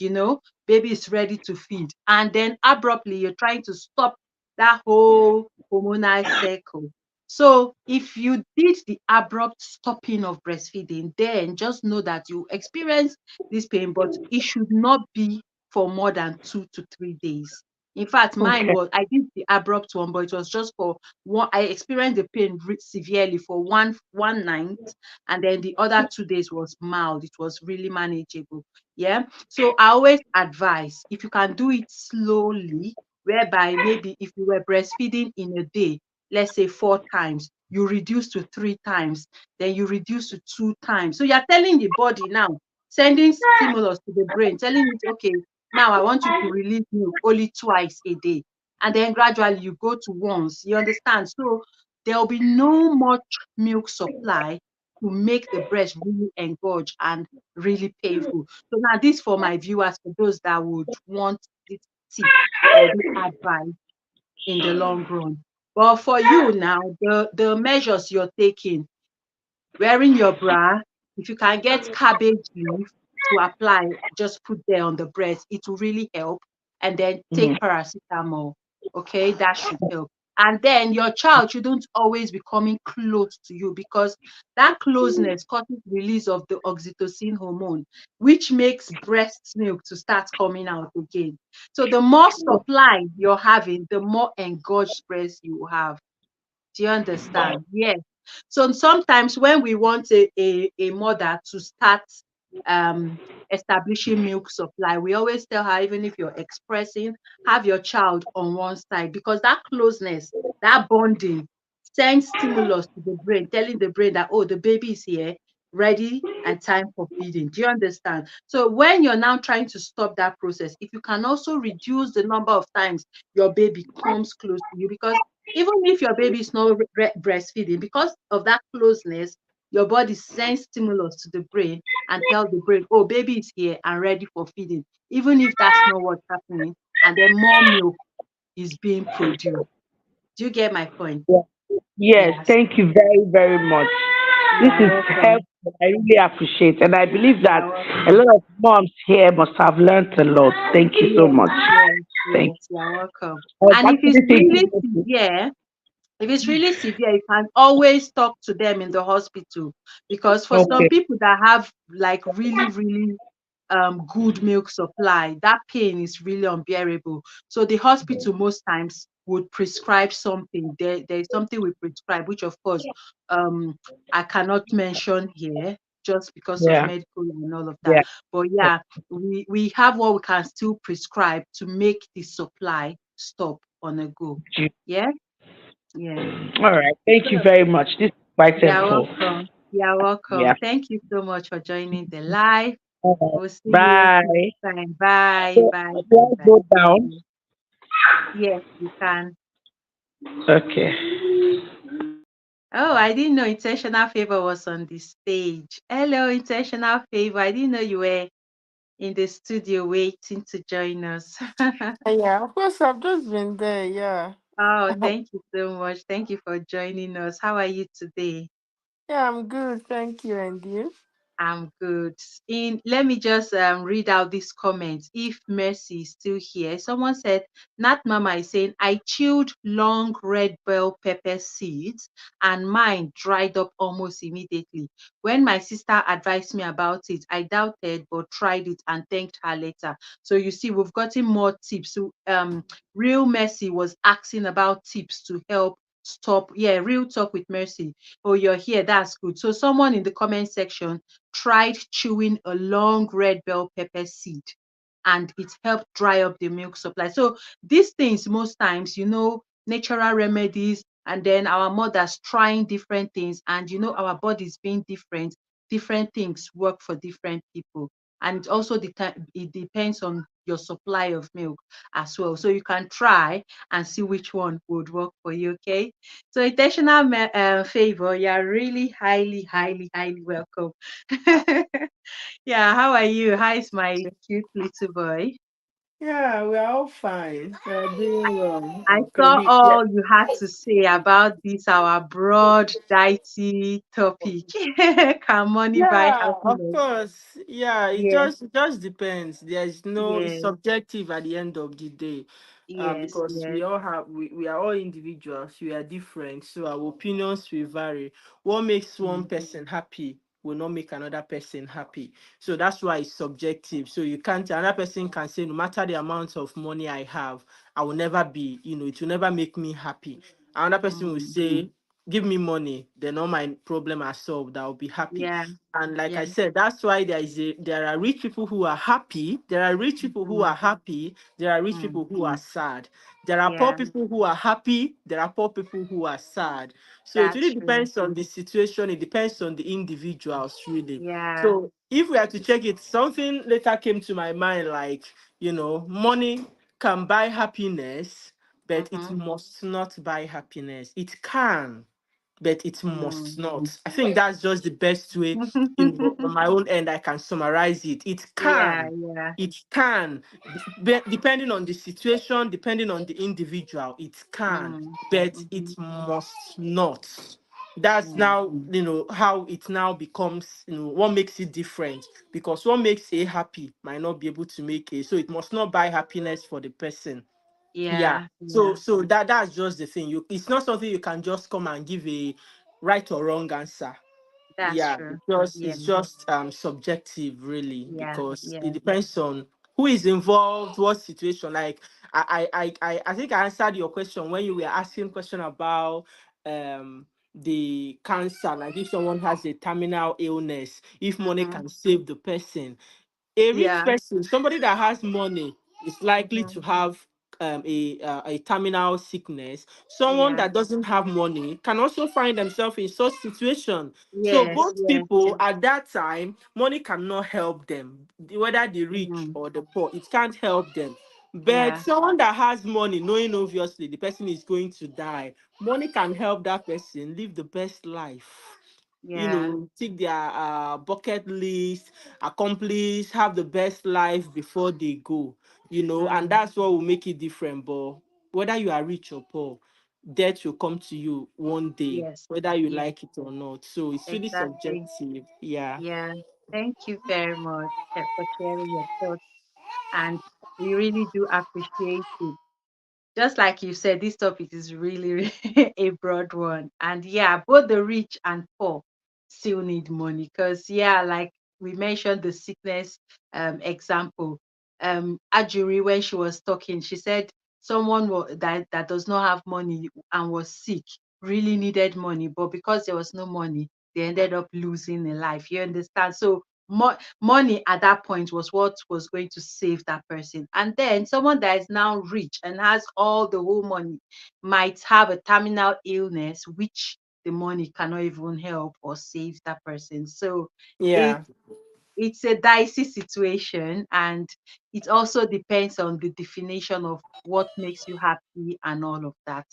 baby is ready to feed. And then abruptly, you're trying to stop that whole hormonal cycle. So if you did the abrupt stopping of breastfeeding, then just know that you experience this pain, but it should not be for more than 2 to 3 days. In fact, mine Okay. was, I did the abrupt one, but it was just for one. I experienced the pain severely for one night, and then the other 2 days was mild. It was really manageable. Yeah. So I always advise if you can do it slowly, whereby maybe if you were breastfeeding in a day, let's say 4 times, you reduce to 3 times, then you reduce to 2 times. So you're telling the body now, sending stimulus to the brain, telling it, okay, now I want you to release milk only twice a day. And then gradually you go to once. You understand? So there will be no much milk supply to make the breast really engorge and really painful. So now this for my viewers, for those that would want this tip or this advice in the long run. But for you now, the measures you're taking, wearing your bra, if you can get cabbage leaf to apply, just put there on the breast, it will really help. And then take Mhm. paracetamol. Okay, that should help. And then your child shouldn't always be coming close to you because that closeness causes release of the oxytocin hormone, which makes breast milk to start coming out again. So the more supply you're having, the more engorged breast you will have. Do you understand? Yes. So sometimes when we want a mother to start um establishing milk supply, we always tell her, even if you're expressing, have your child on one side, because that closeness, that bonding sends stimulus to the brain, telling the brain that, oh, the baby is here, ready and time for feeding. Do you understand? So when you're now trying to stop that process, if you can also reduce the number of times your baby comes close to you, because even if your baby is not breastfeeding, because of that closeness, your body sends stimulus to the brain and tell the brain, oh, baby is here and ready for feeding, even if that's not what's happening. And then more milk is being produced. Do you get my point? Yeah. Yes, Yes. thank you very, very much. This You're is welcome. helpful. I really appreciate, and I believe that You're a welcome. lot of moms here must have learned a lot. Thank you so Yes, much. yes, Thank yes, you're welcome. you. I was And if it's actually really thinking, severe, if it's really severe, you can always talk to them in the hospital, because for some okay, people that have like really, really good milk supply, that pain is really unbearable. So the hospital most times would prescribe something. There's something we prescribe, which of course I cannot mention here just because of yeah, medical and all of that. yeah. But yeah, we have what we can still prescribe to make the supply stop on a go. Yeah, yeah. All right, thank you So very much. This is quite you're helpful. welcome. You're welcome. Yeah. Thank you so much for joining the live. All right. We'll see you next Bye. time. Bye, So, bye, do bye, I bye. go down? Yes, you can. Okay. Oh, I didn't know Intentional Favor was on the stage. Hello, Intentional Favor. I didn't know you were in the studio waiting to join us. Yeah, of course, I've just been there. Yeah. Oh, thank you so much. Thank you for joining us. How are you today? Yeah, I'm good. Thank you. And you? I'm good. Let me just read out this comment. If Mercy is still here, someone said, Nat Mama is saying, I chewed long red bell pepper seeds and mine dried up almost immediately. When my sister advised me about it, I doubted but tried it and thanked her later. So you see, we've gotten more tips. So Real Mercy was asking about tips to help stop. Yeah, real talk with Mercy. Oh, you're here. That's good. So someone in the comment section tried chewing a long red bell pepper seed and it helped dry up the milk supply. So these things, most times, natural remedies, and then our mothers trying different things, and our bodies being different, different things work for different people. And it also it depends on your supply of milk as well. So you can try and see which one would work for you, okay? So intentional favor, you're really highly, highly, highly welcome. Yeah, how are you? How is my cute little boy? Yeah, we're all fine. We're doing well. I Okay, saw yeah. all you had to say about this, our broad, diety topic. Can money buy Yeah, of happiness? course. Yeah, Yeah, it just depends. There's no, it's yeah, subjective at the end of the day. yes, Because yes. we are all individuals, we are different, so our opinions will vary. What makes one Mm, person happy will not make another person happy. So that's why it's subjective. So you can't, another person can say, no matter the amount of money I have, I will never be, it will never make me happy. Another person will mm, say, give me money, then all my problem are solved, I'll be happy. yeah, And like yeah. I said, that's why there are rich people who are happy, there are rich people who Mm, are happy, there are rich mm, people who are sad. There are poor yeah, people who are happy, there are poor people who are sad. So it that's really true. depends on the situation, it depends on the individuals, really. Yeah. So if we have to check it, something later came to my mind like, money can buy happiness, but it Mm-hmm. must not buy happiness. It can, but it must Mm. not. I think that's just the best way, on my own end, I can summarize it. Yeah, yeah. It can, depending on the situation, depending on the individual, it can, Mm, but mm-hmm, it must not. That's mm. now, how it now becomes, what makes it different. Because what makes A happy might not be able to make A. So it must not buy happiness for the person. Yeah. Yeah, So yeah. that's just the thing. It's not something you can just come and give a right or wrong answer. That's Yeah, true. Yeah, it's just subjective really, yeah, because it yeah. depends on who is involved, what situation. Like I think I answered your question when you were asking question about the cancer, like if someone has a terminal illness, if money Mm-hmm. can save the person. A rich Yeah. person, somebody that has money, is likely Mm-hmm. to have a terminal sickness. Someone Yeah. that doesn't have money can also find themselves in such situation. So Yes. both Yes. people at that time, money cannot help them, whether the rich Mm-hmm. or the poor. It can't help them. But Yeah. someone that has money, knowing obviously the person is going to die, money can help that person live the best life. Yeah. Take their bucket list, accomplish, have the best life before they go. And Mm. that's what will make it different. But whether you are rich or poor, death will come to you one day, Yes. whether you Yes. like it or not. So it's really Exactly. subjective. Yeah. Yeah. Thank you very much for sharing your thoughts, and we really do appreciate it. Just like you said, this topic is really, really a broad one. And yeah, both the rich and poor still need money. Because yeah, like we mentioned the sickness example. Ajuri, when she was talking, she said someone that does not have money and was sick really needed money, but because there was no money, they ended up losing a life. You understand? So money at that point was what was going to save that person. And then someone that is now rich and has all the whole money might have a terminal illness, which the money cannot even help or save that person. So it Yeah. it's a dicey situation, and it also depends on the definition of what makes you happy and all of that.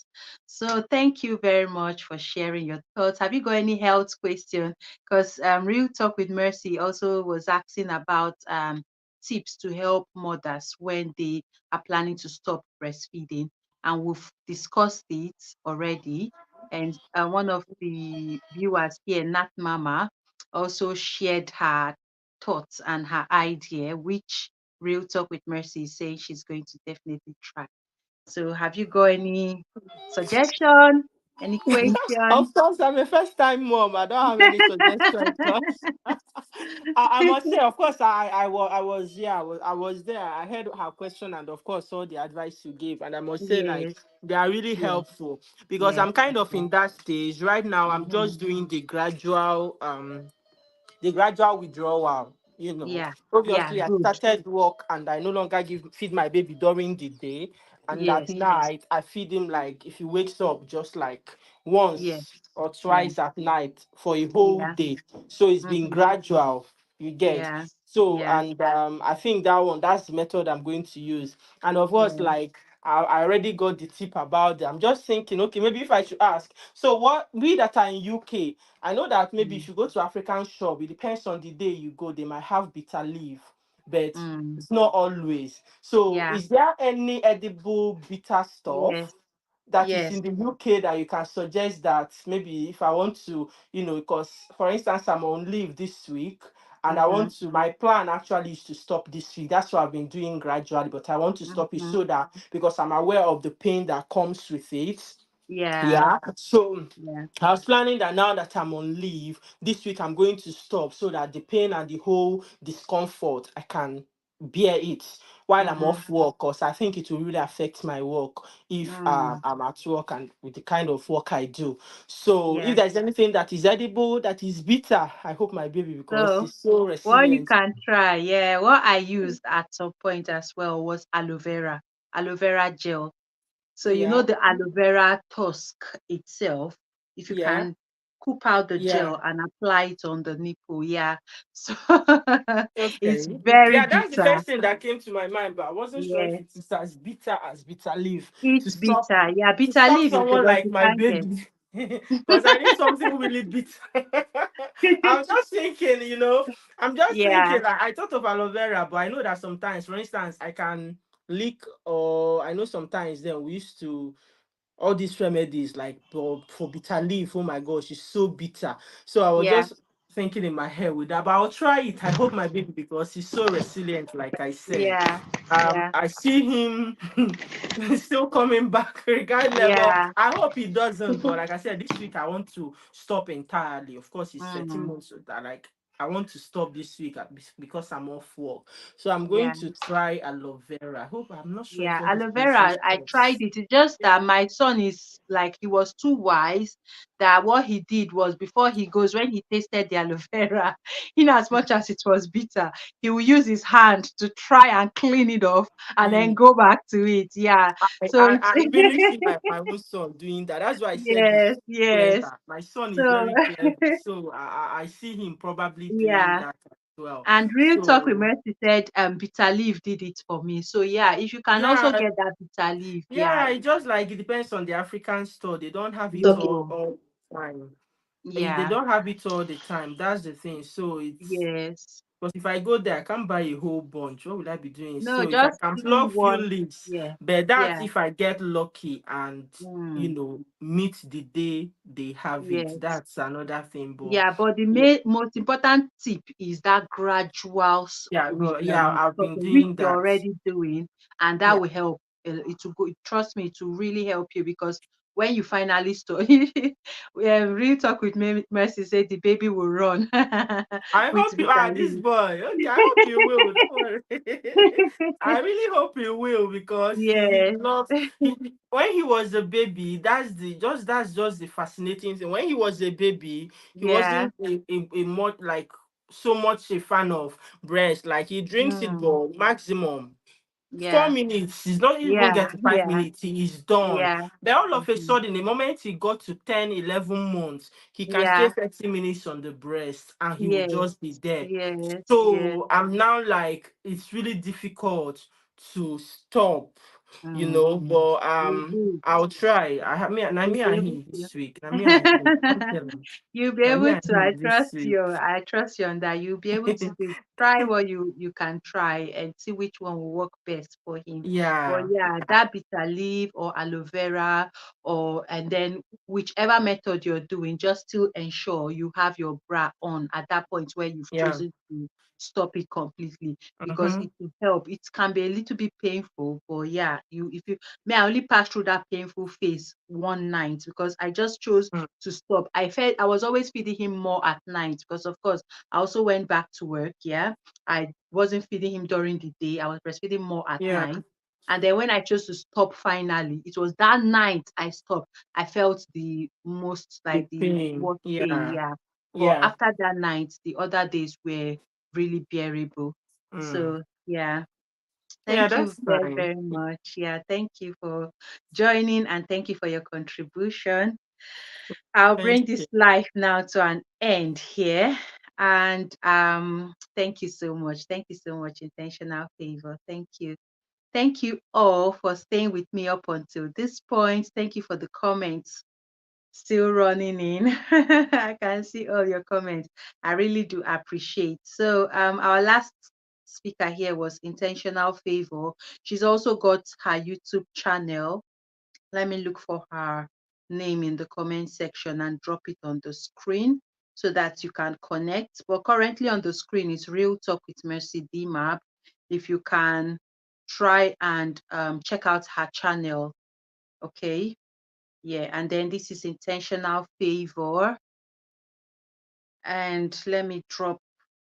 So thank you very much for sharing your thoughts. Have you got any health question? Because Real Talk with Mercy also was asking about tips to help mothers when they are planning to stop breastfeeding, and we've discussed it already. And one of the viewers here, Nat Mama, also shared her thoughts and her idea, which Real Talk with Mercy is saying she's going to definitely try. So, have you got any suggestion, any question? Of course, I'm a first time mom. I don't have any suggestions. But I must say, of course, I was there. I heard her question, and of course, all the advice you gave. And I must say, like, Yes, they are really yes, helpful, because yes. I'm kind of in that stage right now. I'm Mm-hmm. just doing the gradual withdrawal. Yeah, yeah, Obviously, I good. started work and I no longer feed my baby during the day. And at Yes, night, I feed him, like, if he wakes up, just like yes, once or yes, twice at night for a whole yeah, day. So it's been mm-hmm. gradual, you get. Yeah, So, yeah, and I think that's the method I'm going to use. And of course, yeah. like, I already got the tip about it. I'm just thinking, okay, maybe if I should ask. So, what we that are in UK, I know that maybe Mm, if you go to African shop, it depends on the day you go, they might have bitter leaf, but mm, it's not always. So, yeah, is there any edible bitter yes, stuff that is yes. in the UK that you can suggest, that maybe if I want to, because for instance, I'm on leave this week and I Mm-hmm, want to, my plan actually is to stop this week. That's what I've been doing gradually, but I want to stop it mm-hmm. so that, because I'm aware of the pain that comes with it. Yeah, Yeah. So yeah. I was planning that now that I'm on leave this week, I'm going to stop so that the pain and the whole discomfort, I can bear it while I'm Mm-hmm, off work, because I think it will really affect my work if mm, I'm at work and with the kind of work I do. So if yeah. there's anything that is edible, that is bitter, I hope my baby, because So, she's so what you resilient. can try, yeah, what I used at some point as well was aloe vera gel. So, you know, Yeah. the aloe vera tusk itself, if you Yeah. can scoop out the Yeah. gel and apply it on the nipple, yeah. So, it's Okay. very Yeah, that's the bitter. first thing that came to my mind, but I wasn't sure if Yeah, it is as bitter as bitter leaf to it's stop bitter. Yeah, to bitter stop leaf is someone because like you my can't get. baby. Because I need something really bitter. I'm just thinking, I'm just Yeah, thinking, I thought of aloe vera, but I know that sometimes, for instance, I can lick, or I know sometimes then we used to all these remedies, like for bitter leaf. Oh my gosh, it's so bitter. So I was yeah, just thinking in my head with that, but I'll try it. I hope my baby, because he's so resilient, like I said. yeah, yeah, I see him still coming back regardless, but yeah. I hope he doesn't. But like I said, this week I want to stop entirely. Of course, he's 13 Mm, months, so that, like, I want to stop this week because I'm off work. So I'm going Yeah. to try aloe vera. I hope I'm not sure if Yeah, all these aloe places vera, I tried works. it. It's just that my son is like, he was too wise, that what he did was, before he goes, when he tasted the aloe vera, in as much as it was bitter, he will use his hand to try and clean it off and then Really. go back to it. Yeah. So it's I really see my own son doing that. That's why I said yes, he's yes. clever. My son is So very clever. So I see him probably doing yeah. that as well. And Real Talk with So Mercy said bitter leaf did it for me. So yeah, if you can also yeah, get that bitter leaf, yeah. yeah, it just like it depends on the African store. They don't have it Talking. all the time. They Yeah. don't have it all the time. That's the thing. So it's Yes. because if I go there, I can't buy a whole bunch. What will I be doing? No, So if I just can even pluck few one. leaves, Yeah. but that's Yeah. if I get lucky and Mm. meet the day they have it. Yes. That's another thing. But Yeah, but the yeah, most important tip is that gradual yeah, I've been stopping, which doing you're that. already doing, and that Yeah, will help. It will go. Trust me, to really help you, because when you finally stop, Real Talk with Mercy said the baby will run I with hope you are this Vitaly. boy. Okay, I hope you will. Don't worry. I really hope you will because he Yes. loves. When he was a baby, that's just the fascinating thing. When he was a baby, he Yeah. wasn't a much like so much a fan of breast. Like he drinks it, Mm. but maximum. Four Yeah. minutes, he's not even Yeah. get to five Yeah. minutes, he is done. Yeah. But all of a Mhm. sudden, the moment he got to 10, 11 months, he can stay Yeah. 30 minutes on the breast and he will Yes. just be there. Yes. Yes. So I'm now like, it's really difficult to stop, Mm. but You do. I'll try. I have me and You'll me be and able him to. this week. Now me and him. Don't tell him. You'll be Now me able and to. him this week. I trust you on that. You'll be able to do. Try what you can try and see which one will work best for him. But Yeah. yeah, that bitter leaf or aloe vera, or and then whichever method you're doing, just still ensure you have your bra on at that point where you've Yeah. chosen to stop it completely, because Mm-hmm. it will help. It can be a little bit painful, but yeah, you if you may I only pass through that painful phase one night, because I just chose Mm. to stop. I was always feeding him more at night, because of course I also went back to work. Yeah. I wasn't feeding him during the day. I was breastfeeding more at Yeah. night. And then when I chose to stop finally, it was that night I stopped. I felt the most, The like the pain. worst pain, Yeah. yeah. But Yeah. after that night, the other days were really bearable. Mm. So yeah. Yeah, Thank you that's very, fine. very much. Yeah, thank you for joining, and thank you for your contribution. I'll Thank bring this you. live now to an end here. And thank you so much. Thank you so much, Intentional Favor. Thank you. Thank you all for staying with me up until this point. Thank you for the comments still running in. I can see all your comments. I really do appreciate. So our last speaker here was Intentional Favor. She's also got her YouTube channel. Let me look for her name in the comment section and drop it on the screen so that you can connect. But currently on the screen is Real Talk with Mercy DMAP. If you can try and check out her channel, okay? Yeah, and then this is Intentional Favor. And let me drop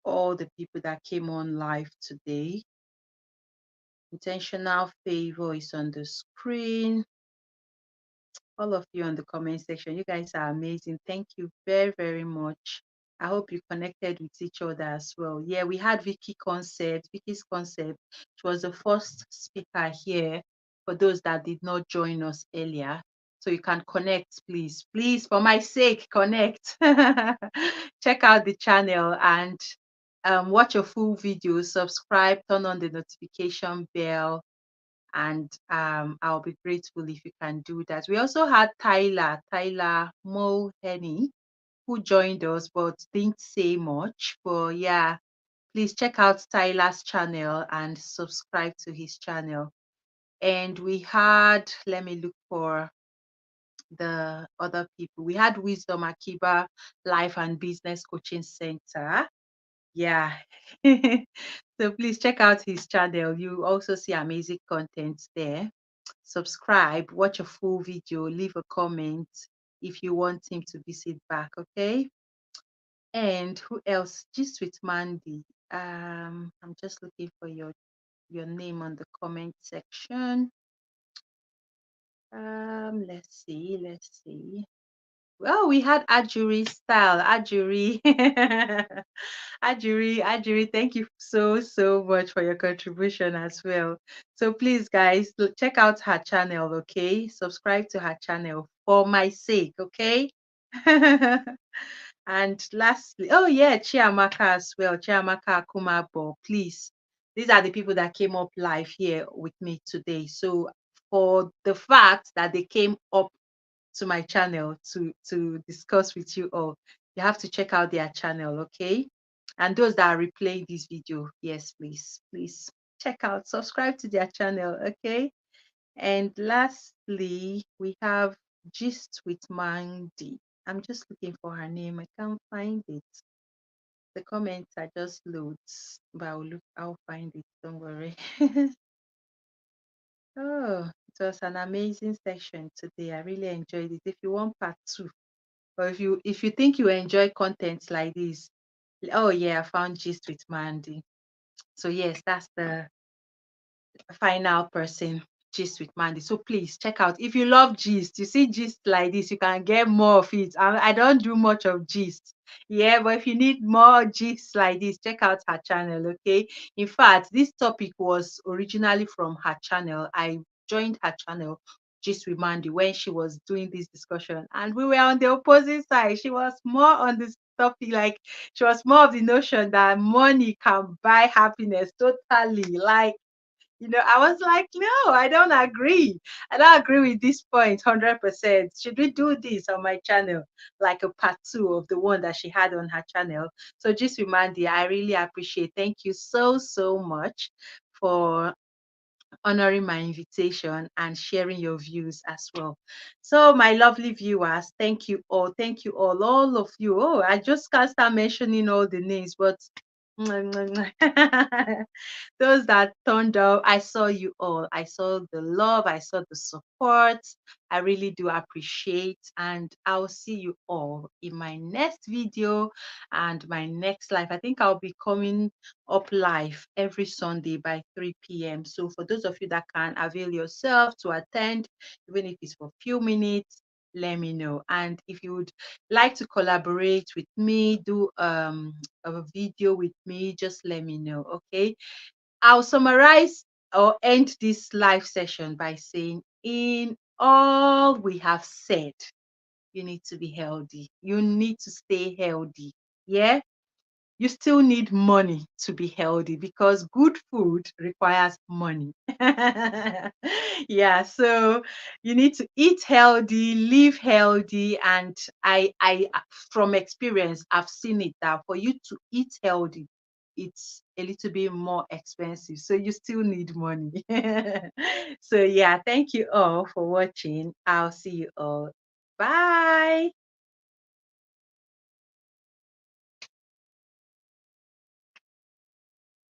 all the people that came on live today. Intentional Favor is on the screen. All of you on the comment section. You guys are amazing. Thank you very, very much. I hope you connected with each other as well. Yeah, we had Vicky's concept. She was the first speaker here for those that did not join us earlier. So you can connect, please. Please, for my sake, connect. Check out the channel and watch a full video. Subscribe, turn on the notification bell, and I'll be grateful if you can do that. We also had Tyler Mulhenny, who joined us but didn't say much. But yeah, please check out Tyler's channel and subscribe to his channel. And we had, let me look for the other people. We had Wisdom Akiba Life and Business Coaching Center. Yeah. So please check out his channel. You also see amazing content there. Subscribe, watch a full video, leave a comment if you want him to visit back, okay? And who else? Just with Mandy. I'm just looking for your name on the comment section. Let's see. Well, we had Ajuri style. Ajuri. Ajuri, thank you so much for your contribution as well. So please, guys, check out her channel, okay? Subscribe to her channel for my sake, okay? And lastly, oh yeah, Chiamaka as well. Chiamaka Kumabo, please. These are the people that came up live here with me today. So for the fact that they came up to my channel to discuss with you all, you have to check out their channel, okay? And those that are replaying this video, yes, please check out, subscribe to their channel, okay? And lastly, we have Gist with Mandy. I'm just looking for her name. I can't find it. The comments are just loads, but I'll find it. Don't worry. Oh, it was an amazing session today. I really enjoyed it. If you want part two, or if you think you enjoy content like this, oh yeah, I found Gist with Mandy. So yes, that's the final person, gist with Mandy. So please check out, if you love gist, you see gist like this, you can get more of it. I don't do much of gist, yeah, but if you need more gist like this, check out her channel, okay? In fact, this topic was originally from her channel. I joined her channel, Gist with Mandy, when she was doing this discussion, and we were on the opposite side. She was more on this topic, like she was more of the notion that money can buy happiness totally, like, I was like, no, I don't agree. I don't agree with this point 100%. Should we do this on my channel, like a part two of the one that she had on her channel? So just Mandy, I really appreciate. Thank you so much for honoring my invitation and sharing your views as well. So my lovely viewers, thank you all. Thank you all of you. Oh, I just can't start mentioning all the names, but those that turned up, I saw you all. I saw the love, I saw the support. I really do appreciate, and I'll see you all in my next video and my next live. I think I'll be coming up live every Sunday by 3 p.m. So for those of you that can avail yourself to attend, even if it's for a few minutes, let me know. And if you would like to collaborate with me, do a video with me, just let me know, okay? I'll summarize or end this live session by saying, in all we have said, you need to be healthy. You need to stay healthy. Yeah, you still need money to be healthy, because good food requires money. Yeah, so you need to eat healthy, live healthy, and I from experience, I've seen it that for you to eat healthy, it's a little bit more expensive, so you still need money. So yeah, thank you all for watching. I'll see you all. Bye.